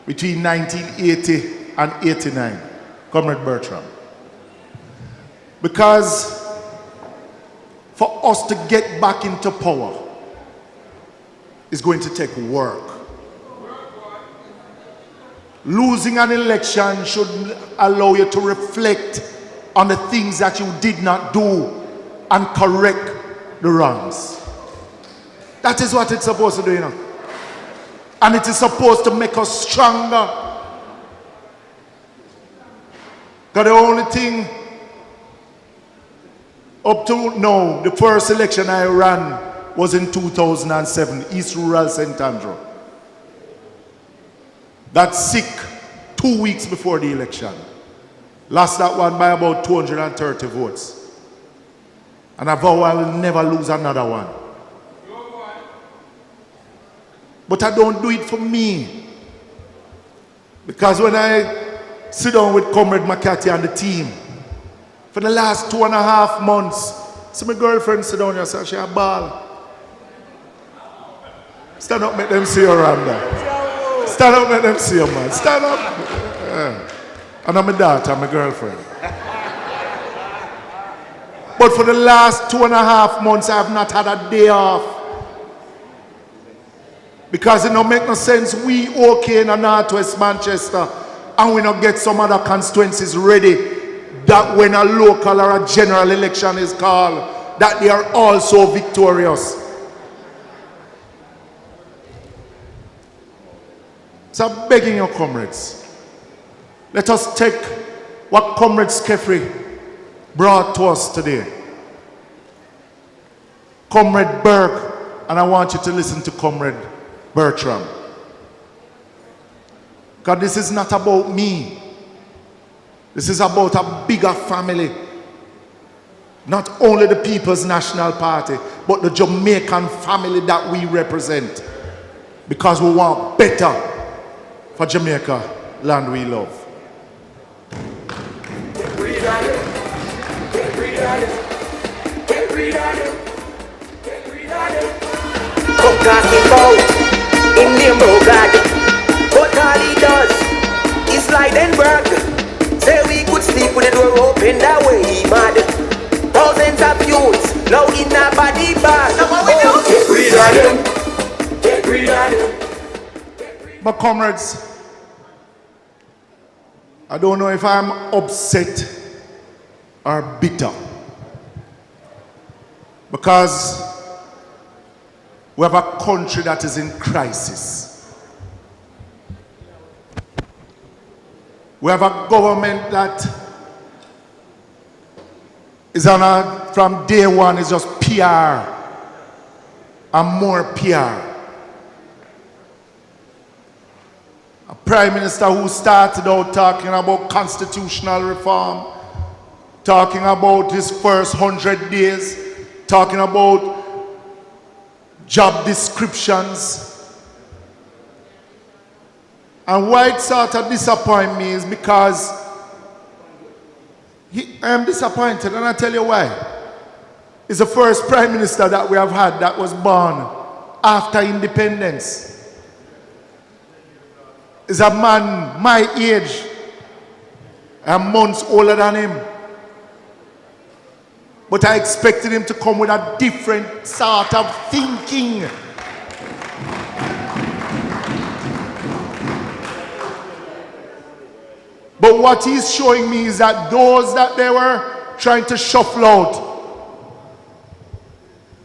between 1980 and 89, Comrade Bertram. Because for us to get back into power is going to take work. Losing an election should allow you to reflect on the things that you did not do and correct the wrongs. That is what it's supposed to do, you know. And it is supposed to make us stronger. Because the only thing up to now, the first election I ran was in 2007, East Rural St. Andrew. Got sick 2 weeks before the election. Lost that one by about 230 votes. And I vow I will never lose another one. But I don't do it for me. Because when I sit down with Comrade McCarthy and the team, for the last 2.5 months, see my girlfriend sit down here and say, she a ball. Stand up, make them see you, Randa. Stand up, make them see you, man. Stand up. Yeah. And I'm my daughter, my girlfriend. But for the last 2.5 months, I have not had a day off. Because it don't make no sense. We okay in Northwest Manchester and we not get some other constituencies ready that when a local or a general election is called, that they are also victorious. So I'm begging your comrades, let us take what Comrade Skeffrey brought to us today. Comrade Burke, and I want you to listen to Comrade Bertram. Because this is not about me. This is about a bigger family. Not only the People's National Party, but the Jamaican family that we represent. Because we want better for Jamaica, land we love. Come talking about in name of God. But all he does is lie and brag. Say we could sleep with the door open, that way he mad. Thousands of youths now in a body bag. Now what we do? Get rid of them. Get rid of them. But comrades, I don't know if I'm upset or bitter. Because we have a country that is in crisis. We have a government that is from day one is just PR and more PR. A prime minister who started out talking about constitutional reform, talking about his first 100 days, talking about job descriptions. And why it sort of disappoints me is because I am disappointed, and I tell you why. He's the first prime minister that we have had that was born after independence. He's a man my age and months older than him. But I expected him to come with a different sort of thinking. But what he's showing me is that those that they were trying to shuffle out,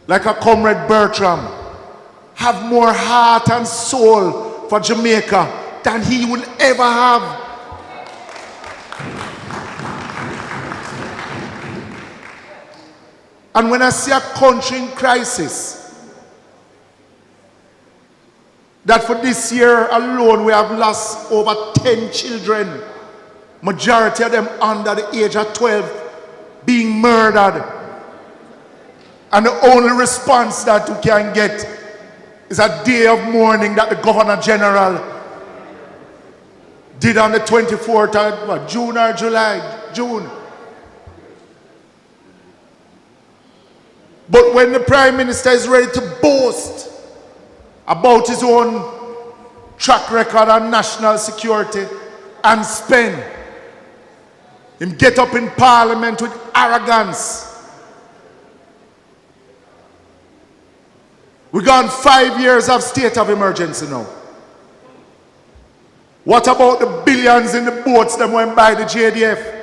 like a Comrade Bertram, have more heart and soul for Jamaica than he will ever have. And when I see a country in crisis, that for this year alone we have lost over 10 children, majority of them under the age of 12, being murdered. And the only response that we can get is a day of mourning that the Governor General did on the 24th of June or July? June. But when the Prime Minister is ready to boast about his own track record on national security and spend, him get up in Parliament with arrogance. We've gone 5 years of state of emergency now. What about the billions in the boats that went by the JDF?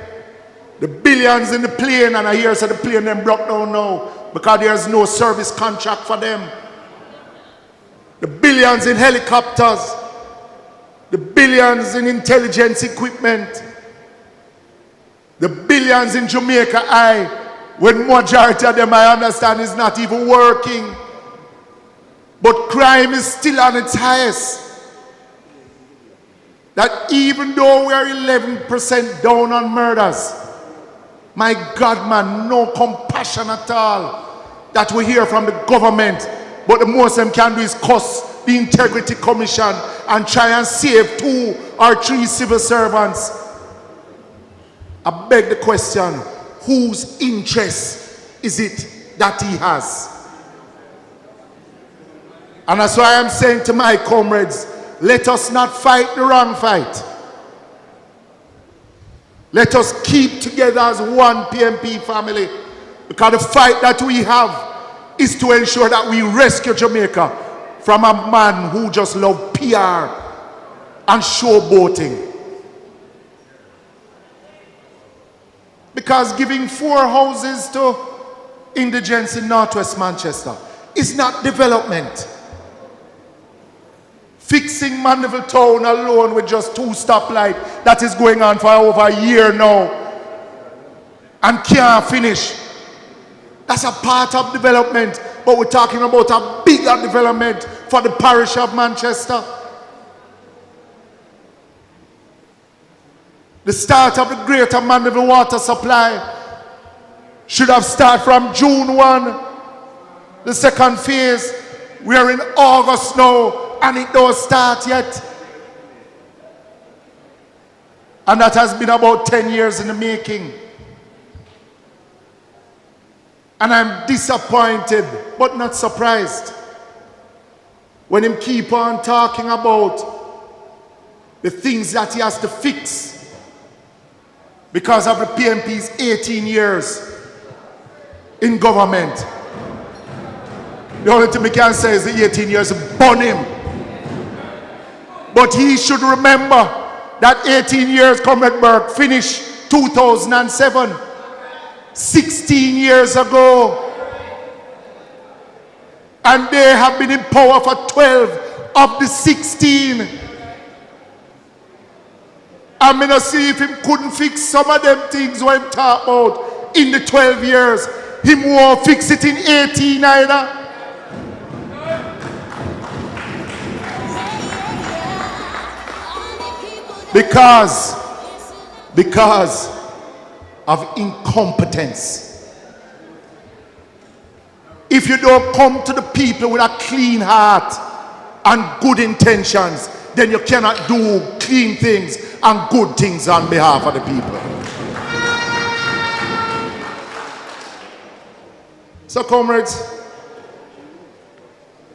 The billions in the plane, and I hear say the plane them broke down now because there's no service contract for them. The billions in helicopters, the billions in intelligence equipment, the billions in Jamaica Eye, when majority of them I understand is not even working. But crime is still on its highest. That even though we are 11% down on murders, my God, man, no compassion at all that we hear from the government. But the most them can do is cuss the Integrity Commission and try and save 2 or 3 civil servants. I beg the question, whose interest is it that he has? And that's why I'm saying to my comrades, let us not fight the wrong fight. Let us keep together as one PMP family, because the fight that we have is to ensure that we rescue Jamaica from a man who just loves PR and showboating. Because giving 4 houses to indigents in Northwest Manchester is not development. Fixing Mandeville Town alone with just 2 stoplights, that is going on for over a year now, and can't finish. That's a part of development, but we're talking about a bigger development for the parish of Manchester. The start of the Greater Mandeville water supply should have started from June 1. The second phase, we are in August now, and it don't start yet. And that has been about 10 years in the making. And I'm disappointed, but not surprised, when him keep on talking about the things that he has to fix because of the PMP's 18 years in government. The only thing we can say is the 18 years burn him. But he should remember that 18 years Comrade Burke finished 2007, 16 years ago. And they have been in power for 12 of the 16. I'm going to see if he couldn't fix some of them things what I'm talking about in the 12 years. He won't fix it in 18 either. Because of incompetence. If you don't come to the people with a clean heart and good intentions, then you cannot do clean things and good things on behalf of the people. So, comrades,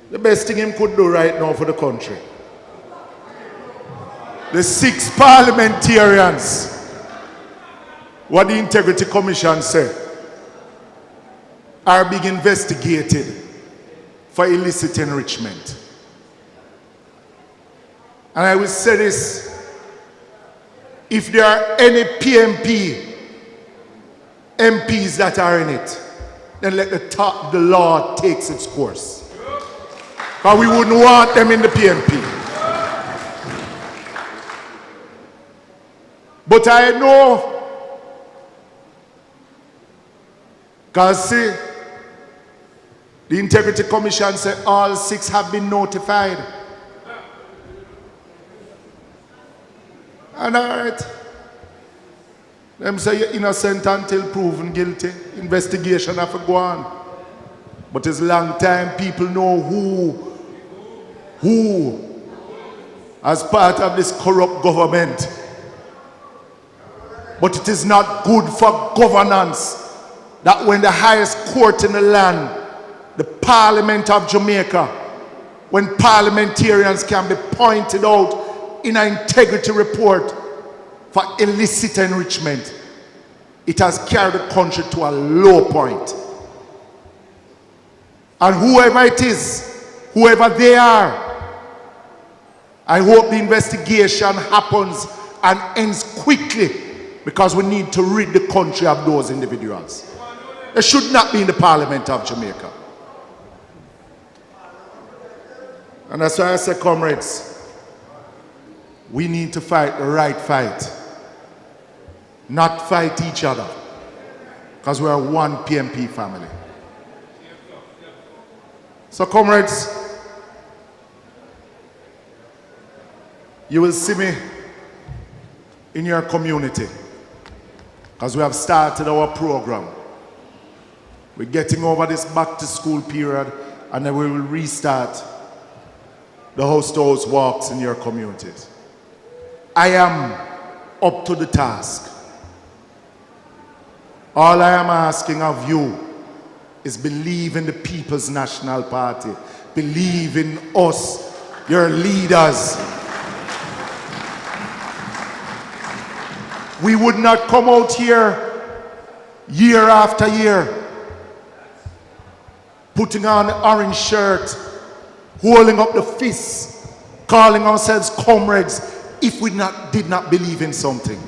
the best thing him could do right now for the country, the 6 parliamentarians, what the Integrity Commission said, are being investigated for illicit enrichment. And I will say this, if there are any PMP MPs that are in it, then let the law takes its course. But we wouldn't want them in the PMP. But I know, because see, the Integrity Commission said all 6 have been notified. And all right, them say you're innocent until proven guilty. Investigation have to go on. But it's a long time people know who, as part of this corrupt government. But it is not good for governance that when the highest court in the land, the Parliament of Jamaica, when parliamentarians can be pointed out in an integrity report for illicit enrichment, it has carried the country to a low point. And whoever it is, whoever they are, I hope the investigation happens and ends quickly, because we need to rid the country of those individuals. They should not be in the Parliament of Jamaica. And that's why I say, comrades, we need to fight the right fight, not fight each other, because we are one PMP family. So, comrades, you will see me in your community, because we have started our program. We're getting over this back to school period, and then we will restart the house-to-house walks in your communities. I am up to the task. All I am asking of you is believe in the People's National Party. Believe in us, your leaders. We would not come out here year after year putting on an orange shirt, holding up the fist, calling ourselves comrades, if we did not believe in something.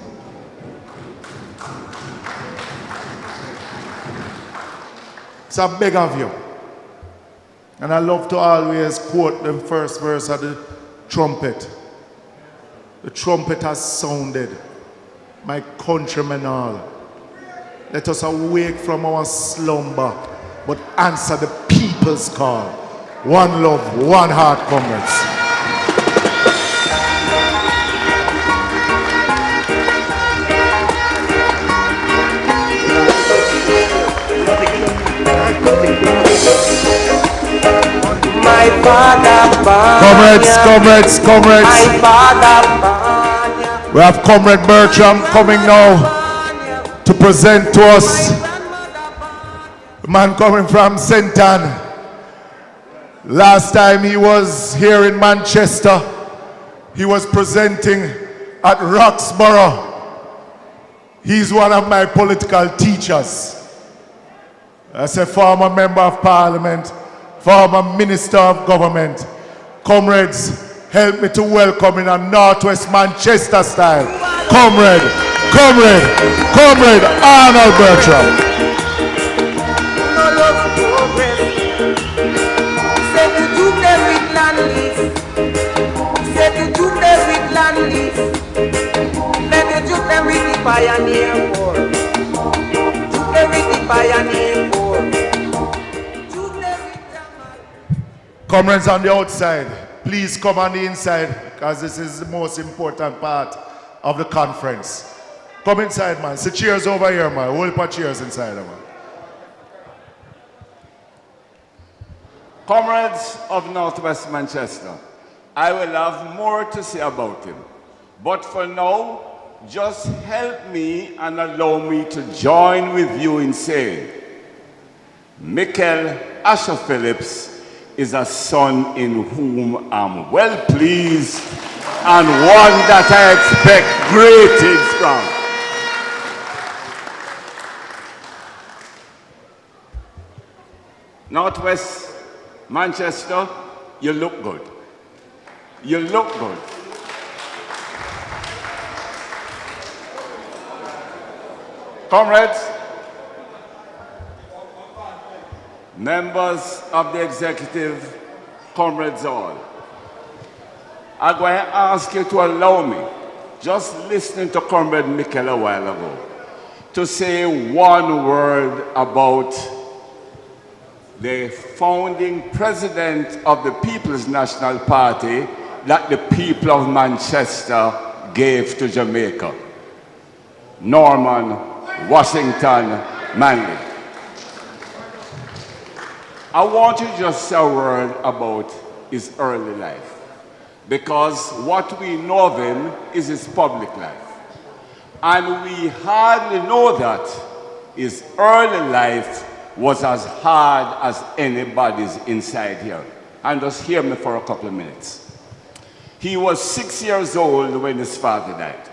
So I beg of you, and I love to always quote the first verse of the trumpet. The trumpet has sounded, my countrymen all. let us awake from our slumber, but answer the people's call. One love, one heart, comrades. My father, Comrades. my father, We have Comrade Bertram coming now to present to us. A man coming from St. Anne. Last time he was here in Manchester, he was presenting at Roxborough. He's one of my political teachers. As a former member of parliament, former minister of government. Comrades, help me to welcome in a Northwest Manchester style. Comrade Arnold Bertram. Pioneer war. Pioneer war. Comrades on the outside, please come on the inside because this is the most important part of the conference. Come inside, man. See chairs over here, man. Hold for chairs inside, man. Comrades of Northwest Manchester, I will have more to say about him. But for now, just help me and allow me to join with you in saying, Michael Asher Phillips is a son in whom I'm well pleased and one that I expect great things from. Northwest Manchester, you look good. You look good. Comrades, members of the executive, comrades all, I'm going to ask you to allow me, just listening to Comrade Michael a while ago, to say one word about the founding president of the People's National Party that the people of Manchester gave to Jamaica, Norman Washington Manley. I want to just say a word about his early life, because what we know of him is his public life. And we hardly know that his early life was as hard as anybody's inside here. And just hear me for a couple of minutes. He was 6 years old when his father died.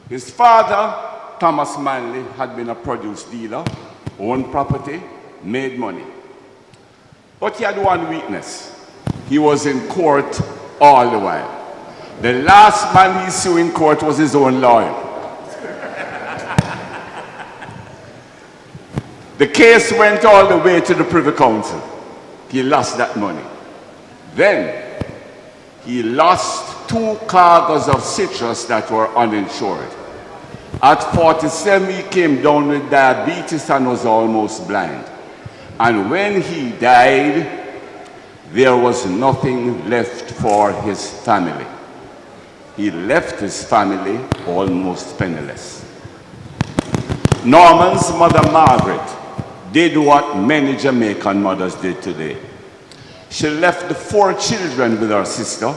His father, Thomas Manley, had been a produce dealer, owned property, made money. But he had one weakness. He was in court all the while. The last man he sued in court was his own lawyer. The case went all the way to the Privy Council. He lost that money. Then he lost 2 cargoes of citrus that were uninsured. At 47, he came down with diabetes and was almost blind. And when he died, there was nothing left for his family. He left his family almost penniless. Norman's mother, Margaret, did what many Jamaican mothers did today. She left the 4 children with her sister,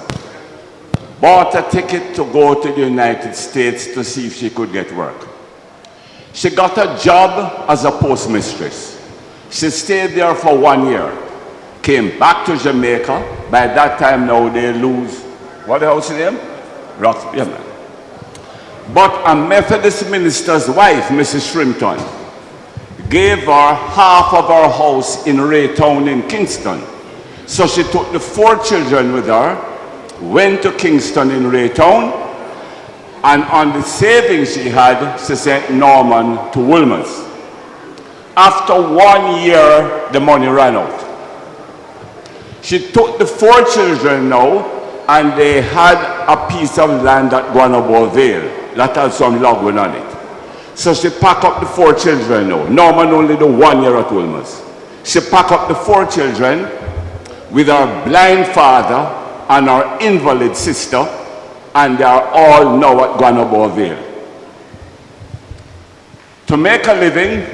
bought a ticket to go to the United States to see if she could get work. She got a job as a postmistress. She stayed there for 1 year, came back to Jamaica. By that time now they lose, what the house name? Roxborough. But a Methodist minister's wife, Mrs. Shrimpton, gave her half of her house in Raytown in Kingston. So she took the 4 children with her, went to Kingston in Raytown, and on the savings she had, she sent Norman to Woolmer's. After 1 year, the money ran out. She took the 4 children now, and they had a piece of land at Guanabo Vale that had some logwood on it. So she packed up the 4 children now. Norman only the 1 year at Wolmer's. She packed up the 4 children with her blind father and her invalid sister, and they are all now at Guanabo Vale. To make a living,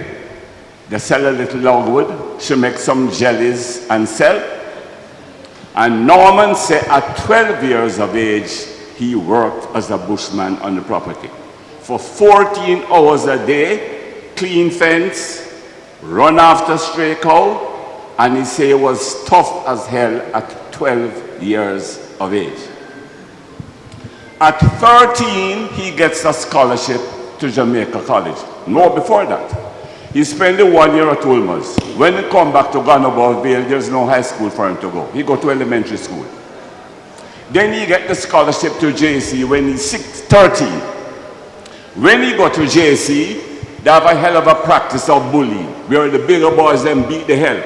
they sell a little logwood. She makes some jellies and sell. And Norman said at 12 years of age, he worked as a bushman on the property. For 14 hours a day, clean fence, run after stray cow, and he said it was tough as hell at 12 years of age. At 13, he gets a scholarship to Jamaica College. No, before that. He spent the 1 year at Wolmer's. When he come back to Guanabo Vale, there's no high school for him to go. He go to elementary school. Then he get the scholarship to JC when he's 13. When he go to JC, they have a hell of a practice of bullying, where the bigger boys then beat the hell.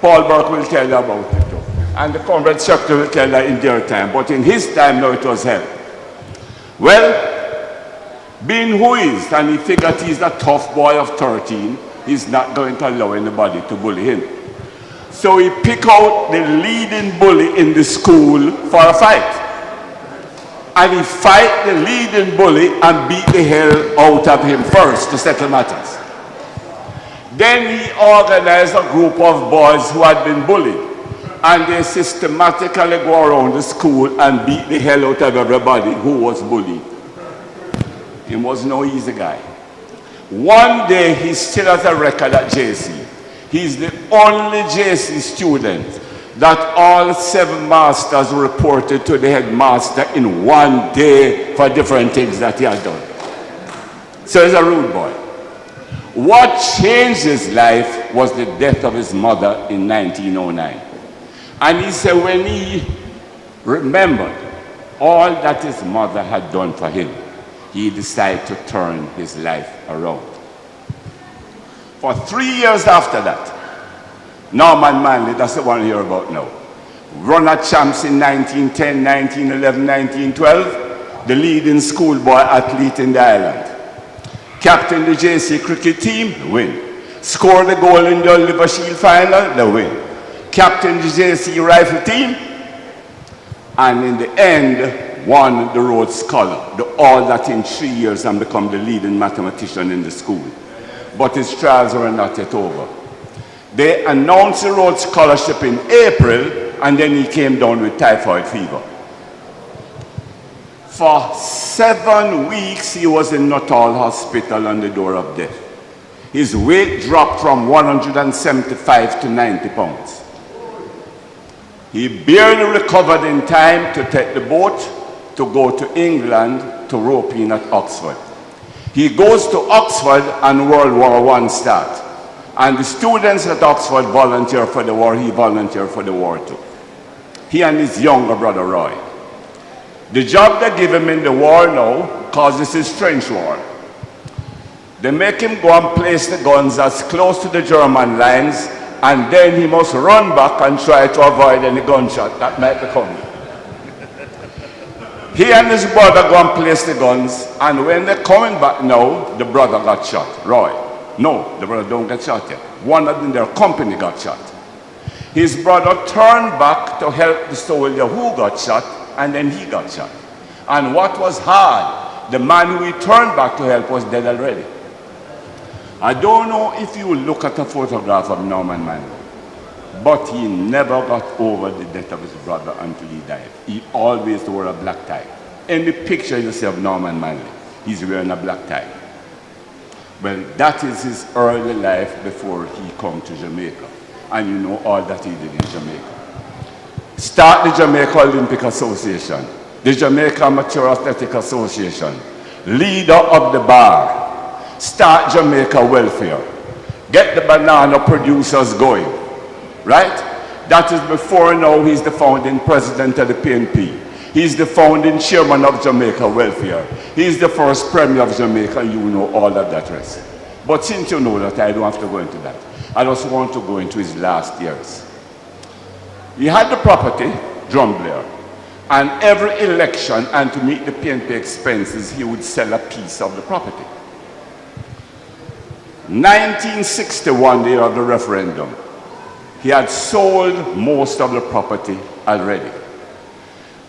Paul Burke will tell you about it too. And the comrade secretary will tell you in their time. But in his time, no, it was hell. Well, being who he is, and he figured he's a tough boy of 13, he's not going to allow anybody to bully him. So he picked out the leading bully in the school for a fight. And he fight the leading bully and beat the hell out of him first to settle matters. Then he organized a group of boys who had been bullied. And they systematically go around the school and beat the hell out of everybody who was bullied. He was no easy guy. One day he still has a record at JC. He's the only JC student that all 7 masters reported to the headmaster in one day for different things that he had done. So he's a rude boy. What changed his life was the death of his mother in 1909. And he said when he remembered all that his mother had done for him, he decided to turn his life around. For 3 years after that, Norman Manley, that's the one I hear about now, runner champs in 1910, 1911, 1912, the leading schoolboy athlete in the island. Captain the JC cricket team, win. Score the goal in the Oliver Shield final, they win. Captain the JC rifle team, and in the end, won the Rhodes Scholar. All that in 3 years and become the leading mathematician in the school. But his trials were not yet over. They announced the Rhodes Scholarship in April, and then he came down with typhoid fever. For 7 weeks, he was in Nuttall Hospital on the door of death. His weight dropped from 175 to 90 pounds. He barely recovered in time to take the boat to go to England to rope in at Oxford. He goes to Oxford and World War I starts. And the students at Oxford volunteer for the war, he volunteered for the war too. He and his younger brother Roy. The job they give him in the war now causes his trench war. They make him go and place the guns as close to the German lines, and then he must run back and try to avoid any gunshot that might be coming. He and his brother go and place the guns, and when they're coming back now, the brother got shot, Roy. No, the brother don't get shot yet. One of them, their company got shot. His brother turned back to help the soldier who got shot, and then he got shot. And what was hard, the man who he turned back to help was dead already. I don't know if you look at a photograph of Norman Manley, but he never got over the death of his brother until he died. He always wore a black tie. In the picture you see of Norman Manley, he's wearing a black tie. Well, that is his early life before he come to Jamaica. And you know all that he did in Jamaica. Start the Jamaica Olympic Association, the Jamaica Amateur Athletic Association, leader of the bar, start Jamaica Welfare, get the banana producers going, right? That is before now he's the founding president of the PNP. He's the founding chairman of Jamaica Welfare. He's the first premier of Jamaica, you know all of that rest. But since you know that, I don't have to go into that. I just want to go into his last years. He had the property, Drumblair, and every election and to meet the PNP expenses, he would sell a piece of the property. 1961, the year of the referendum, he had sold most of the property already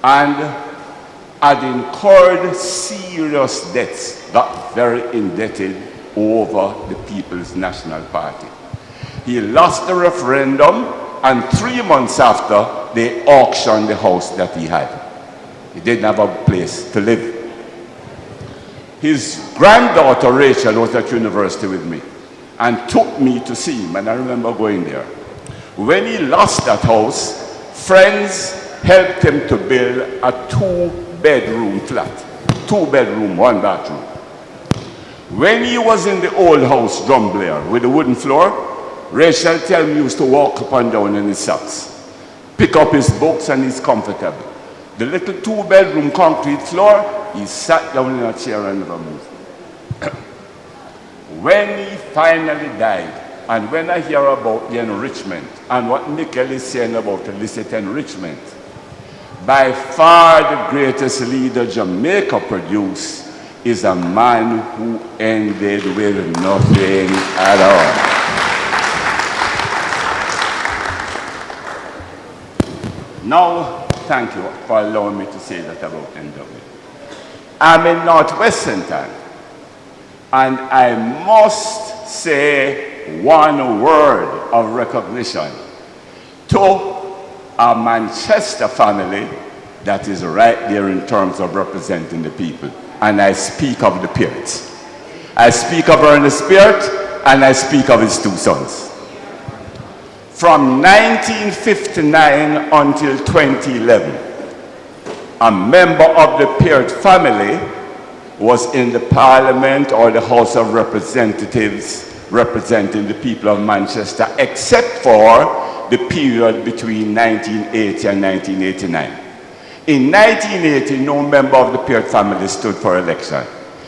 and had incurred serious debts, got very indebted over the People's National Party. He lost the referendum, and 3 months after, they auctioned the house that he had. He didn't have a place to live. His granddaughter Rachel was at university with me and took me to see him, and I remember going there. When he lost that house, friends helped him to build a 2-bedroom flat. 2-bedroom, 1 bathroom. When he was in the old house, Drumblair, with the wooden floor, Rachel tell me he used to walk up and down in his socks, pick up his books, and he's comfortable. The little 2-bedroom concrete floor, he sat down in a chair and never moved. When he finally died, and when I hear about the enrichment and what Mikel is saying about illicit enrichment, by far the greatest leader Jamaica produced is a man who ended with nothing at all. Now, thank you for allowing me to say that about NW. I'm in Northwestern Town, and I must say one word of recognition to a Manchester family that is right there in terms of representing the people. And I speak of the Pearts. I speak of Ernest Peart, and I speak of his 2 sons. From 1959 until 2011, a member of the Peart family was in the Parliament or the House of Representatives representing the people of Manchester, except for the period between 1980 and 1989. In 1980, no member of the Peart family stood for election.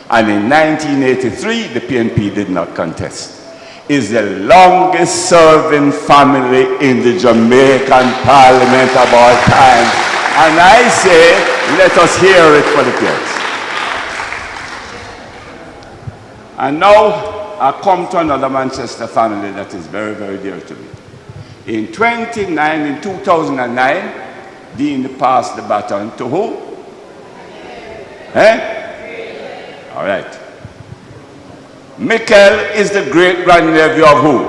And in 1983, the PNP did not contest. It's the longest serving family in the Jamaican Parliament of all time. And I say, let us hear it for the Pearts. And now, I come to another Manchester family that is very, very dear to me. In 2009, Dean passed the baton to who? All right. Mikel is the great-grandnephew of who?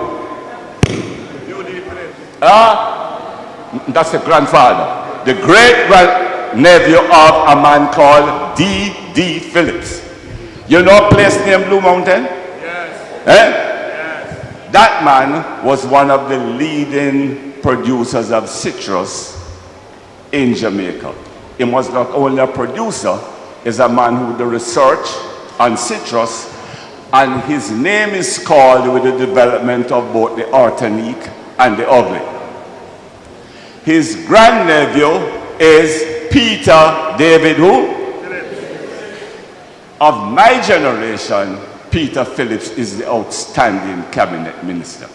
That's the grandfather. The great-grandnephew of a man called D.D. Phillips. You know a place named Blue Mountain? Yes. Yes. That man was one of the leading producers of citrus in Jamaica. He was not only a producer, he's a man who did research on citrus, and his name is called with the development of both the Artanique and the Ugly. His grandnephew is Peter David who? Of my generation, Peter Phillips is the outstanding cabinet minister.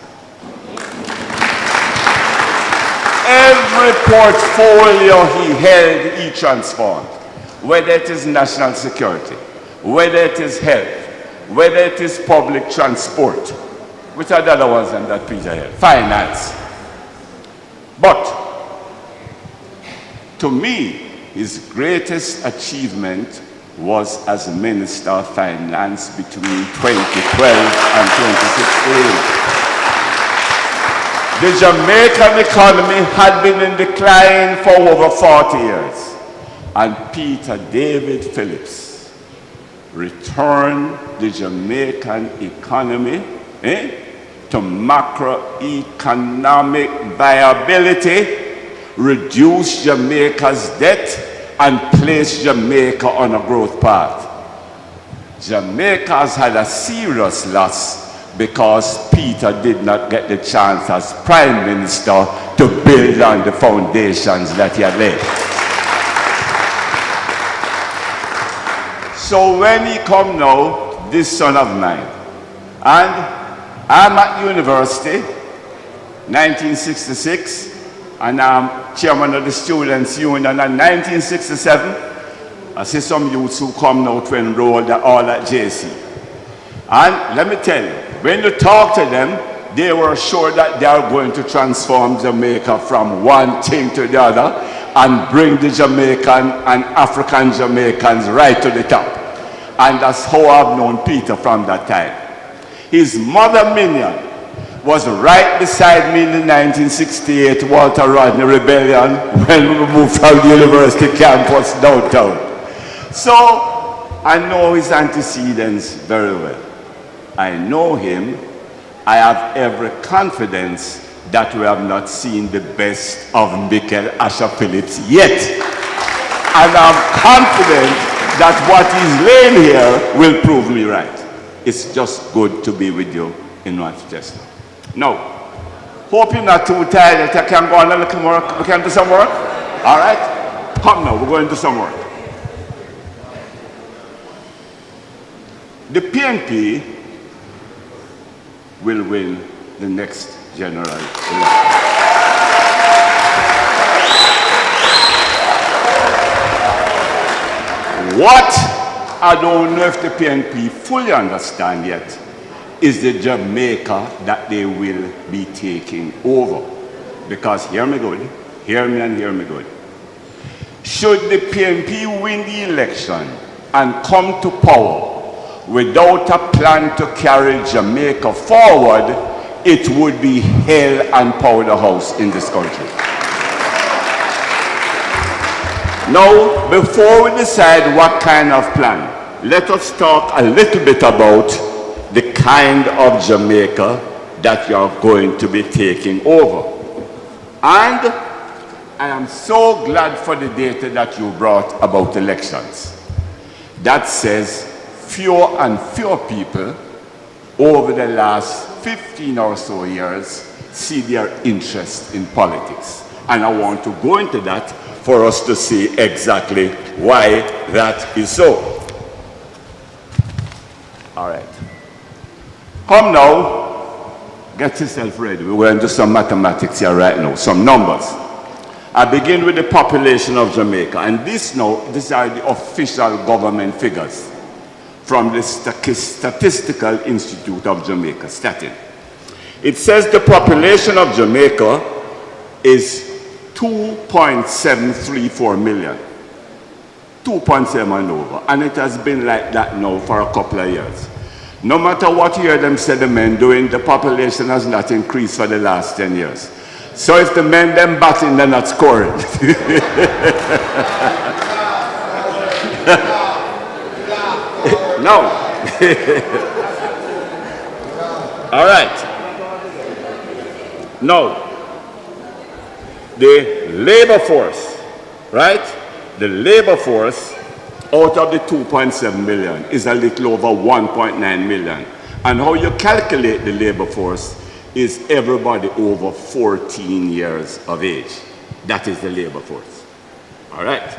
Every portfolio he held, he transformed. Whether it is national security, whether it is health, whether it is public transport, which are the other ones than that Peter held, finance. But to me, his greatest achievement was as Minister of Finance between 2012 and 2016. The Jamaican economy had been in decline for over 40 years. And Peter David Phillips returned the Jamaican economy to macroeconomic viability, reduced Jamaica's debt, and placed Jamaica on a growth path. Jamaica has had a serious loss because Peter did not get the chance as Prime Minister to build on the foundations that he had laid. So when he come now, this son of mine, and I'm at university, 1966, and I'm chairman of the Students' Union. And in 1967, I see some youths who come now to enroll, they're all at JC. And let me tell you, when you talk to them, they were sure that they are going to transform Jamaica from one thing to the other and bring the Jamaican and African Jamaicans right to the top. And that's how I've known Peter from that time. His mother, Minion, was right beside me in the 1968 Walter Rodney Rebellion when we moved from the university campus downtown. So I know his antecedents very well. I know him. I have every confidence that we have not seen the best of Michael Asher Phillips yet. And I'm confident that what he's laying here will prove me right. It's just good to be with you in Manchester. Now, hope you're not too tired that I can go on a little work. We can do some work? All right? Come now, we're going to do some work. The PNP will win the next general election. What I don't know if the PNP fully understand yet is the Jamaica that they will be taking over. Because hear me good, hear me and hear me good. Should the PNP win the election and come to power without a plan to carry Jamaica forward, it would be hell and powderhouse in this country. Now, before we decide what kind of plan, let us talk a little bit about the kind of Jamaica that you are going to be taking over. And I am so glad for the data that you brought about elections. That says fewer and fewer people over the last 15 or so years see their interest in politics. And I want to go into that for us to see exactly why that is so. All right. Come now, get yourself ready. We're going to do some mathematics here right now, some numbers. I begin with the population of Jamaica, and these are the official government figures from the Statistical Institute of Jamaica, Statin. It says the population of Jamaica is 2.734 million. 2.7 and over. And it has been like that now for a couple of years. No matter what you hear them say the men doing, the population has not increased for the last 10 years. So if the men them batting, they're not scoring. No. All right. Now, the labor force, right? The labor force out of the 2.7 million is a little over 1.9 million. And how you calculate the labor force is everybody over 14 years of age. That is the labor force. All right.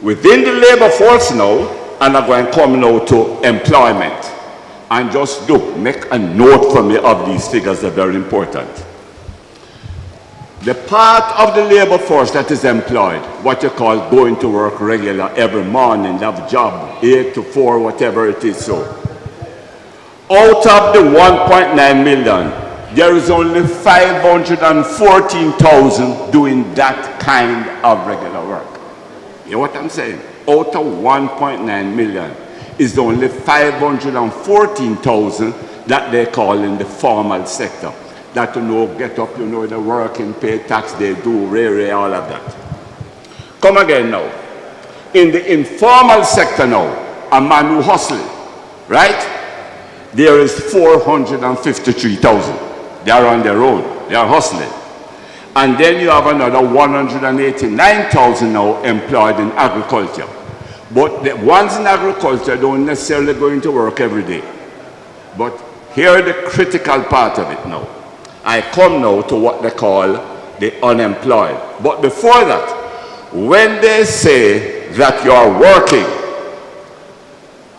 Within the labor force now, and I'm going to come now to employment. And just make a note for me of these figures, they're very important. The part of the labor force that is employed, what you call going to work regular every morning, have job 8 to 4, whatever it is so. Out of the 1.9 million, there is only 514,000 doing that kind of regular work. You know what I'm saying? Out of 1.9 million is only 514,000 that they call in the formal sector. That get up, they work and pay tax, they do, all of that. Come again now. In the informal sector now, a man who hustles, right? There is 453,000. They are on their own, they are hustling. And then you have another 189,000 now employed in agriculture. But the ones in agriculture don't necessarily go into work every day. But here the critical part of it now. I come now to what they call the unemployed. But before that, when they say that you are working,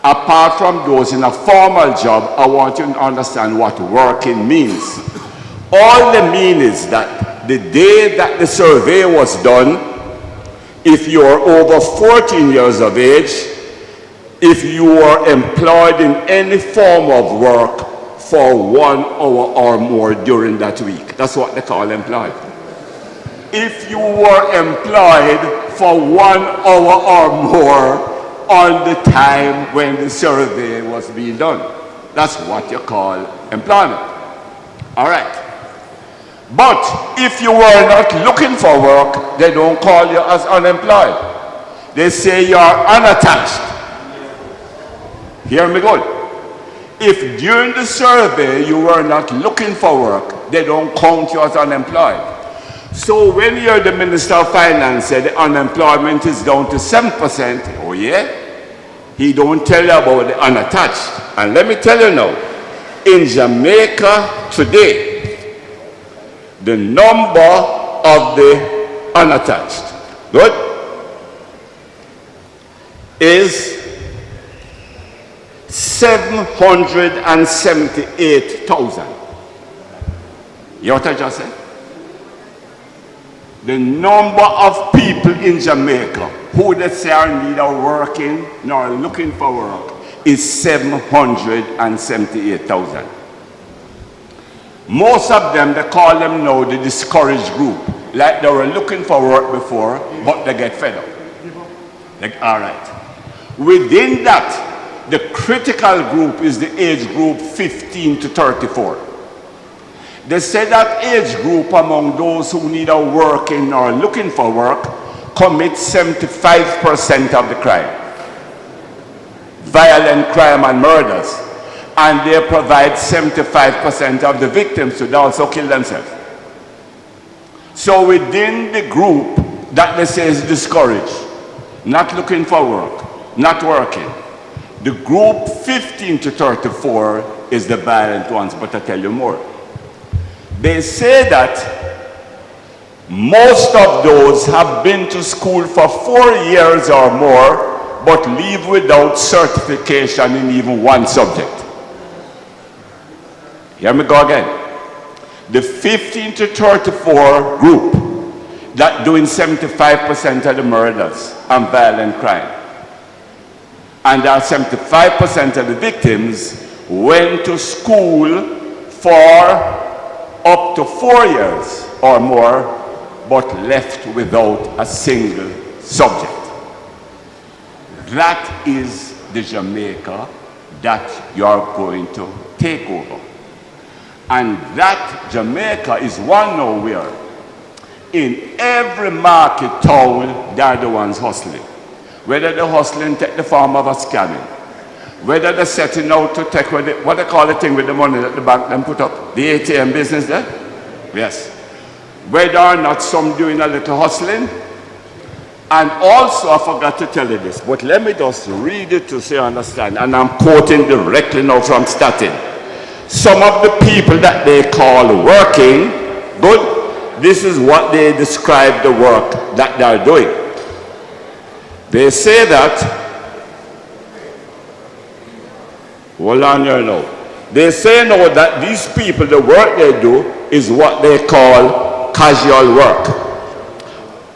apart from those in a formal job, I want you to understand what working means. All they mean is that the day that the survey was done, if you are over 14 years of age, if you are employed in any form of work for 1 hour or more during that week. That's what they call employed. If you were employed for 1 hour or more on the time when the survey was being done, that's what you call employment. All right. But if you were not looking for work, they don't call you as unemployed. They say you're unattached. Hear me good. If during the survey you were not looking for work, they don't count you as unemployed. So when you're the Minister of Finance said the unemployment is down to 7%, oh yeah? He don't tell you about the unattached. And let me tell you now, in Jamaica today, the number of the unattached, good, is 778,000. You know what I just said? The number of people in Jamaica who they say are in need of working nor looking for work is 778,000. Most of them, they call them now the discouraged group. Like they were looking for work before, but they get fed up. Like, all right. Within that, the critical group is the age group 15 to 34. They say that age group among those who need a working or looking for work commit 75% of the crime. Violent crime and murders. And they provide 75% of the victims who also kill themselves. So within the group that they say is discouraged, not looking for work, not working, the group 15 to 34 is the violent ones, but I tell you more. They say that most of those have been to school for 4 years or more, but leave without certification in even one subject. Hear me go again. The 15 to 34 group that doing 75% of the murders and violent crime, and that 75% of the victims went to school for up to 4 years or more, but left without a single subject. That is the Jamaica that you are going to take over. And that Jamaica is one nowhere. In every market town, they are the ones hustling. Whether the hustling take the form of a scamming, whether they're setting out to take what they call the thing with the money that the bank then put up, the ATM business there, yes. Whether or not some doing a little hustling. And also, I forgot to tell you this, but let me just read it to say you understand. And I'm quoting directly now from Statin. Some of the people that they call working, good, this is what they describe the work that they are doing. They say that, hold on here now. They say now that these people, the work they do is what they call casual work,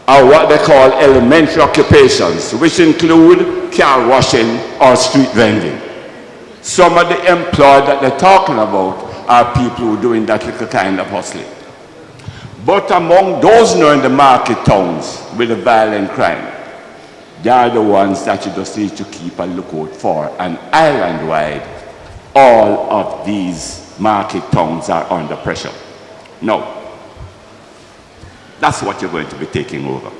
or what they call elementary occupations, which include car washing or street vending. Some of the employed that they're talking about are people who are doing that little kind of hustling. But among those now in the market towns with the violent crime, they are the ones that you just need to keep a lookout for. And island-wide, all of these market towns are under pressure. No. That's what you're going to be taking over.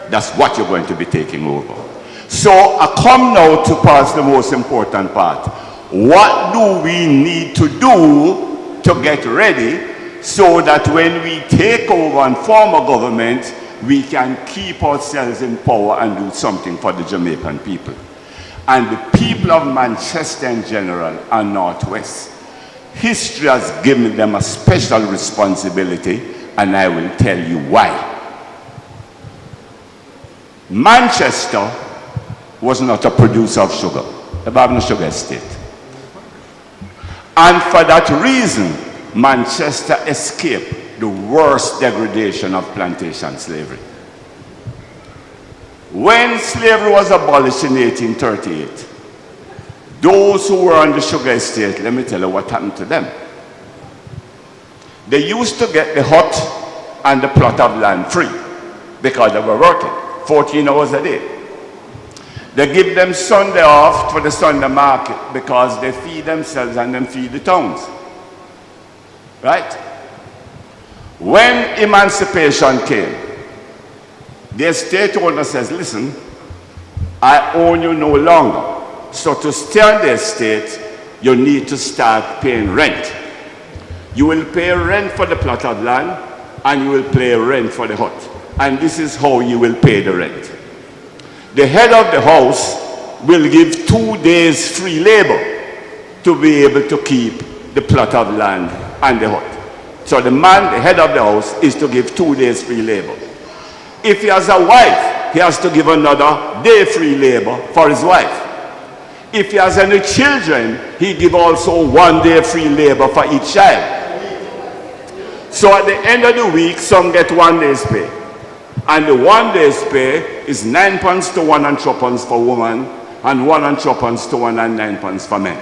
That's what you're going to be taking over. So I come now to perhaps the most important part. What do we need to do to get ready so that when we take over and form a government, we can keep ourselves in power and do something for the Jamaican people? And the people of Manchester in general and Northwest, history has given them a special responsibility, and I will tell you why. Manchester was not a producer of sugar. The Babylon Sugar Estate. And for that reason, Manchester escaped the worst degradation of plantation slavery. When slavery was abolished in 1838, Those who were on the sugar estate, let me tell you what happened to them. They used to get the hut and the plot of land free because they were working 14 hours a day. They give them Sunday off for the Sunday market because they feed themselves and then feed the towns. Right? When emancipation came, the estate owner says, listen, I own you no longer. So to stay on the estate, you need to start paying rent. You will pay rent for the plot of land and you will pay rent for the hut. And this is how you will pay the rent. The head of the house will give 2 days free labor to be able to keep the plot of land and the hut. So the man, the head of the house, is to give 2 days free labor. If he has a wife, he has to give another day free labor for his wife. If he has any children, he give also 1 day free labor for each child. So at the end of the week, some get 1 day's pay. And the 1 day's pay is 9 pounds to 1 and 3 pounds for women, and 1 and 3 pounds to 1 and 9 pounds for men.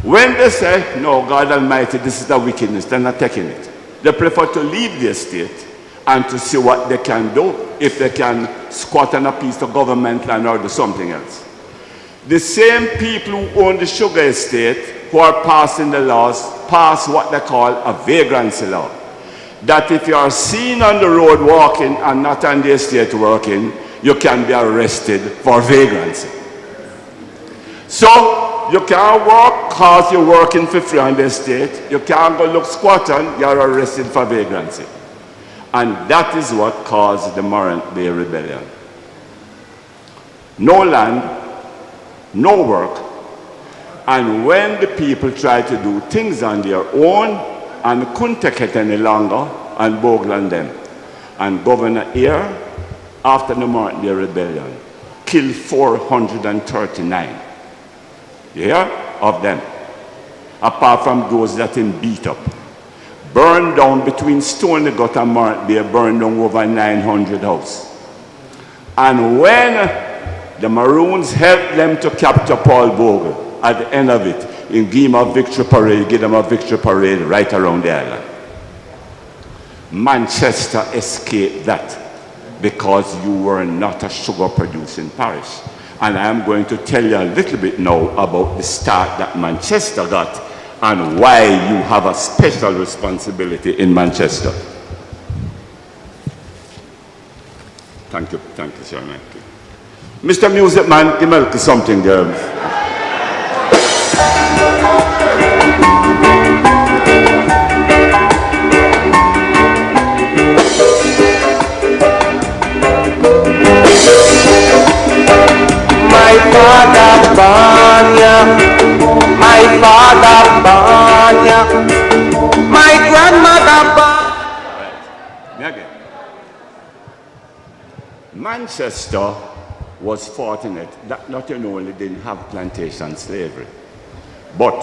When they say, no, God Almighty, this is the wickedness, they're not taking it. They prefer to leave the estate and to see what they can do, if they can squat on a piece of government land or do something else. The same people who own the sugar estate, who are passing the laws, pass what they call a vagrancy law. That if you are seen on the road walking and not on the estate working, you can be arrested for vagrancy. So you can't work because you're working for free on the estate. You can't go look squatting, you're arrested for vagrancy. And that is what caused the Morant Bay Rebellion. No land, no work, and when the people tried to do things on their own and couldn't take it any longer, and bogle on them. And Governor Eyre, after the Morant Bay Rebellion, killed 439 of them, apart from those that he beat up. Burned down between Stony Gut and Morant Bay, burned down over 900 houses. And when the Maroons helped them to capture Paul Bogle, at the end of it, in give them a victory parade, give them a victory parade right around the island. Manchester escaped that because you were not a sugar producing parish. And I am going to tell you a little bit now about the start that Manchester got and why you have a special responsibility in Manchester. Thank you, Sir Mike. Mr. Music Man, give me something there. My father Banya, my father Banya, my grandmother Banya. Manchester was fortunate that not only didn't have plantation slavery, but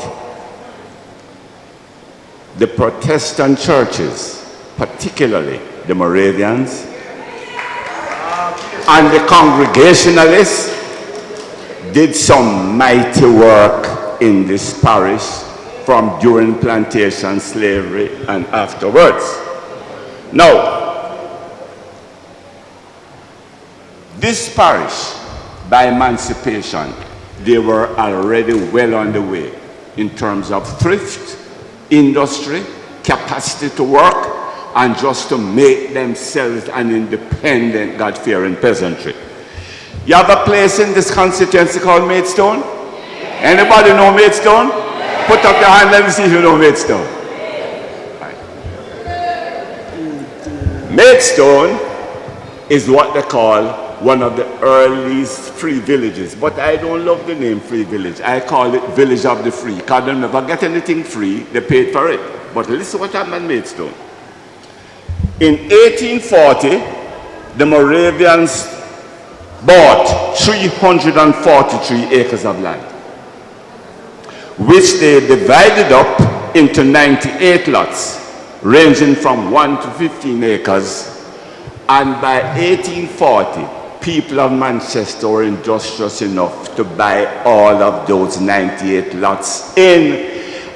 the Protestant churches, particularly the Moravians and the Congregationalists, did some mighty work in this parish from during plantation slavery and afterwards. Now, this parish, by emancipation, they were already well on the way in terms of thrift, industry, capacity to work, and just to make themselves an independent, God-fearing peasantry. You have a place in this constituency called Maidstone? Anybody know Maidstone? Put up your hand, let me see if you know Maidstone. Right. Maidstone is what they call one of the earliest free villages, but I don't love the name free village. I call it village of the free, because they never get anything free, they paid for it. But listen what happened in Maidstone. In 1840, the Moravians bought 343 acres of land, which they divided up into 98 lots, ranging from 1 to 15 acres. And by 1840, people of Manchester were industrious enough to buy all of those 98 lots in.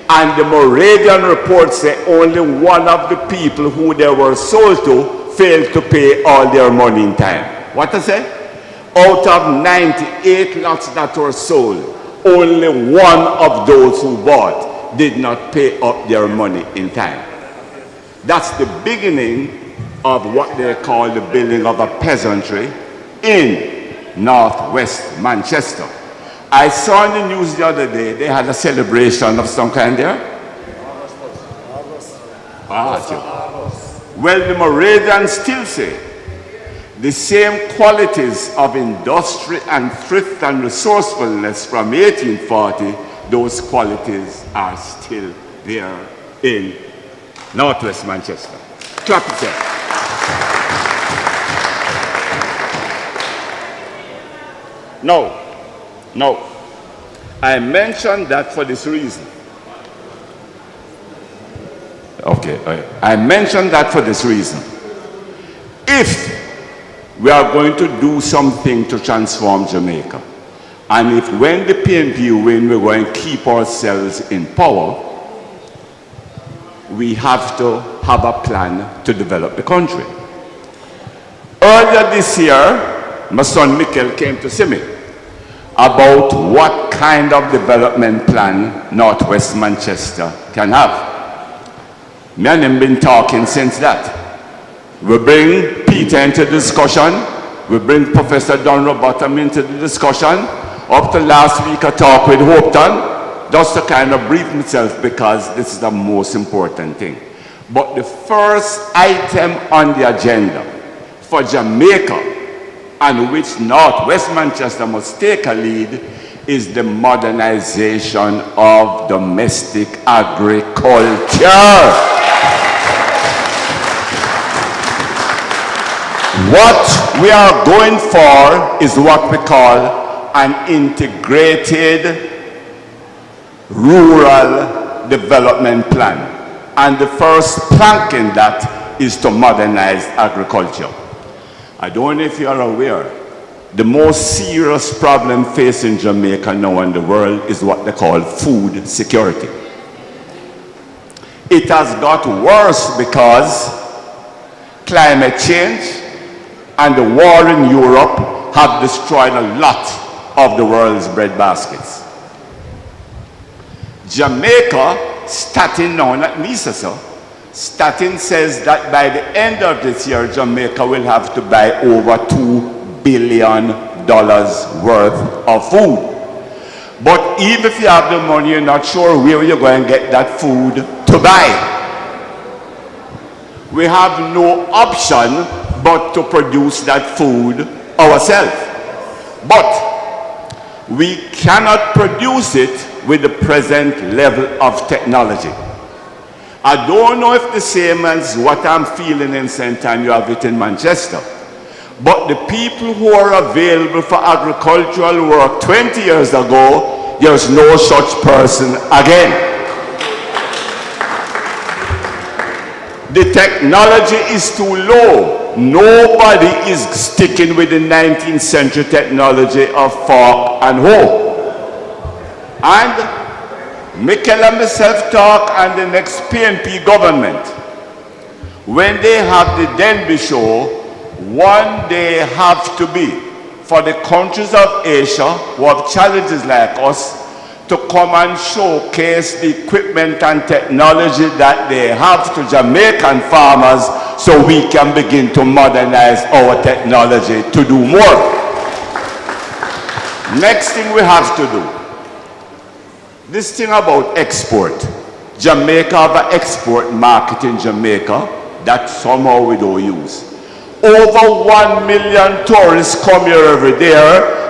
And the Moravian report said only one of the people who they were sold to failed to pay all their money in time. What I say? Out of 98 lots that were sold, only one of those who bought did not pay up their money in time. That's the beginning of what they call the building of a peasantry in northwest Manchester. I saw in the news the other day, they had a celebration of some kind there. Well, the Moravians still say the same qualities of industry and thrift and resourcefulness from 1840, those qualities are still there in northwest Manchester. Clap it up. No. I mentioned that for this reason. Okay. I mentioned that for this reason. If we are going to do something to transform Jamaica, and if when the PNP win, we're going to keep ourselves in power, we have to have a plan to develop the country. Earlier this year, my son Mikel came to see me about what kind of development plan Northwest Manchester can have. Me and him been talking since that. We bring Peter into the discussion, we bring Professor Don Robotham into the discussion. Up to last week I talked with Hopeton, just to kind of brief myself because this is the most important thing. But the first item on the agenda for Jamaica, and which Northwest Manchester must take a lead, is the modernization of domestic agriculture. What we are going for is what we call an integrated rural development plan. And the first plank in that is to modernize agriculture. I don't know if you are aware, the most serious problem facing Jamaica now in the world is what they call food security. It has got worse because climate change and the war in Europe have destroyed a lot of the world's bread baskets. Jamaica, starting now, not me, so. Statin says that by the end of this year, Jamaica will have to buy over $2 billion worth of food. But even if you have the money, you're not sure where you're going to get that food to buy. We have no option but to produce that food ourselves. But we cannot produce it with the present level of technology. I don't know if the same as what I'm feeling in St. Anne, you have it in Manchester. But the people who are available for agricultural work 20 years ago, there's no such person again. The technology is too low. Nobody is sticking with the 19th century technology of fork and hoe. And Mikel and myself talk and the next PNP government. When they have the Denby show, one day have to be for the countries of Asia who have challenges like us to come and showcase the equipment and technology that they have to Jamaican farmers so we can begin to modernize our technology to do more. Next thing we have to do, this thing about export. Jamaica have an export market in Jamaica that somehow we don't use. Over 1 million tourists come here every day,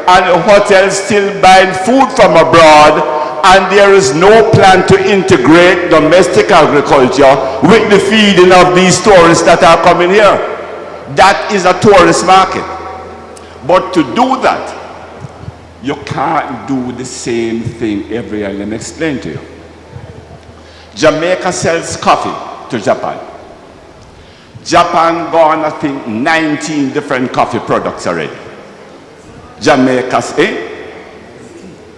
and hotels still buying food from abroad, and there is no plan to integrate domestic agriculture with the feeding of these tourists that are coming here. That is a tourist market. But to do that, you can't do the same thing every year. Let me explain to you. Jamaica sells coffee to Japan. Japan gone, I think, 19 different coffee products already. Jamaica's,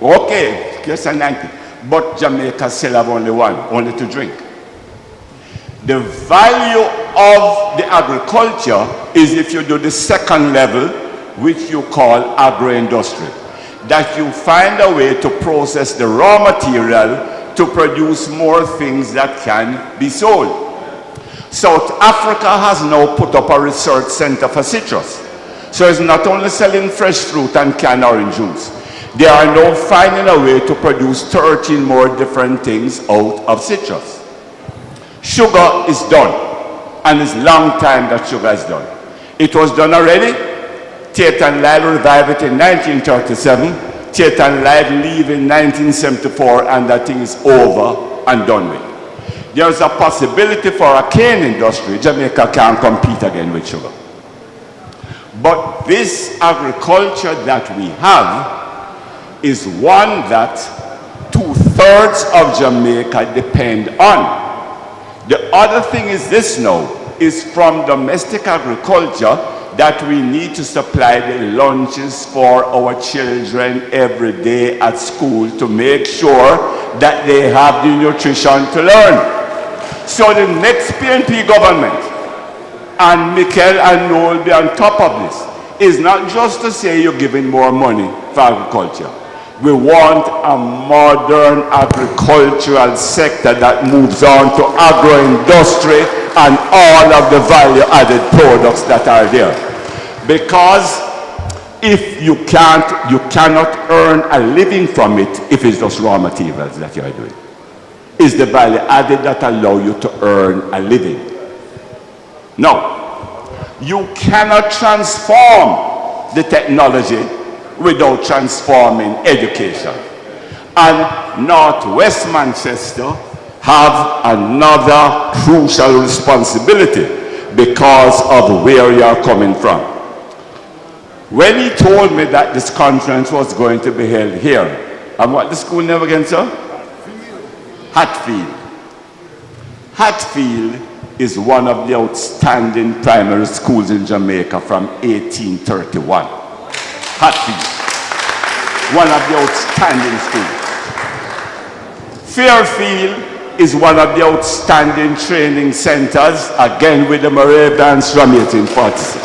Okay, yes, 90. But Jamaica still have only one, only to drink. The value of the agriculture is if you do the second level, which you call agro-industry. That you find a way to process the raw material to produce more things that can be sold. South Africa has now put up a research center for citrus. So it's not only selling fresh fruit and canned orange juice. They are now finding a way to produce 13 more different things out of citrus. Sugar is done, and it's long time that sugar is done. It was done already. Tate and Lyle revived it in 1937. Tate and Lyle leave in 1974, and that thing is over and done with. There's a possibility for a cane industry. Jamaica can't compete again with sugar. But this agriculture that we have is one that 2/3 of Jamaica depend on. The other thing is this now, is from domestic agriculture that we need to supply the lunches for our children every day at school to make sure that they have the nutrition to learn. So the next PNP government, and Mikel and Noel will be on top of this, is not just to say you're giving more money for agriculture. We want a modern agricultural sector that moves on to agro-industry and all of the value-added products that are there. Because if you cannot earn a living from it if it's just raw materials that you are doing. It's the value added that allow you to earn a living. No, you cannot transform the technology without transforming education. And Northwest Manchester have another crucial responsibility because of where you are coming from. When he told me that this conference was going to be held here, and what the school name again, sir? Hatfield. Hatfield is one of the outstanding primary schools in Jamaica from 1831. Hatfield, one of the outstanding schools. Fairfield is one of the outstanding training centers, again with the Moravians from 1846.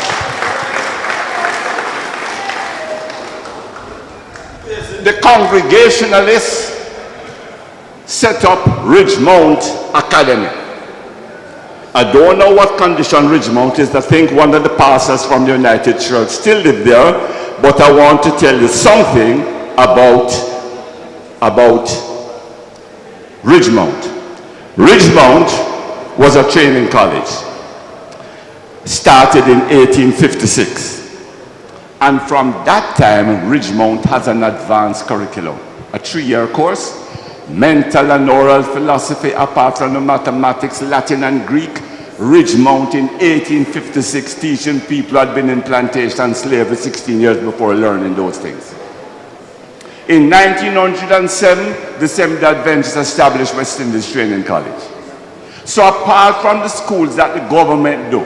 The Congregationalists set up Ridgemount Academy. I don't know what condition Ridgemount is. I think one of the pastors from the United Church still live there, but I want to tell you something about Ridgemount. Ridgemount was a training college, started in 1856. And from that time, Ridgemount has an advanced curriculum, a 3-year course, mental and oral philosophy, apart from the mathematics, Latin and Greek. Ridgemount in 1856 teaching people had been in plantation slavery 16 years before learning those things. In 1907, the Seventh-day Adventists established West Indies Training College. So apart from the schools that the government do,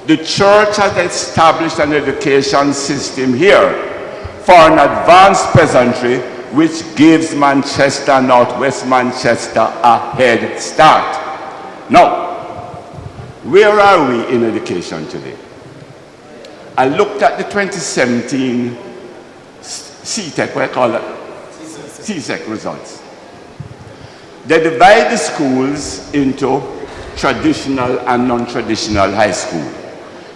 the church has established an education system here for an advanced peasantry which gives Manchester, Northwest Manchester, a head start. Now, where are we in education today? I looked at the 2017 CTEC, what I call it? CSEC results. They divide the schools into traditional and non-traditional high school.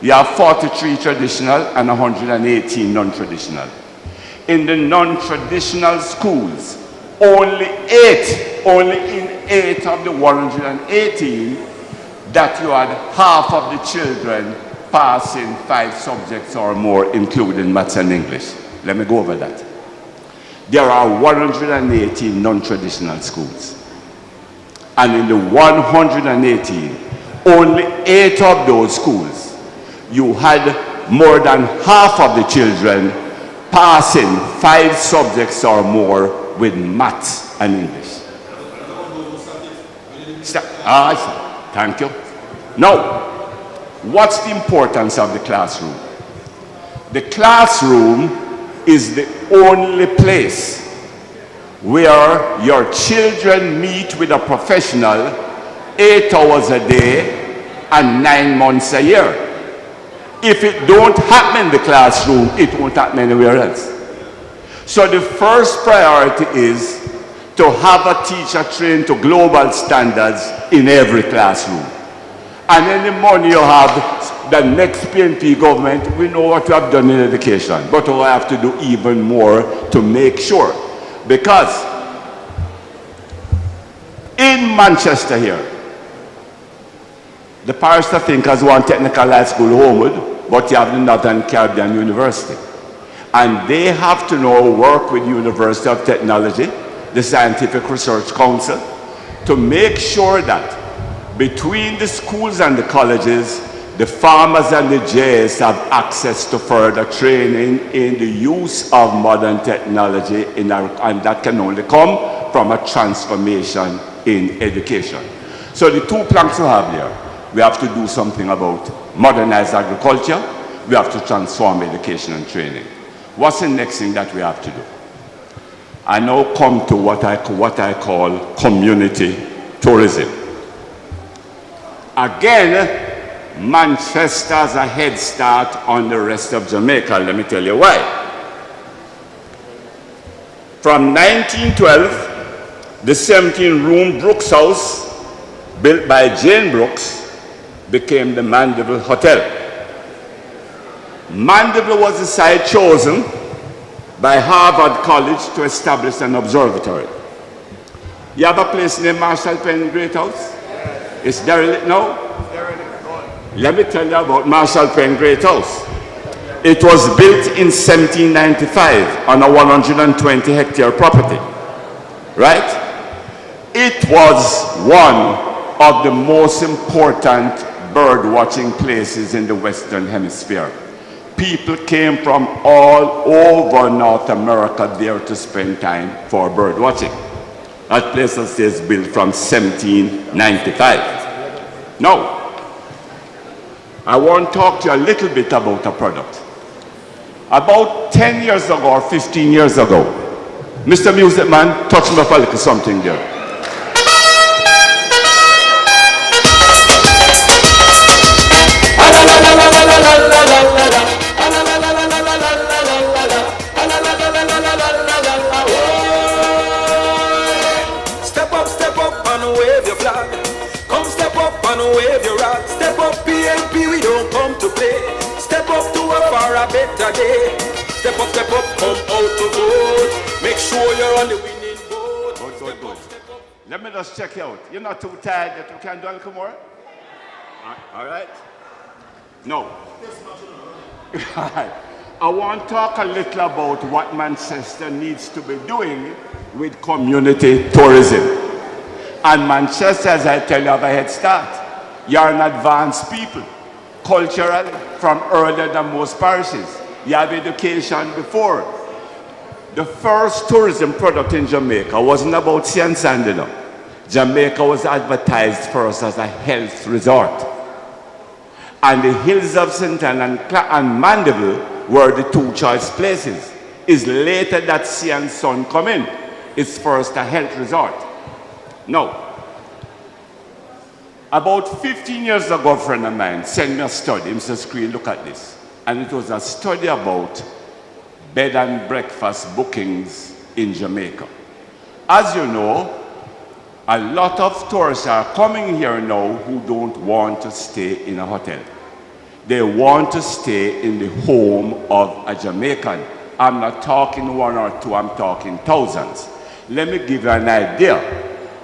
You have 43 traditional and 118 non-traditional. In the non-traditional schools, only in 8 of the 118 that you had half of the children passing 5 subjects or more, including maths and English. Let me go over that. There are 118 non-traditional schools. And in the 118, only 8 of those schools, you had more than half of the children passing 5 subjects or more with maths and English. Thank you. Now, what's the importance of the classroom? The classroom is the only place where your children meet with a professional 8 hours a day and 9 months a year. If it don't happen in the classroom, it won't happen anywhere else. So the first priority is to have a teacher trained to global standards in every classroom. And any money you have, the next PNP government, we know what we have done in education, but we have to do even more to make sure. Because in Manchester here, the parish I think has one technical high school, Homewood, but you have the Northern Caribbean University. And they have to now work with the University of Technology, the Scientific Research Council, to make sure that between the schools and the colleges, the farmers and the JS have access to further training in the use of modern technology, and that can only come from a transformation in education. So the two planks we have here, we have to do something about modernized agriculture, we have to transform education and training. What's the next thing that we have to do? I now come to what I call community tourism. Again, Manchester has a head start on the rest of Jamaica. Let me tell you why. From 1912, the 17-room Brooks House, built by Jane Brooks, became the Mandeville Hotel. Mandeville was the site chosen by Harvard College to establish an observatory. You have a place named Marshall Penn Great House? It's derelict now? Let me tell you about Marshall Penn Great House. It was built in 1795 on a 120-hectare property, right? It was one of the most important bird-watching places in the Western Hemisphere. People came from all over North America there to spend time for bird watching. That place is built from 1795. Now, I want to talk to you a little bit about a product. About 10 years ago or 15 years ago, Mr. Music Man, touch me up a little something there. Step up and wave your flag. Come step up and wave your rod. Step up PNP, we don't come to play. Step up to a far a better day. Step up, come out to vote. Make sure you're on the winning boat. Good. Let me just check you out. You're not too tired that you can do a little more? All right? No. I want to talk a little about what Manchester needs to be doing with community tourism. And Manchester, as I tell you, have a head start. You're an advanced people, culturally, from earlier than most parishes. You have education before. The first tourism product in Jamaica wasn't about sea and sand, you know. Jamaica was advertised for us as a health resort. And the hills of St. Anne and Mandeville were the two choice places. It's later that sea and sun come in. It's first a health resort. Now, about 15 years ago, a friend of mine sent me a study. Mr. Screen, look at this. And it was a study about bed and breakfast bookings in Jamaica. As you know, a lot of tourists are coming here now who don't want to stay in a hotel. They want to stay in the home of a Jamaican. I'm not talking one or two, I'm talking thousands. Let me give you an idea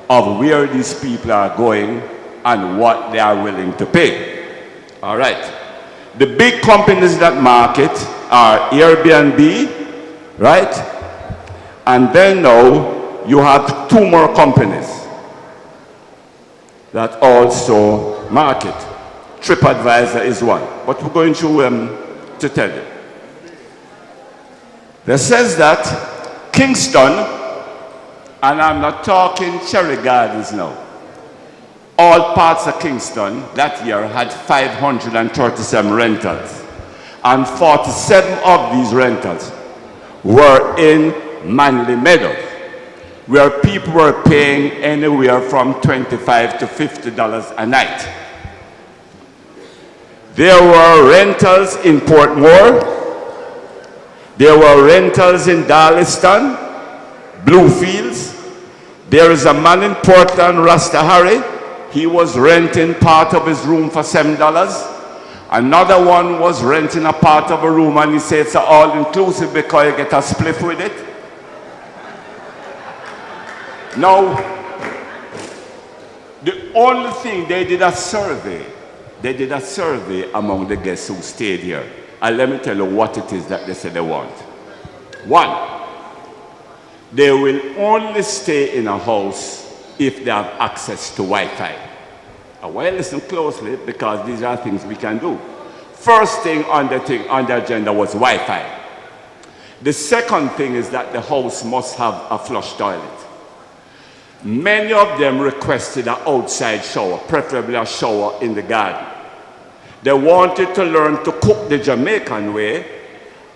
of where these people are going and what they are willing to pay. All right. The big companies that market are Airbnb, right? And then now you have two more companies that also market. TripAdvisor is one, but we're going to tell you. There says that Kingston, and I'm not talking Cherry Gardens now, all parts of Kingston that year had 537 rentals. And 47 of these rentals were in Manly Meadows, where people were paying anywhere from $25 to $50 a night. There were rentals in Portmore. There were rentals in Darliston, Bluefields. There is a man in Portland, Rasta Harry. He was renting part of his room for $7. Another one was renting a part of a room and he said it's all-inclusive because you get a spliff with it. Now, the only thing, they did a survey. They did a survey among the guests who stayed here. And let me tell you what it is that they said they want. One, they will only stay in a house if they have access to Wi-Fi. Now, well, listen closely because these are things we can do. First thing on the agenda was Wi-Fi. The second thing is that the house must have a flush toilet. Many of them requested an outside shower, preferably a shower in the garden. They wanted to learn to cook the Jamaican way,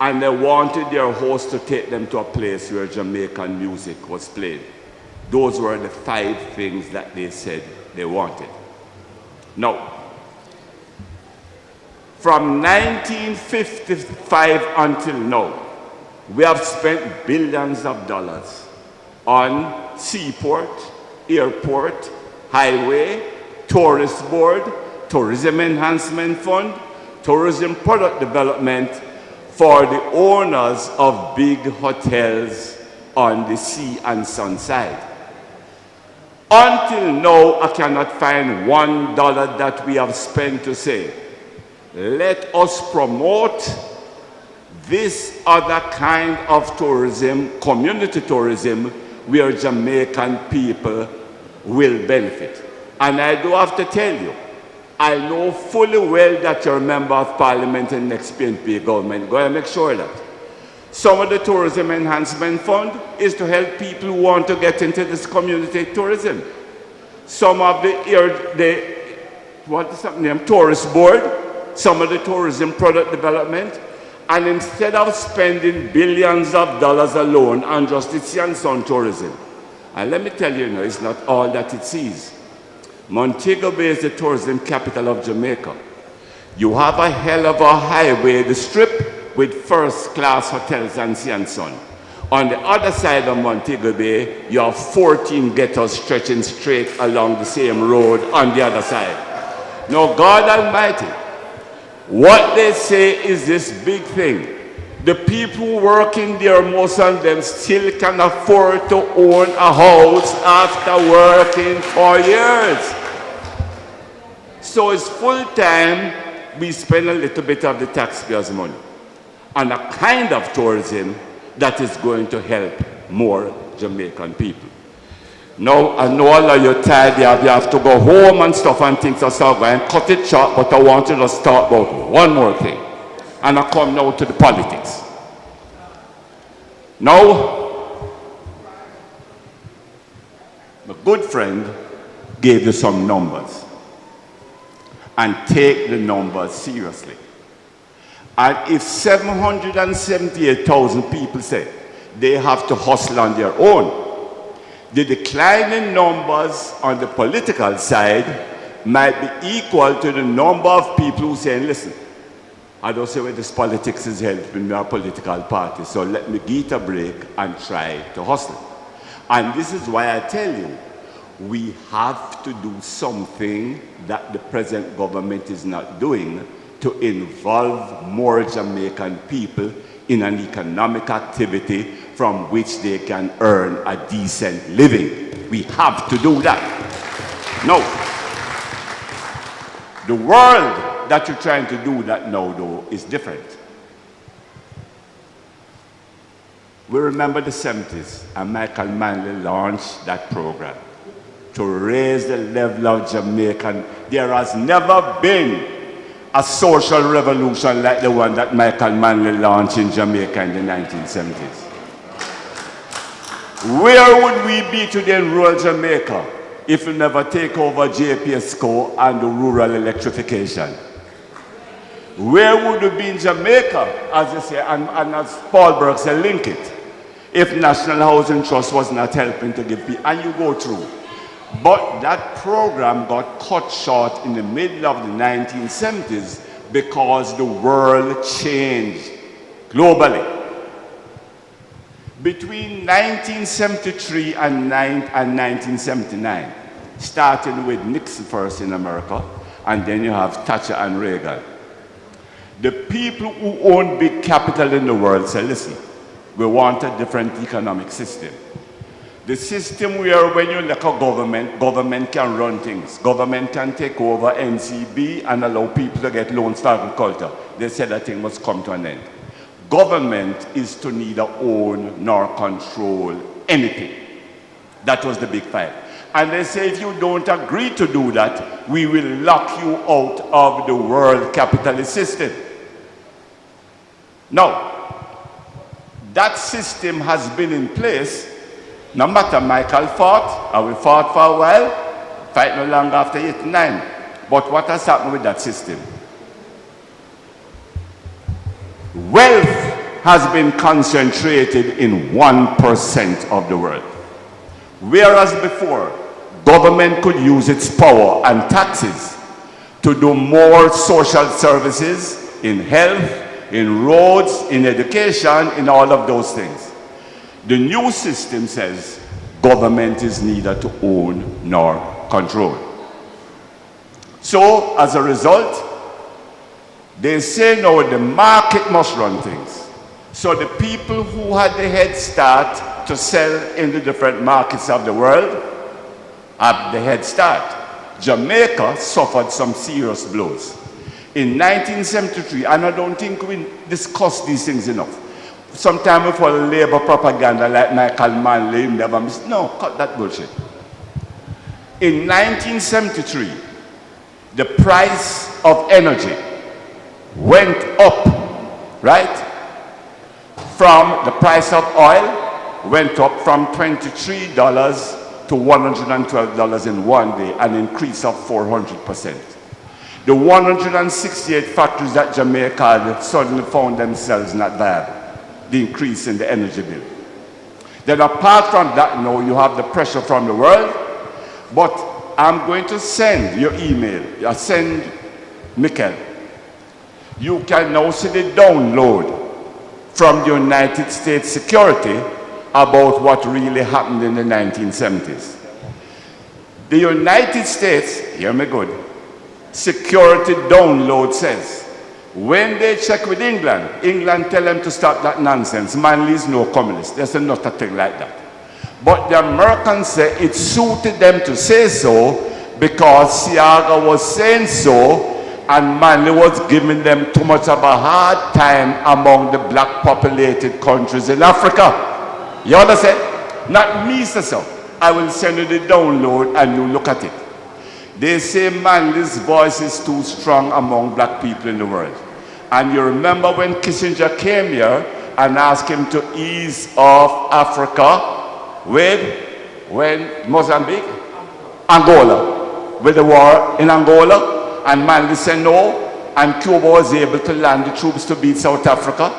and they wanted their host to take them to a place where Jamaican music was played. Those were the 5 things that they said they wanted. Now, from 1955 until now, we have spent billions of dollars on seaport, airport, highway, tourist board, tourism enhancement fund, tourism product development for the owners of big hotels on the sea and sun side. Until now, I cannot find $1 that we have spent to say, let us promote this other kind of tourism, community tourism, where Jamaican people will benefit. And I do have to tell you, I know fully well that you're a member of parliament in the next PNP government. Go and make sure that. Some of the tourism enhancement fund is to help people who want to get into this community tourism. Some of tourist board, some of the tourism product development, and instead of spending billions of dollars alone on just the sea and sun tourism, and let me tell you, it's not all that it sees. Montego Bay is the tourism capital of Jamaica. You have a hell of a highway, the Strip, with first-class hotels and sea and sun. On the other side of Montego Bay, you have 14 ghettos stretching straight along the same road on the other side. Now, God Almighty, what they say is this big thing. The people working there, most of them still can afford to own a house after working for years. So it's full time, we spend a little bit of the taxpayers' money on a kind of tourism that is going to help more Jamaican people. Now, I know all of you tired, you have to go home and stuff and things are start going, cut it short, but I want you to talk about one more thing. And I come now to the politics. Now, my good friend gave you some numbers. And take the numbers seriously. And if 778,000 people say they have to hustle on their own, the declining numbers on the political side might be equal to the number of people who say, listen, I don't say where this politics is helping me, our political party, so let me get a break and try to hustle. And this is why I tell you, we have to do something that the present government is not doing to involve more Jamaican people in an economic activity from which they can earn a decent living. We have to do that. No. The world that you're trying to do that now, though, is different. We remember the 70s, and Michael Manley launched that program to raise the level of Jamaican. There has never been a social revolution like the one that Michael Manley launched in Jamaica in the 1970s. Where would we be today in rural Jamaica if we never take over JPSCO and the rural electrification? Where would we be in Jamaica, as you say, and as Paul Burke said, link it, if National Housing Trust was not helping to give people, and you go through. But that program got cut short in the middle of the 1970s because the world changed globally. Between 1973 and 1979, starting with Nixon first in America, and then you have Thatcher and Reagan. The people who own big capital in the world say, listen, we want a different economic system. The system where when you look at government can run things. Government can take over NCB and allow people to get loans for agriculture. They said that thing must come to an end. Government is to neither own nor control anything. That was the big fight. And they say if you don't agree to do that, we will lock you out of the world capitalist system. Now, that system has been in place. No matter Michael fought, and we fought for a while, fight no longer after 89. But what has happened with that system? Wealth has been concentrated in 1% of the world. Whereas before, government could use its power and taxes to do more social services in health, in roads, in education, in all of those things. The new system says government is neither to own nor control. So, as a result, they say now the market must run things. So the people who had the head start to sell in the different markets of the world have the head start. Jamaica suffered some serious blows. In 1973, and I don't think we discussed these things enough. Sometime before labor propaganda like Michael Manley never missed. No, cut that bullshit. In 1973, the price of energy went up, right? From the price of oil went up from $23 to $112 in one day, an increase of 400%. The 168 factories that Jamaica had suddenly found themselves not viable. The increase in the energy bill. Then apart from that, now you have the pressure from the world, but I'm going to send your email. I send Mikel. You can now see the download from the United States Security about what really happened in the 1970s. The United States, hear me good, security download says, when they check with England, England tell them to stop that nonsense. Manley is no communist. There's not a thing like that. But the Americans say it suited them to say so because Siaga was saying so and Manley was giving them too much of a hard time among the black populated countries in Africa. You understand? Not me, so. I will send you the download and you look at it. They say Manley's voice is too strong among black people in the world. And you remember when Kissinger came here and asked him to ease off Africa when Mozambique? Angola. With the war in Angola. And Manley said no. And Cuba was able to land the troops to beat South Africa,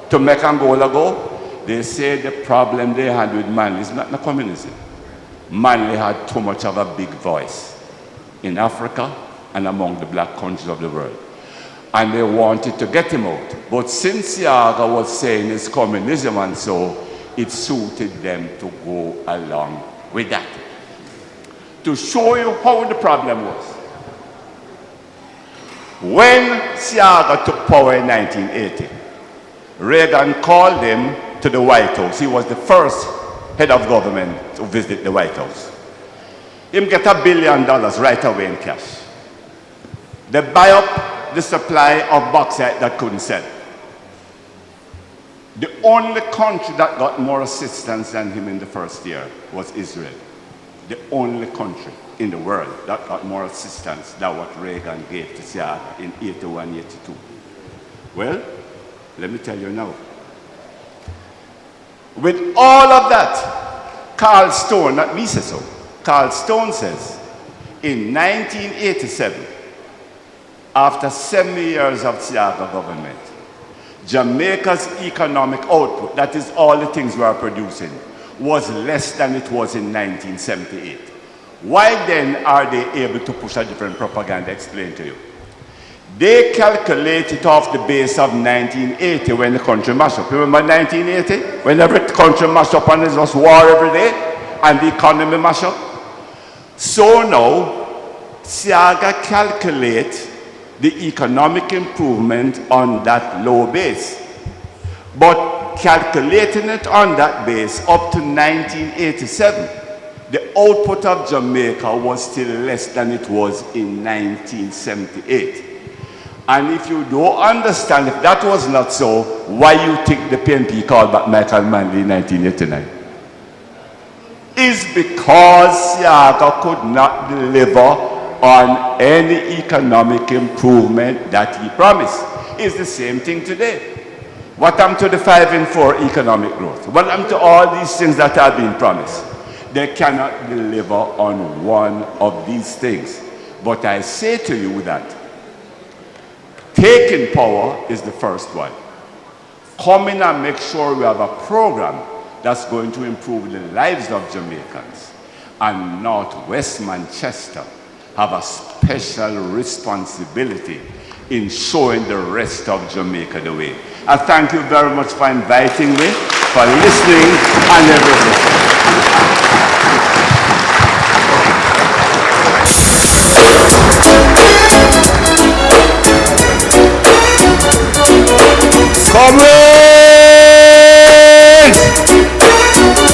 to make Angola go. They say the problem they had with Manley is not the communism. Manley had too much of a big voice in Africa and among the black countries of the world. And they wanted to get him out. But since Siaga was saying it's communism and so, it suited them to go along with that. To show you how the problem was. When Siaga took power in 1980, Reagan called him to the White House. He was the first head of government to visit the White House. Him get $1 billion right away in cash. They buy up the supply of bauxite that couldn't sell. The only country that got more assistance than him in the first year was Israel. The only country in the world that got more assistance than what Reagan gave to Siaga in 81, 82. Well, let me tell you now. With all of that, Carl Stone, not me say so, Carl Stone says, in 1987, after 70 years of Siaga government, Jamaica's economic output, that is all the things we are producing, was less than it was in 1978. Why then are they able to push a different propaganda? Explain to you. They calculate it off the base of 1980 when the country mashed up. Remember 1980? When every country mashed up and there was war every day and the economy mashed up? So now, Siaga calculates the economic improvement on that low base. But calculating it on that base up to 1987, the output of Jamaica was still less than it was in 1978. And if you don't understand, if that was not so, why you think the PNP called back Michael Manley in 1989? Is because Siaga could not deliver on any economic improvement that he promised. It's the same thing today. What happened to the 5 and 4 economic growth? What happened to all these things that have been promised? They cannot deliver on one of these things. But I say to you that taking power is the first one. Come in and make sure we have a program that's going to improve the lives of Jamaicans. And Northwest Manchester have a special responsibility in showing the rest of Jamaica the way. I thank you very much for inviting me, for listening, and everything. Comrades!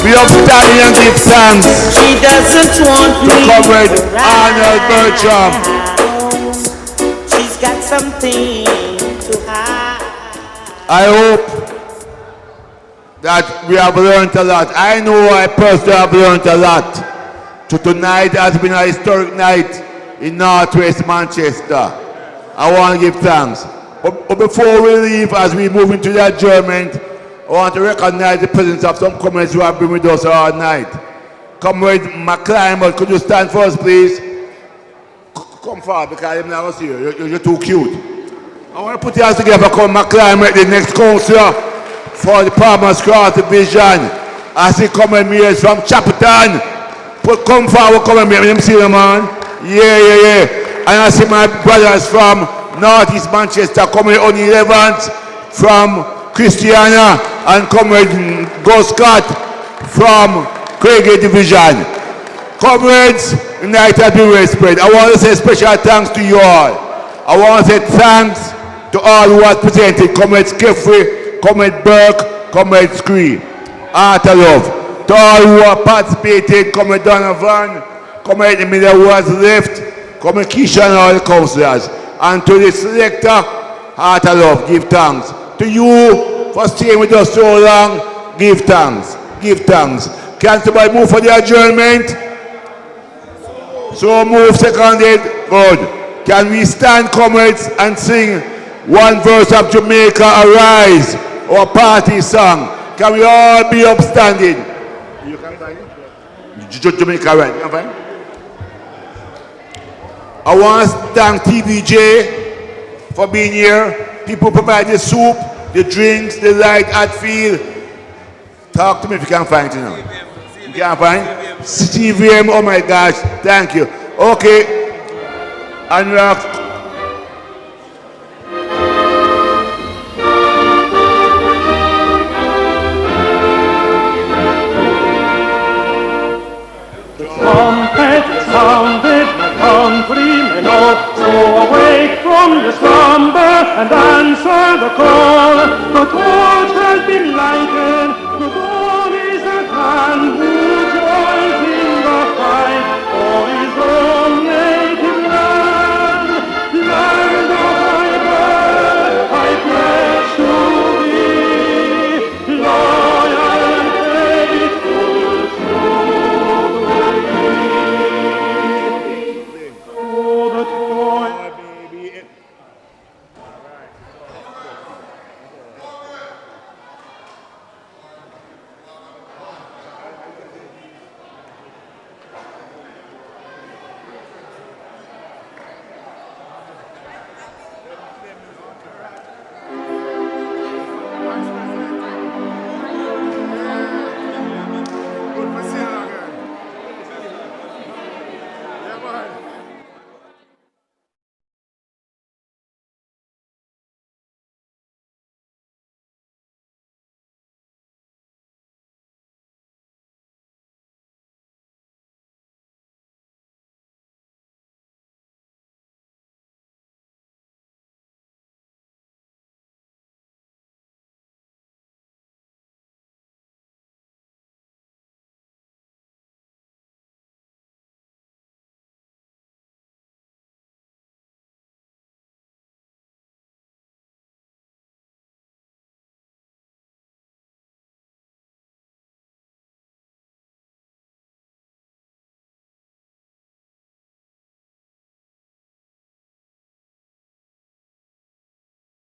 We have standing and give thanks. She doesn't want to Comrade Arnold Bertram. She's got something to hide. I hope that we have learned a lot. I know I personally have learned a lot. Tonight has been a historic night in Northwest Manchester. I want to give thanks. But before we leave, as we move into the adjournment, I want to recognize the presence of some comrades who have been with us all night. Comrade McClimber, could you stand for us, please? Come forward, because I'm not here. You're too cute. I want to put your hands together for McClimber, the next councillor for the Palmer's Cross Division. I see comrade Mears from Chapelton. Come forward, come and meet me. See them, man. Yeah. And I see my brothers from Northeast Manchester, comrade on the 11th from Christiana, and comrade Go Scott from Craig Division. Comrades, the night has been well spread. I want to say special thanks to you all. I want to say thanks to all who have presented. Comrade Skeffrey, Comrade Burke, Comrade Scree. Heart of love. To all who have participated, Comrade Donovan, Comrade Emilia who has left, Comrade Keisha and all the councillors. And to the selector, heart of love, give thanks. To you for staying with us so long, give thanks. Give thanks. Can somebody move for the adjournment? So move, seconded. Good. Can we stand, comrades, and sing one verse of Jamaica Arise, our party song? Can we all be upstanding? You can find it? Jamaica Arise. You can find it? I want to thank TVJ for being here. People provide the soup, the drinks, the light at field. Talk to me if you can find it now. You can find it? CVM, oh my gosh, thank you. Okay. And we have trumpet sounded, my countrymen all, so awake from your slumber and answer the call.